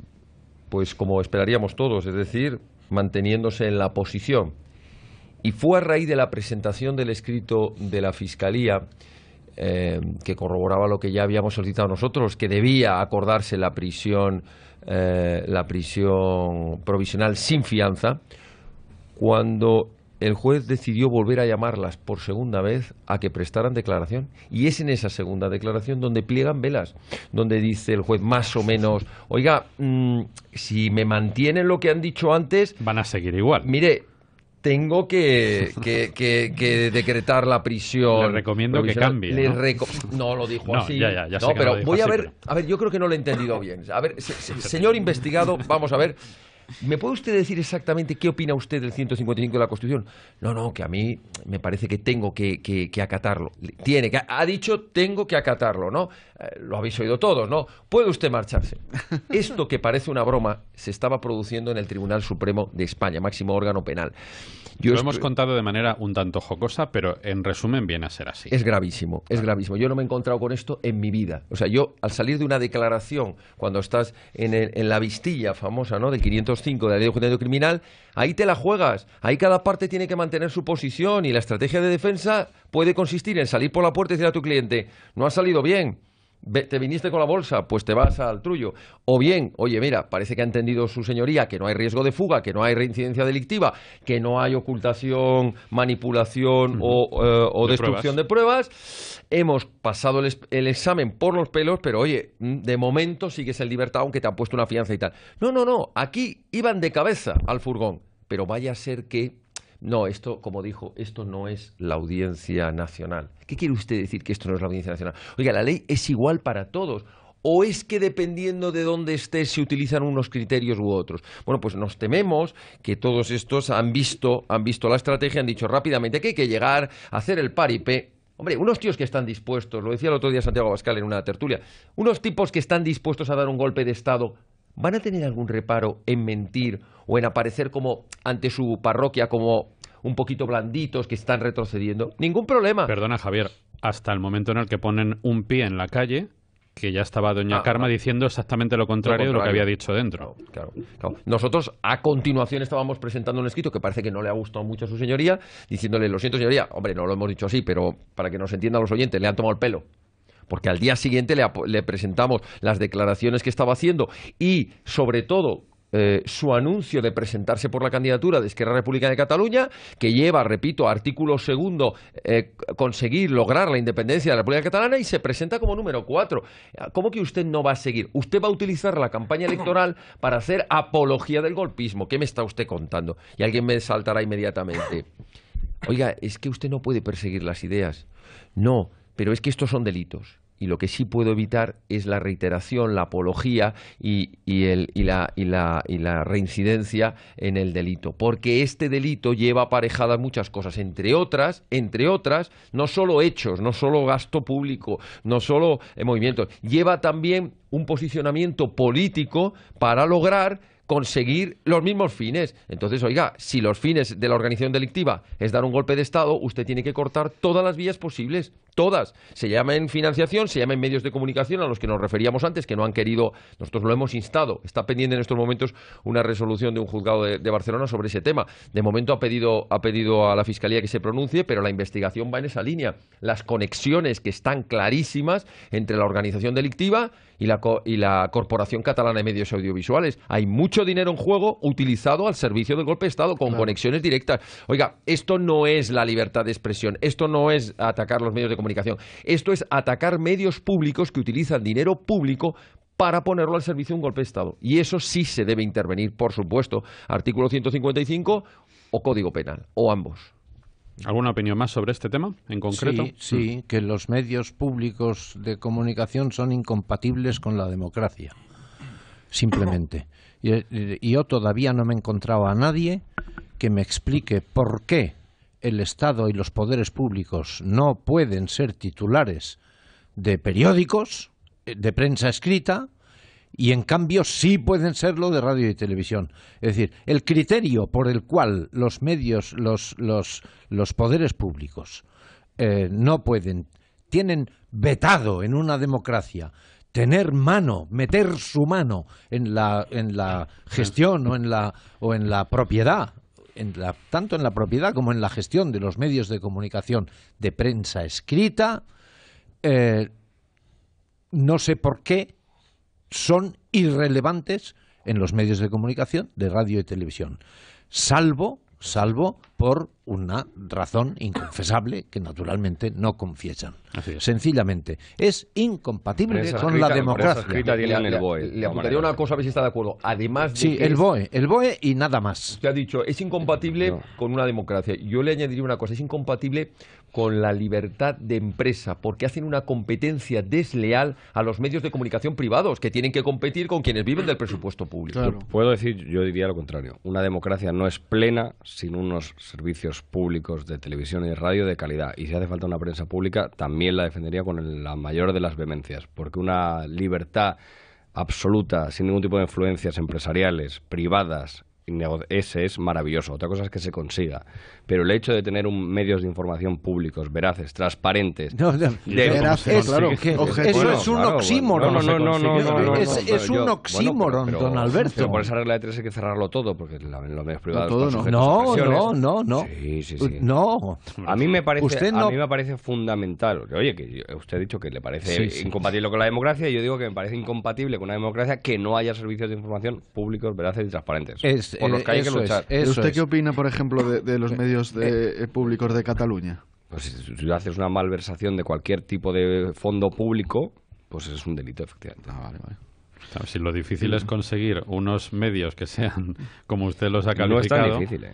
[SPEAKER 18] pues como esperaríamos todos, es decir, manteniéndose en la posición. Y fue a raíz de la presentación del escrito de la Fiscalía, que corroboraba lo que ya habíamos solicitado nosotros, que debía acordarse la prisión provisional sin fianza, cuando el juez decidió volver a llamarlas por segunda vez a que prestaran declaración. Y es en esa segunda declaración donde pliegan velas, donde dice el juez más o menos, oiga, si me mantienen lo que han dicho antes...
[SPEAKER 4] Van a seguir igual.
[SPEAKER 18] Mire, tengo que decretar la prisión.
[SPEAKER 4] Le recomiendo provisional. Que cambie, ¿no?
[SPEAKER 18] No lo dijo así.
[SPEAKER 4] Ya
[SPEAKER 18] no, pero voy a ver, yo creo que no lo he entendido bien. A ver, señor investigado, vamos a ver. ¿Me puede usted decir exactamente qué opina usted del 155 de la Constitución? No, que a mí me parece que tengo que acatarlo. Ha dicho tengo que acatarlo, ¿no? Lo habéis oído todos, ¿no? Puede usted marcharse. Esto que parece una broma se estaba produciendo en el Tribunal Supremo de España, máximo órgano penal.
[SPEAKER 4] Lo hemos contado de manera un tanto jocosa, pero en resumen viene a ser así.
[SPEAKER 18] Es gravísimo, es gravísimo. Yo no me he encontrado con esto en mi vida. O sea, yo al salir de una declaración, cuando estás en la vistilla famosa, ¿no?, del 505 de la Ley de Enjuiciamiento Criminal, ahí te la juegas. Ahí cada parte tiene que mantener su posición y la estrategia de defensa puede consistir en salir por la puerta y decir a tu cliente, no ha salido bien. ¿Te viniste con la bolsa? Pues te vas al trullo. O bien, oye, mira, parece que ha entendido su señoría que no hay riesgo de fuga, que no hay reincidencia delictiva, que no hay ocultación, manipulación o destrucción de pruebas. Hemos pasado el examen por los pelos, pero oye, de momento sigues en libertad aunque te han puesto una fianza y tal. No, aquí iban de cabeza al furgón, pero vaya a ser que... No, esto, como dijo, esto no es la Audiencia Nacional. ¿Qué quiere usted decir que esto no es la Audiencia Nacional? Oiga, la ley es igual para todos. ¿O es que dependiendo de dónde estés se utilizan unos criterios u otros? Bueno, pues nos tememos que todos estos han visto la estrategia, han dicho rápidamente que hay que llegar a hacer el paripé. Hombre, unos tíos que están dispuestos, lo decía el otro día Santiago Abascal en una tertulia, unos tipos que están dispuestos a dar un golpe de Estado, ¿van a tener algún reparo en mentir o en aparecer como ante su parroquia como un poquito blanditos que están retrocediendo? Ningún problema.
[SPEAKER 4] Perdona, Javier, hasta el momento en el que ponen un pie en la calle, que ya estaba doña Karma diciendo exactamente lo contrario de lo que había dicho dentro.
[SPEAKER 18] Claro. Nosotros a continuación estábamos presentando un escrito que parece que no le ha gustado mucho a su señoría, diciéndole, lo siento señoría, hombre, no lo hemos dicho así, pero para que nos entiendan los oyentes, le han tomado el pelo. Porque al día siguiente le presentamos las declaraciones que estaba haciendo y, sobre todo, su anuncio de presentarse por la candidatura de Esquerra Republicana de Cataluña, que lleva, repito, artículo 2, conseguir lograr la independencia de la República Catalana, y se presenta como número 4. ¿Cómo que usted no va a seguir? Usted va a utilizar la campaña electoral para hacer apología del golpismo. ¿Qué me está usted contando? Y alguien me saltará inmediatamente. Oiga, es que usted no puede perseguir las ideas. No, pero es que estos son delitos. Y lo que sí puedo evitar es la reiteración, la apología y la reincidencia en el delito. Porque este delito lleva aparejadas muchas cosas, entre otras, no solo hechos, no solo gasto público, no solo movimientos, lleva también un posicionamiento político para lograr conseguir los mismos fines. Entonces, oiga, si los fines de la organización delictiva es dar un golpe de Estado, usted tiene que cortar todas las vías posibles, todas. Se llama en financiación, se llama en medios de comunicación, a los que nos referíamos antes, que no han querido, nosotros lo hemos instado. Está pendiente en estos momentos una resolución de un juzgado de Barcelona sobre ese tema. De momento ha pedido a la Fiscalía que se pronuncie, pero la investigación va en esa línea. Las conexiones que están clarísimas entre la organización delictiva y la Corporación Catalana de Medios Audiovisuales. Hay mucho dinero en juego utilizado al servicio del golpe de Estado, con conexiones directas. Oiga, esto no es la libertad de expresión, esto no es atacar los medios de comunicación, esto es atacar medios públicos que utilizan dinero público para ponerlo al servicio de un golpe de Estado. Y eso sí se debe intervenir, por supuesto, artículo 155 o Código Penal, o ambos.
[SPEAKER 4] ¿Alguna opinión más sobre este tema en concreto?
[SPEAKER 15] Sí, que los medios públicos de comunicación son incompatibles con la democracia, simplemente. Y yo todavía no me he encontrado a nadie que me explique por qué el Estado y los poderes públicos no pueden ser titulares de periódicos, de prensa escrita, y en cambio sí pueden serlo de radio y televisión. Es decir, el criterio por el cual los medios, los poderes públicos no pueden, tienen vetado en una democracia meter su mano en la gestión o en la propiedad, tanto en la propiedad como en la gestión de los medios de comunicación de prensa escrita, no sé por qué son irrelevantes en los medios de comunicación de radio y televisión, salvo por una razón inconfesable que naturalmente no confiesan. Sencillamente, es incompatible con la democracia.
[SPEAKER 18] Le apuntaría una cosa a ver si está de acuerdo. Además de
[SPEAKER 15] sí, el BOE y nada más.
[SPEAKER 18] Usted ha dicho, es incompatible con una democracia. Yo le añadiría una cosa, es incompatible con la libertad de empresa, porque hacen una competencia desleal a los medios de comunicación privados, que tienen que competir con quienes viven del presupuesto público.
[SPEAKER 16] Claro. Yo diría lo contrario. Una democracia no es plena sin unos servicios públicos de televisión y de radio de calidad. Y si hace falta una prensa pública, también la defendería con la mayor de las vehemencias, porque una libertad absoluta, sin ningún tipo de influencias empresariales, privadas, ese es maravilloso. Otra cosa es que se consiga. Pero el hecho de tener medios de información públicos, veraces, transparentes...
[SPEAKER 15] Eso es un oxímoron. Es un oxímoron, don Alberto.
[SPEAKER 16] Pero por esa regla de 3 hay que cerrarlo todo, porque los medios privados...
[SPEAKER 15] No.
[SPEAKER 16] Sí.
[SPEAKER 15] No.
[SPEAKER 16] A mí me parece fundamental. Oye, que usted ha dicho que le parece incompatible con la democracia, y yo digo que me parece incompatible con una democracia que no haya servicios de información públicos, veraces y transparentes. Por los que hay que luchar.
[SPEAKER 17] ¿Usted qué opina, por ejemplo, de los medios públicos de Cataluña?
[SPEAKER 16] Pues si tú haces una malversación de cualquier tipo de fondo público, pues es un delito, efectivamente.
[SPEAKER 17] Vale.
[SPEAKER 4] Claro, si lo difícil es conseguir unos medios que sean como usted los ha calificado...
[SPEAKER 16] No es tan difícil,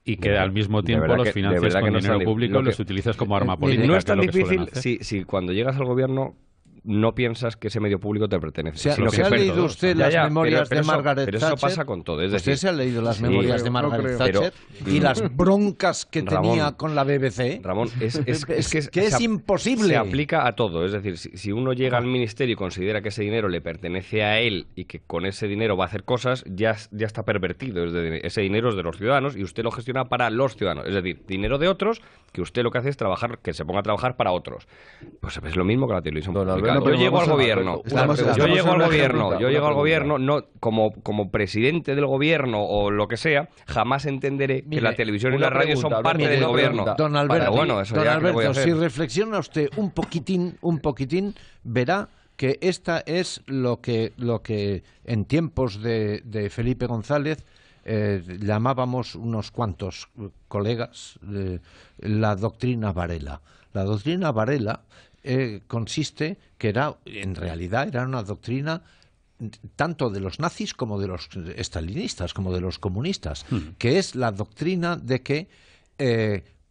[SPEAKER 4] Y que al mismo tiempo los financias con dinero público, los utilizas como arma política.
[SPEAKER 16] No es tan difícil si cuando llegas al gobierno no piensas que ese medio público te pertenece.
[SPEAKER 15] Sino que ha leído usted las memorias de Margaret Thatcher.
[SPEAKER 16] Pero eso pasa con todo.
[SPEAKER 15] ¿Usted se ha leído las memorias de Margaret Thatcher y las broncas que tenía con la BBC?
[SPEAKER 16] Ramón,
[SPEAKER 15] es imposible.
[SPEAKER 16] Se aplica a todo. Es decir, si uno llega al ministerio y considera que ese dinero le pertenece a él y que con ese dinero va a hacer cosas, ya está pervertido. Es decir, ese dinero es de los ciudadanos y usted lo gestiona para los ciudadanos. Es decir, dinero de otros que usted lo que hace es que se ponga a trabajar para otros. Pues es lo mismo que la televisión pública. Yo llego al gobierno, no como presidente del gobierno o lo que sea, jamás entenderé que la televisión y la radio son parte del gobierno.
[SPEAKER 15] Don Alberto, si reflexiona usted un poquitín, verá que esta es lo que en tiempos de Felipe González llamábamos unos cuantos colegas la doctrina Varela. La doctrina Varela consiste que en realidad era una doctrina tanto de los nazis como de los estalinistas, como de los comunistas, que es la doctrina de que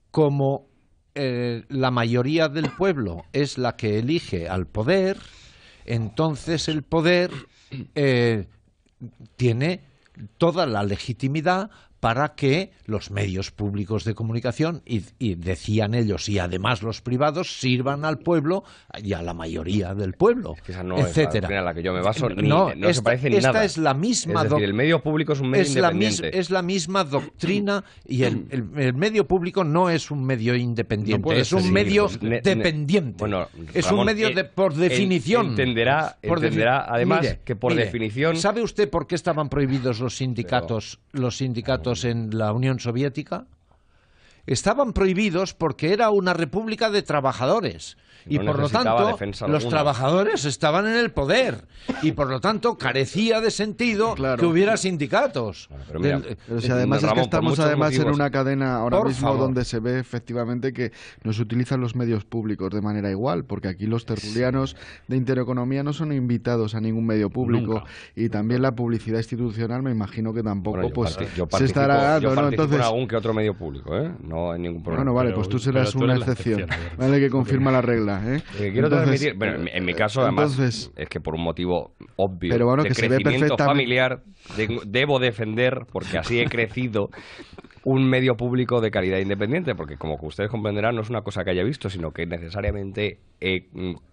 [SPEAKER 15] como la mayoría del pueblo es la que elige al poder, entonces el poder tiene toda la legitimidad para que los medios públicos de comunicación, y decían ellos, y además los privados, sirvan al pueblo y a la mayoría del pueblo,
[SPEAKER 16] esa no
[SPEAKER 15] etcétera.
[SPEAKER 16] Es la doctrina a la que yo me baso, se parece
[SPEAKER 15] esta
[SPEAKER 16] nada.
[SPEAKER 15] Es la misma.
[SPEAKER 16] Es decir, el medio público es un medio independiente.
[SPEAKER 15] Es la misma doctrina, y el medio público no es un medio independiente, es un medio dependiente. Es
[SPEAKER 16] Ramón,
[SPEAKER 15] un medio por definición.
[SPEAKER 16] Entenderá además, mire, que por definición...
[SPEAKER 15] ¿Sabe usted por qué estaban prohibidos los sindicatos en la Unión Soviética? Estaban prohibidos porque era una república de trabajadores y por lo tanto los trabajadores estaban en el poder y por lo tanto carecía de sentido que hubiera sindicatos.
[SPEAKER 17] Pero si además es que estamos en una cadena ahora mismo donde se ve efectivamente que no se utilizan los medios públicos de manera igual, porque aquí los tertulianos de Intereconomía no son invitados a ningún medio público y también la publicidad institucional me imagino que tampoco se estará dando, ¿no? Entonces
[SPEAKER 16] en algún que otro medio público, no hay ningún problema.
[SPEAKER 17] Bueno, vale, pues tú serás una excepción, vale, que confirma la regla.
[SPEAKER 16] Quiero transmitir, en mi caso además es que por un motivo obvio de crecimiento familiar debo defender, porque así he crecido, un medio público de calidad independiente, porque como ustedes comprenderán no es una cosa que haya visto, sino que necesariamente he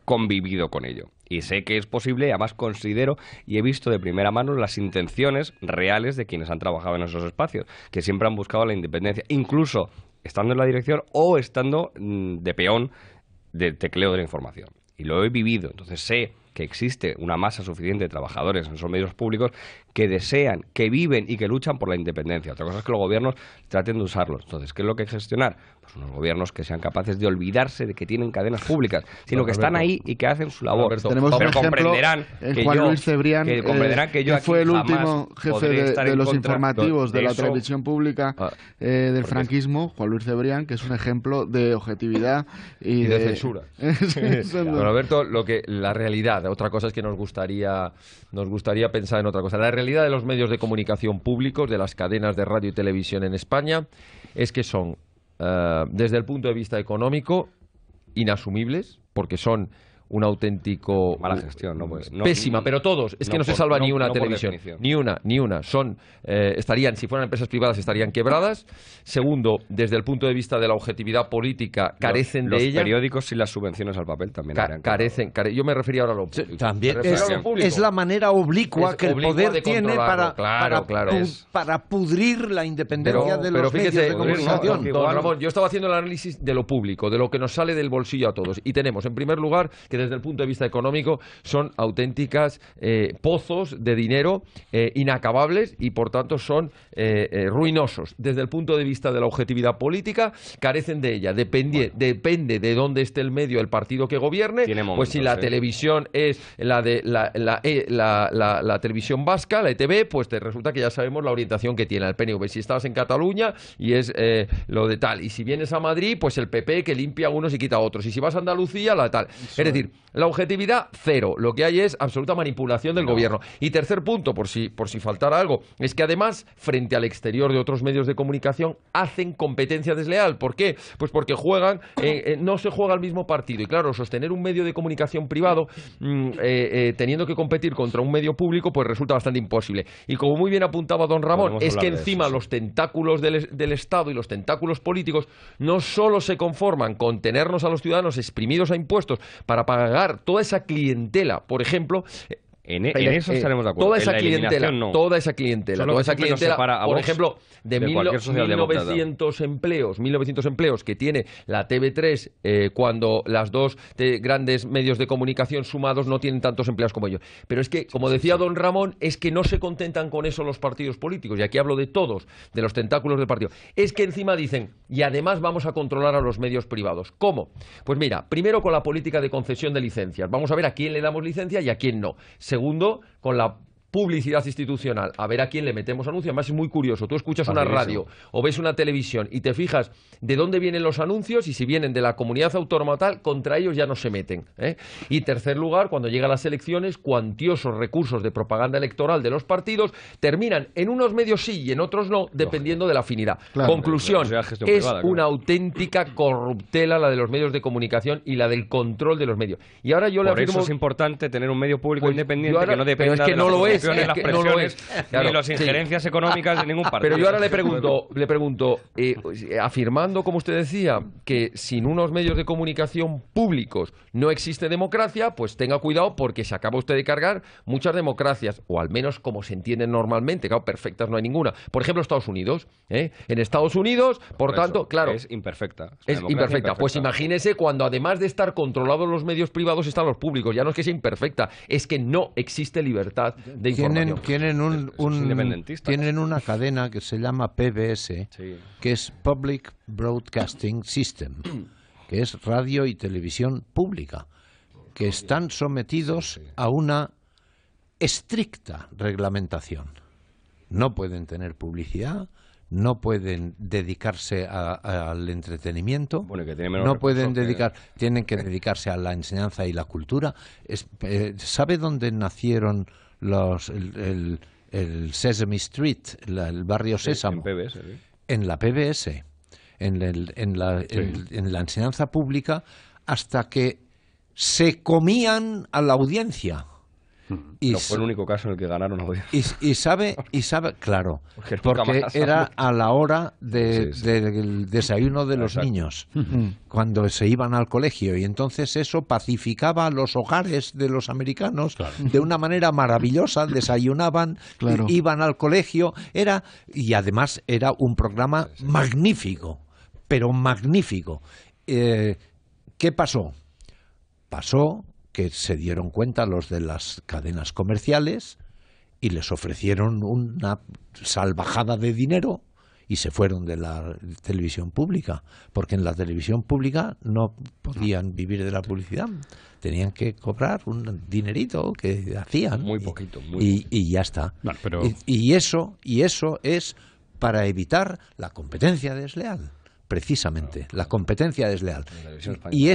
[SPEAKER 16] convivido con ello y sé que es posible. Además considero y he visto de primera mano las intenciones reales de quienes han trabajado en esos espacios, que siempre han buscado la independencia, incluso estando en la dirección o estando de peón de tecleo de la información. Y lo he vivido, entonces sé que existe una masa suficiente de trabajadores en esos medios públicos que desean, que viven y que luchan por la independencia. Otra cosa es que los gobiernos traten de usarlos. Entonces, ¿qué es lo que hay que gestionar? Pues unos gobiernos que sean capaces de olvidarse de que tienen cadenas públicas, sino que están ahí y que hacen su labor.
[SPEAKER 17] Tenemos, por ejemplo,
[SPEAKER 16] comprenderán
[SPEAKER 17] Juan Luis Cebrián,
[SPEAKER 16] que
[SPEAKER 17] fue el último jefe de los informativos de la televisión pública del franquismo, Juan Luis Cebrián, que es un ejemplo de objetividad y
[SPEAKER 18] de censura. Don Alberto, la realidad, otra cosa es que nos gustaría pensar en otra cosa. La realidad de los medios de comunicación públicos, de las cadenas de radio y televisión en España, es que son, desde el punto de vista económico, inasumibles, porque son un auténtico...
[SPEAKER 16] Mala gestión, ¿no? Pues,
[SPEAKER 18] pésima, pero todos. Es que no se salva ni una televisión. Ni una. Estarían, si fueran empresas privadas, estarían quebradas. Segundo, desde el punto de vista de la objetividad política, carecen de ella.
[SPEAKER 16] Los periódicos y las subvenciones al papel también
[SPEAKER 18] carecen. Yo me refería ahora a lo público.
[SPEAKER 15] También es la manera oblicua que el poder tiene para pudrir la independencia de los medios de comunicación.
[SPEAKER 18] Don Ramón, yo estaba haciendo el análisis de lo público, de lo que nos sale del bolsillo a todos. Y tenemos, en primer lugar, que desde el punto de vista económico son auténticas pozos de dinero inacabables y, por tanto, son ruinosos. Desde el punto de vista de la objetividad política, carecen de ella. Depende de dónde esté el medio, el partido que gobierne. Pues si la televisión es la televisión vasca, la ETV, pues te resulta que ya sabemos la orientación que tiene el PNV. Si estás en Cataluña y es lo de tal. Y si vienes a Madrid, pues el PP que limpia a unos y quita a otros. Y si vas a Andalucía, la tal. Es decir, la objetividad, cero. Lo que hay es absoluta manipulación del gobierno. Y tercer punto, por si faltara algo, es que además, frente al exterior de otros medios de comunicación, hacen competencia desleal. ¿Por qué? Pues porque no se juega al mismo partido. Y claro, sostener un medio de comunicación privado teniendo que competir contra un medio público, pues resulta bastante imposible. Y como muy bien apuntaba don Ramón, es que encima los tentáculos del Estado y los tentáculos políticos no solo se conforman con tenernos a los ciudadanos exprimidos a impuestos para pagar toda esa clientela, por ejemplo...
[SPEAKER 16] En eso estaremos de acuerdo.
[SPEAKER 18] Toda esa clientela, por ejemplo, de 1900 empleos que tiene la TV3, cuando las dos grandes medios de comunicación sumados no tienen tantos empleados como ellos. Pero es que, como decía don Ramón, es que no se contentan con eso los partidos políticos, y aquí hablo de todos, de los tentáculos del partido. Es que encima dicen, y además vamos a controlar a los medios privados. ¿Cómo? Pues mira, primero con la política de concesión de licencias. Vamos a ver a quién le damos licencia y a quién no. Segundo, con la publicidad institucional, a ver a quién le metemos anuncios. Además es muy curioso, tú escuchas una radio o ves una televisión y te fijas de dónde vienen los anuncios, y si vienen de la comunidad autónoma o tal, contra ellos ya no se meten, Y tercer lugar, cuando llegan las elecciones, cuantiosos recursos de propaganda electoral de los partidos terminan en unos medios sí y en otros no, dependiendo de la afinidad. Conclusión, es una auténtica corruptela la de los medios de comunicación y la del control de los medios. Y ahora yo le afirmo...
[SPEAKER 16] Por eso es importante tener un medio público independiente que no dependa
[SPEAKER 18] de las
[SPEAKER 16] presiones ni las injerencias económicas de ningún partido.
[SPEAKER 18] Pero yo ahora le pregunto, afirmando, como usted decía, que sin unos medios de comunicación públicos no existe democracia, pues tenga cuidado, porque se acaba usted de cargar muchas democracias, o al menos como se entienden normalmente. Claro, perfectas no hay ninguna. Por ejemplo, Estados Unidos. En Estados Unidos, por tanto, claro...
[SPEAKER 16] Es imperfecta.
[SPEAKER 18] Es imperfecta. Pues imagínese cuando, además de estar controlados los medios privados, están los públicos. Ya no es que sea imperfecta, es que no existe libertad de información.
[SPEAKER 15] Tienen una cadena que se llama PBS, que es Public Broadcasting System, que es radio y televisión pública, que están sometidos a una estricta reglamentación. No pueden tener publicidad, no pueden dedicarse al entretenimiento, tienen que dedicarse a la enseñanza y la cultura. ¿Sabe dónde nacieron el Sesame Street, el barrio Sésamo?
[SPEAKER 16] En PBS,
[SPEAKER 15] en la PBS, en la enseñanza pública, hasta que se comían a la audiencia.
[SPEAKER 16] Y no fue el único caso en el que ganaron audiencia.
[SPEAKER 15] Y sabe, claro, porque era a la hora del desayuno de los niños, cuando se iban al colegio, y entonces eso pacificaba los hogares de los americanos de una manera maravillosa. Desayunaban, iban al colegio, y además era un programa magnífico, pero magnífico. ¿Qué pasó? Pasó que se dieron cuenta los de las cadenas comerciales y les ofrecieron una salvajada de dinero y se fueron de la televisión pública, porque en la televisión pública no podían vivir de la publicidad, tenían que cobrar un dinerito que hacían.
[SPEAKER 16] Muy poquito.
[SPEAKER 15] Y ya está.
[SPEAKER 4] Bueno, pero...
[SPEAKER 15] y eso es para evitar la competencia desleal, precisamente, la competencia desleal. Y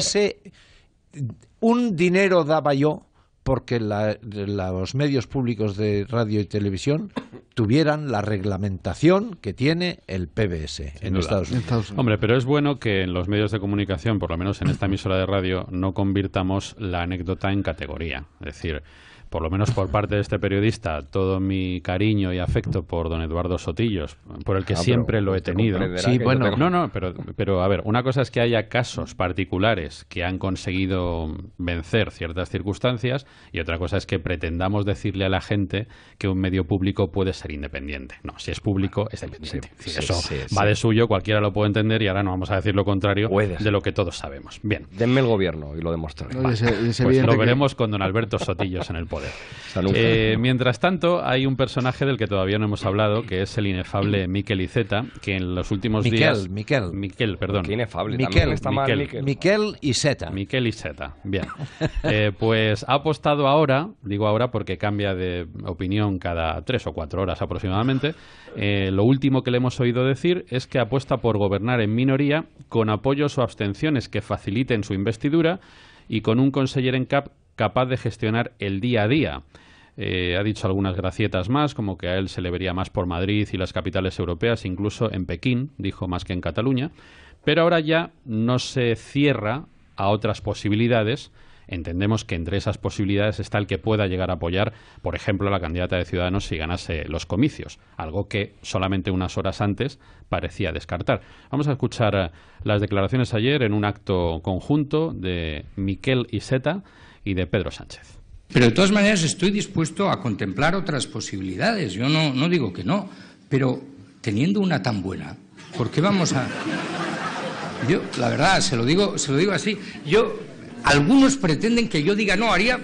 [SPEAKER 15] un dinero daba yo porque los medios públicos de radio y televisión tuvieran la reglamentación que tiene el PBS en Estados Unidos.
[SPEAKER 4] Hombre, pero es bueno que en los medios de comunicación, por lo menos en esta emisora de radio, no convirtamos la anécdota en categoría. Es decir, por lo menos por parte de este periodista, todo mi cariño y afecto por don Eduardo Sotillos, por el que siempre lo he tenido.
[SPEAKER 15] Sí, bueno.
[SPEAKER 4] Pero a ver, una cosa es que haya casos particulares que han conseguido vencer ciertas circunstancias y otra cosa es que pretendamos decirle a la gente que un medio público puede ser independiente. No, si es público, es independiente. Eso va de suyo, cualquiera lo puede entender y ahora no vamos a decir lo contrario de lo que todos sabemos. Bien.
[SPEAKER 16] Denme el gobierno y lo demostraré.
[SPEAKER 4] Pues lo veremos con don Alberto Sotillos en el poder. Mientras tanto, hay un personaje del que todavía no hemos hablado, que es el inefable Miquel Iceta, que en los últimos días... Miquel, perdón.
[SPEAKER 16] Qué inefable.
[SPEAKER 15] Miquel Iceta.
[SPEAKER 4] Miquel Iceta, bien. Pues ha apostado ahora, digo ahora porque cambia de opinión cada 3 o 4 horas aproximadamente, lo último que le hemos oído decir es que apuesta por gobernar en minoría con apoyos o abstenciones que faciliten su investidura y con un conseller en cap capaz de gestionar el día a día. Ha dicho algunas gracietas más, como que a él se le vería más por Madrid y las capitales europeas, incluso en Pekín, dijo, más que en Cataluña. Pero ahora ya no se cierra a otras posibilidades. Entendemos que entre esas posibilidades está el que pueda llegar a apoyar, por ejemplo, a la candidata de Ciudadanos si ganase los comicios, algo que solamente unas horas antes parecía descartar. Vamos a escuchar las declaraciones ayer en un acto conjunto de Miquel Iceta y de Pedro Sánchez.
[SPEAKER 7] Pero de todas maneras estoy dispuesto a contemplar otras posibilidades. Yo no digo que no, pero teniendo una tan buena, ¿por qué vamos a...? Yo, la verdad, se lo digo así. Algunos pretenden que yo diga, no, haría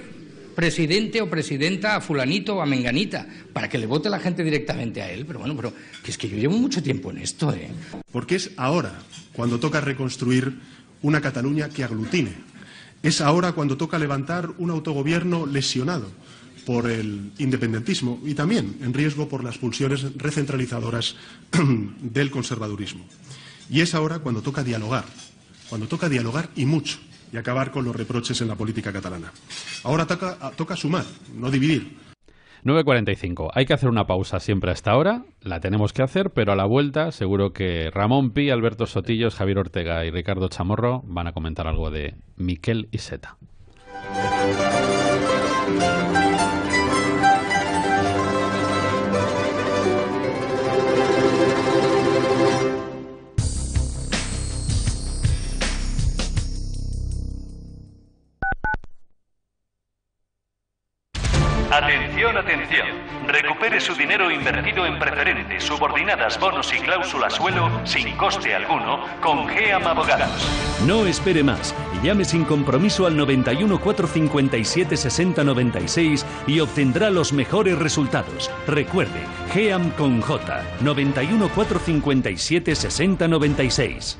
[SPEAKER 7] presidente o presidenta a fulanito o a menganita, para que le vote la gente directamente a él. Pero bueno, que es que yo llevo mucho tiempo en esto, ¿eh?
[SPEAKER 8] Porque es ahora cuando toca reconstruir una Cataluña que aglutine. Es ahora cuando toca levantar un autogobierno lesionado por el independentismo y también en riesgo por las pulsiones recentralizadoras del conservadurismo. Y es ahora cuando toca dialogar y mucho, y acabar con los reproches en la política catalana. Ahora toca sumar, no dividir.
[SPEAKER 4] 9:45. Hay que hacer una pausa siempre a esta hora, la tenemos que hacer, pero a la vuelta seguro que Ramón Pi, Alberto Sotillos, Javier Ortega y Ricardo Chamorro van a comentar algo de Miquel Iceta.
[SPEAKER 14] Atención, atención. Recupere su dinero invertido en preferentes, subordinadas, bonos y cláusula suelo sin coste alguno con GEAM Abogados. No espere más. Llame sin compromiso al 91 457 60 96 y obtendrá los mejores resultados. Recuerde, GEAM con J. 91 457 60 96.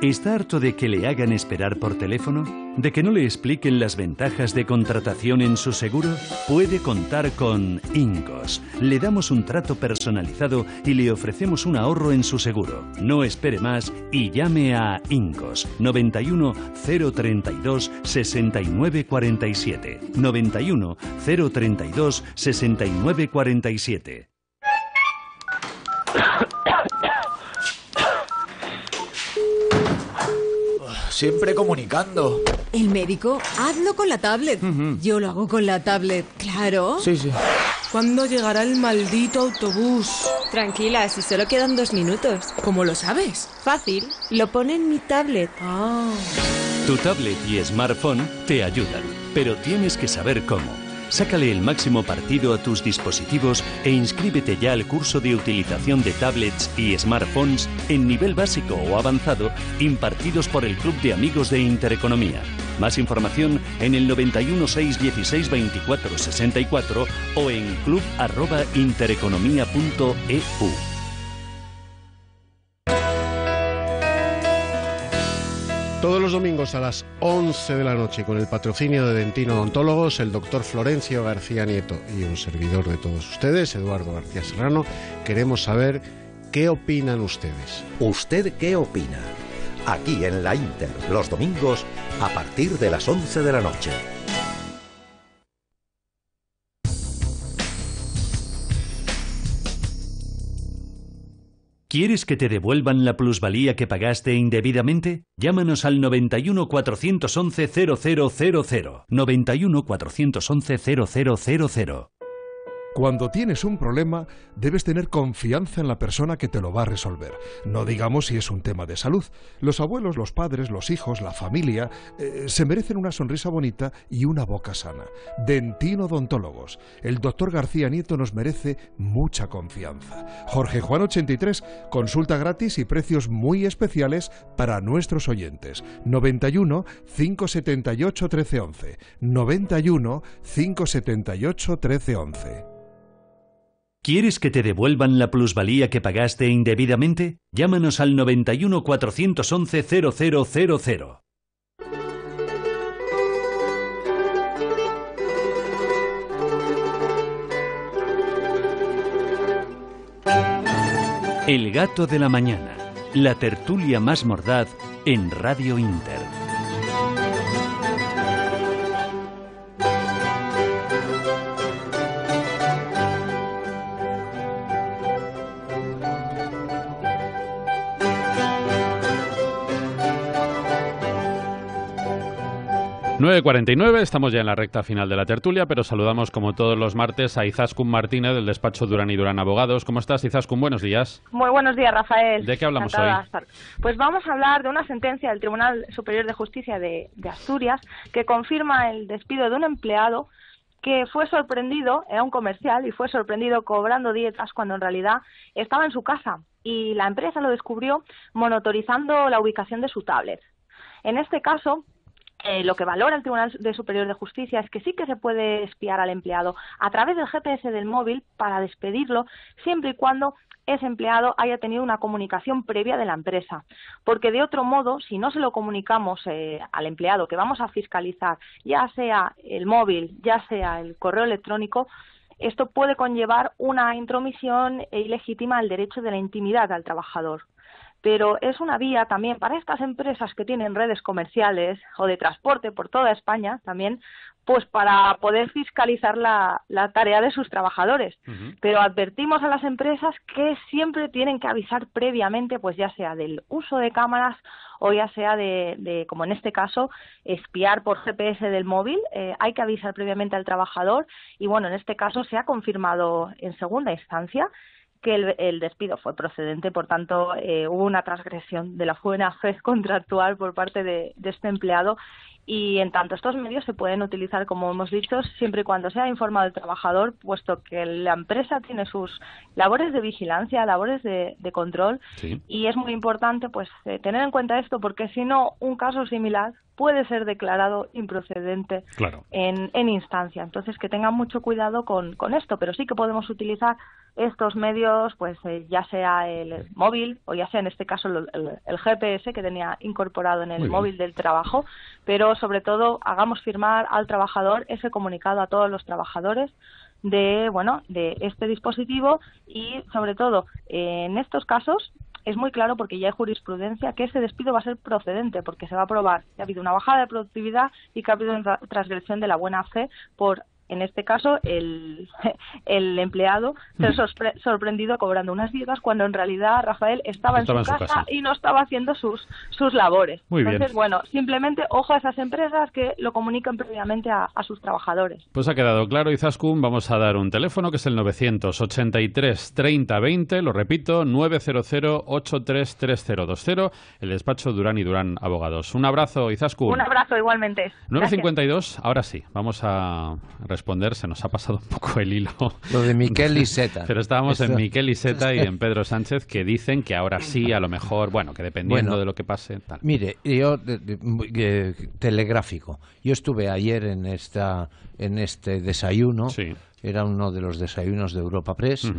[SPEAKER 14] ¿Está harto de que le hagan esperar por teléfono? ¿De que no le expliquen las ventajas de contratación en su seguro? Puede contar con Incos. Le damos un trato personalizado y le ofrecemos un ahorro en su seguro. No espere más y llame a Incos. 91 032 69 47. 91 032 69 47.
[SPEAKER 20] Siempre comunicando.
[SPEAKER 21] El médico, hazlo con la tablet. Yo lo hago con la tablet, claro.
[SPEAKER 20] Sí.
[SPEAKER 6] ¿Cuándo llegará el maldito autobús?
[SPEAKER 22] Tranquila, si solo quedan 2 minutos.
[SPEAKER 21] ¿Cómo lo sabes?
[SPEAKER 22] Fácil, lo pone en mi tablet.
[SPEAKER 14] Tu tablet y smartphone te ayudan, pero tienes que saber cómo. Sácale el máximo partido a tus dispositivos e inscríbete ya al curso de utilización de tablets y smartphones en nivel básico o avanzado impartidos por el Club de Amigos de Intereconomía. Más información en el 91 616 24 64 o en club@intereconomia.eu.
[SPEAKER 2] Todos los domingos a las 11 de la noche, con el patrocinio de Dentino Odontólogos, el doctor Florencio García Nieto y un servidor de todos ustedes, Eduardo García Serrano, queremos saber qué opinan ustedes.
[SPEAKER 3] ¿Usted qué opina? Aquí en la Inter, los domingos, a partir de las 11 de la noche.
[SPEAKER 14] ¿Quieres que te devuelvan la plusvalía que pagaste indebidamente? Llámanos al 91 411 0000. 91 411 0000.
[SPEAKER 13] Cuando tienes un problema, debes tener confianza en la persona que te lo va a resolver. No digamos si es un tema de salud. Los abuelos, los padres, los hijos, la familia, se merecen una sonrisa bonita y una boca sana. Dentino Odontólogos. El doctor García Nieto nos merece mucha confianza. Jorge Juan 83, consulta gratis y precios muy especiales para nuestros oyentes. 91 578 1311. 91 578 1311.
[SPEAKER 14] ¿Quieres que te devuelvan la plusvalía que pagaste indebidamente? Llámanos al 91 411 0000. El gato de la mañana, la tertulia más mordaz en Radio Inter.
[SPEAKER 4] ...9:49, estamos ya en la recta final de la tertulia, pero saludamos como todos los martes a Izaskun Martínez del despacho Durán y Durán Abogados. ¿Cómo estás, Izaskun? Buenos días.
[SPEAKER 3] Muy buenos días, Rafael.
[SPEAKER 4] ¿De qué hablamos hoy?
[SPEAKER 3] Pues vamos a hablar de una sentencia del Tribunal Superior de Justicia de Asturias que confirma el despido de un empleado que fue sorprendido, era un comercial, y fue sorprendido cobrando dietas cuando en realidad estaba en su casa. Y la empresa lo descubrió monitorizando la ubicación de su tablet. En este caso, lo que valora el Tribunal Superior de Justicia es que sí que se puede espiar al empleado a través del GPS del móvil para despedirlo, siempre y cuando ese empleado haya tenido una comunicación previa de la empresa. Porque de otro modo, si no se lo comunicamos al empleado que vamos a fiscalizar, ya sea el móvil, ya sea el correo electrónico, esto puede conllevar una intromisión ilegítima al derecho de la intimidad al trabajador. Pero es una vía también para estas empresas que tienen redes comerciales o de transporte por toda España también, pues para poder fiscalizar la tarea de sus trabajadores. Pero advertimos a las empresas que siempre tienen que avisar previamente, pues ya sea del uso de cámaras o ya sea de como en este caso, espiar por GPS del móvil. Hay que avisar previamente al trabajador y bueno, en este caso se ha confirmado en segunda instancia que el despido fue procedente, por tanto hubo una transgresión de la buena fe contractual por parte de este empleado y en tanto estos medios se pueden utilizar, como hemos dicho, siempre y cuando sea informado el trabajador, puesto que la empresa tiene sus labores de vigilancia, labores de control y es muy importante pues tener en cuenta esto porque si no un caso similar puede ser declarado improcedente en instancia. Entonces que tengan mucho cuidado con esto, pero sí que podemos utilizar estos medios, pues ya sea el móvil o ya sea en este caso el GPS que tenía incorporado en el móvil del trabajo, pero sobre todo hagamos firmar al trabajador ese comunicado a todos los trabajadores de este dispositivo y sobre todo en estos casos es muy claro porque ya hay jurisprudencia que ese despido va a ser procedente porque se va a probar que ha habido una bajada de productividad y que ha habido una transgresión de la buena fe por, en este caso, el empleado ser sorprendido cobrando unas dietas cuando en realidad Rafael estaba en su casa y no estaba haciendo sus labores. Entonces, bueno, simplemente ojo a esas empresas que lo comunican previamente a sus trabajadores.
[SPEAKER 4] Pues ha quedado claro, Izaskun. Vamos a dar un teléfono que es el 983 30 20, lo repito, 900 83 3020, el despacho Durán y Durán Abogados. Un abrazo, Izaskun.
[SPEAKER 3] Un abrazo igualmente.
[SPEAKER 4] 9:52, ahora sí, vamos a responder, se nos ha pasado un poco el hilo.
[SPEAKER 15] Lo de Miquel Iceta.
[SPEAKER 4] Pero estábamos en Miquel Iceta y en Pedro Sánchez que dicen que ahora sí, a lo mejor, bueno, que dependiendo de lo que pase, tal.
[SPEAKER 15] Mire, yo, telegráfico, yo estuve ayer en este desayuno, era uno de los desayunos de Europa Press,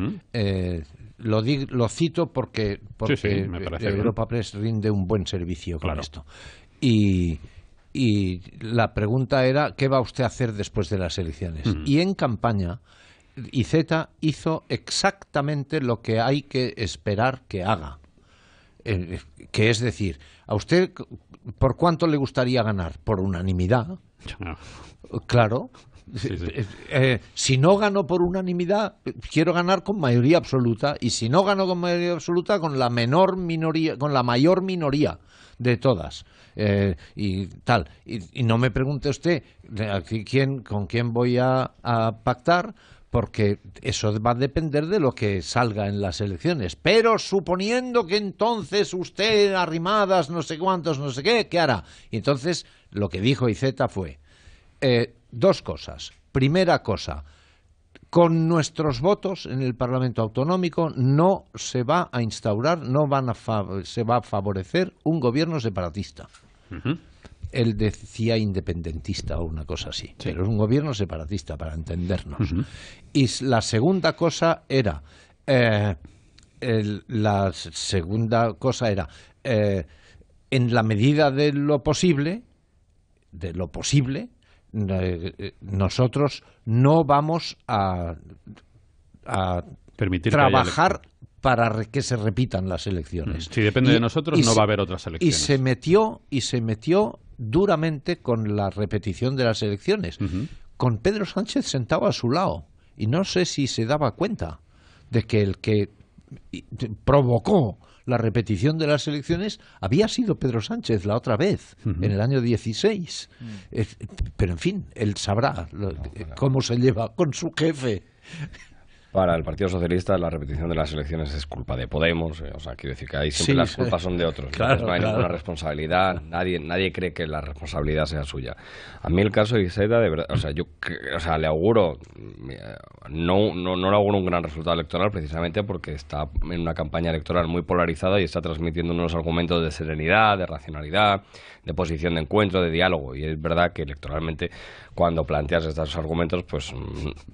[SPEAKER 15] lo cito porque Europa Press rinde un buen servicio con esto. Y la pregunta era, ¿qué va usted a hacer después de las elecciones? Y en campaña, Iceta hizo exactamente lo que hay que esperar que haga. Que es decir, ¿a usted por cuánto le gustaría ganar? ¿Por unanimidad? Claro. Si no gano por unanimidad, quiero ganar con mayoría absoluta, y si no gano con mayoría absoluta, con la menor minoría, con la mayor minoría de todas. Y tal. Y no me pregunte usted aquí con quién voy a pactar, porque eso va a depender de lo que salga en las elecciones. Pero suponiendo que entonces usted, Arrimadas, no sé cuántos, no sé qué hará? Y entonces lo que dijo Iceta fue dos cosas. Primera cosa, con nuestros votos en el Parlamento Autonómico no se va a instaurar, se va a favorecer un gobierno separatista. Él decía independentista o una cosa así, pero es un gobierno separatista, para entendernos. Y la segunda cosa era, en la medida de lo posible, nosotros no vamos a
[SPEAKER 4] permitir
[SPEAKER 15] trabajar para que se repitan las elecciones.
[SPEAKER 4] Si depende de nosotros, no va a haber otras elecciones.
[SPEAKER 15] Y se metió duramente con la repetición de las elecciones, con Pedro Sánchez sentado a su lado. Y no sé si se daba cuenta de que el que provocó la repetición de las elecciones había sido Pedro Sánchez la otra vez, en el año 16. Pero en fin, él sabrá cómo se lleva con su jefe.
[SPEAKER 16] Para el Partido Socialista la repetición de las elecciones es culpa de Podemos, o sea, quiero decir que ahí siempre las culpas son de otros, no hay ninguna responsabilidad, nadie cree que la responsabilidad sea suya. A mí el caso de Iceta, de verdad, le auguro, no le auguro un gran resultado electoral precisamente porque está en una campaña electoral muy polarizada y está transmitiendo unos argumentos de serenidad, de racionalidad, de posición de encuentro, de diálogo, y es verdad que electoralmente cuando planteas estos argumentos pues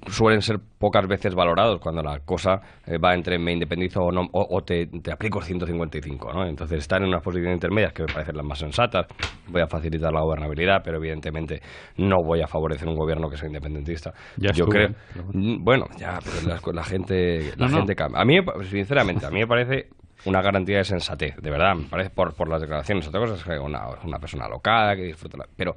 [SPEAKER 16] suelen ser pocas veces valorados cuando la cosa va entre me independizo o no, o te aplico 155, ¿no? Entonces están en unas posiciones intermedias que me parecen las más sensatas. Voy a facilitar la gobernabilidad, pero evidentemente no voy a favorecer un gobierno que sea independentista. Yo creo, bueno, ya, pero la gente cambia. A mí, sinceramente, a mí me parece una garantía de sensatez, de verdad, me parece por las declaraciones. Otra cosa es que una persona alocada que disfruta, pero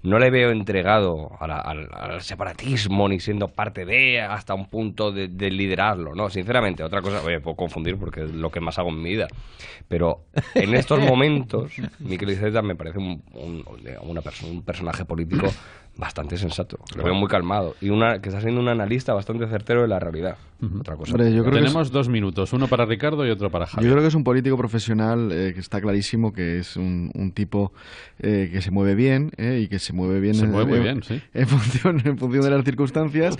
[SPEAKER 16] no le veo entregado al separatismo ni siendo parte de hasta un punto de liderarlo, ¿no? Sinceramente, otra cosa, puedo confundir porque es lo que más hago en mi vida, pero en estos momentos Miquel Iceta me parece un personaje político bastante sensato, lo veo muy calmado y que está siendo un analista bastante certero de la realidad. Otra cosa.
[SPEAKER 17] Hombre, yo creo
[SPEAKER 4] tenemos 2 minutos, uno para Ricardo y otro para Javier.
[SPEAKER 17] Yo creo que es un político profesional que está clarísimo que es un tipo que se mueve bien y que se mueve bien en función de las circunstancias,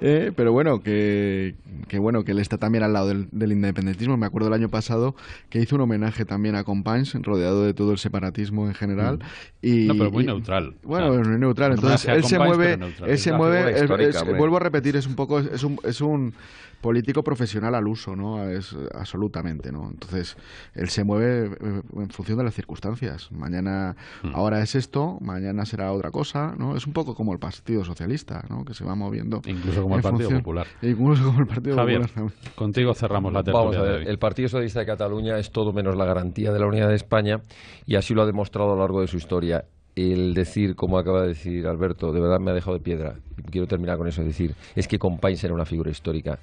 [SPEAKER 17] pero bueno, que él está también al lado del independentismo. Me acuerdo el año pasado que hizo un homenaje también a Companys, rodeado de todo el separatismo en general.
[SPEAKER 4] Pero muy neutral.
[SPEAKER 17] Bueno, muy neutral. Entonces él se mueve, vuelvo a repetir, es un político profesional al uso, ¿no? Es absolutamente, ¿no? Entonces él se mueve en función de las circunstancias. Mañana ahora es esto, mañana será otra cosa, ¿no? Es un poco como el Partido Socialista, ¿no? Que se va moviendo.
[SPEAKER 4] Incluso como el Partido Popular.
[SPEAKER 17] Incluso como el Partido
[SPEAKER 4] Javier,
[SPEAKER 17] Popular.
[SPEAKER 4] contigo cerramos la tertulia.
[SPEAKER 18] Vamos a ver, el Partido Socialista de Cataluña es todo menos la garantía de la unidad de España y así lo ha demostrado a lo largo de su historia. El decir, como acaba de decir Alberto, de verdad me ha dejado de piedra. Quiero terminar con eso, es que Companys era una figura histórica.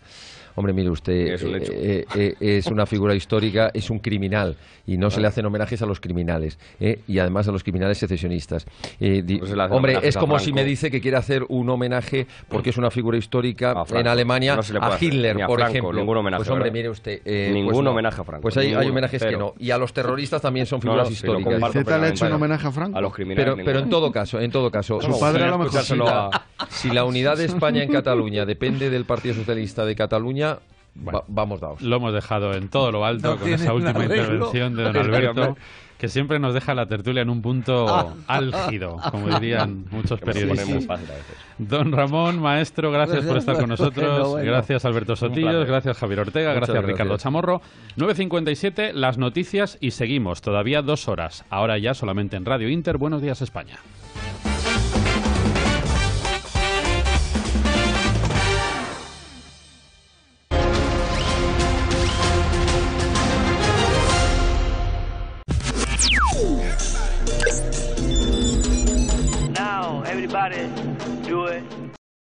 [SPEAKER 18] Hombre, mire usted, es una figura histórica, es un criminal y no se le hacen homenajes a los criminales y además a los criminales secesionistas. Hombre, es como si me dice que quiere hacer un homenaje porque es una figura histórica en Alemania a Hitler, por ejemplo.
[SPEAKER 16] Ningún homenaje,
[SPEAKER 18] pues hombre, mire usted,
[SPEAKER 16] ningún homenaje a Franco.
[SPEAKER 18] Pues hay homenajes que no. Y a los terroristas también son figuras históricas.
[SPEAKER 17] ¿Iceta le ha hecho un homenaje a Franco?
[SPEAKER 16] A los criminales.
[SPEAKER 18] Pero en todo caso,
[SPEAKER 17] su padre a lo mejor
[SPEAKER 18] si la unidad de España en Cataluña depende del Partido Socialista de Cataluña, vamos daos.
[SPEAKER 4] Lo hemos dejado en todo lo alto con esa última intervención de don Alberto, que siempre nos deja la tertulia en un punto álgido, como dirían muchos periodistas. Don Ramón, maestro, gracias por estar con nosotros. Gracias, Alberto Sotillos. Gracias, Javier Ortega. Gracias, Ricardo Chamorro. 9:57, las noticias y seguimos. Todavía 2 horas. Ahora ya solamente en Radio Inter. Buenos días, España.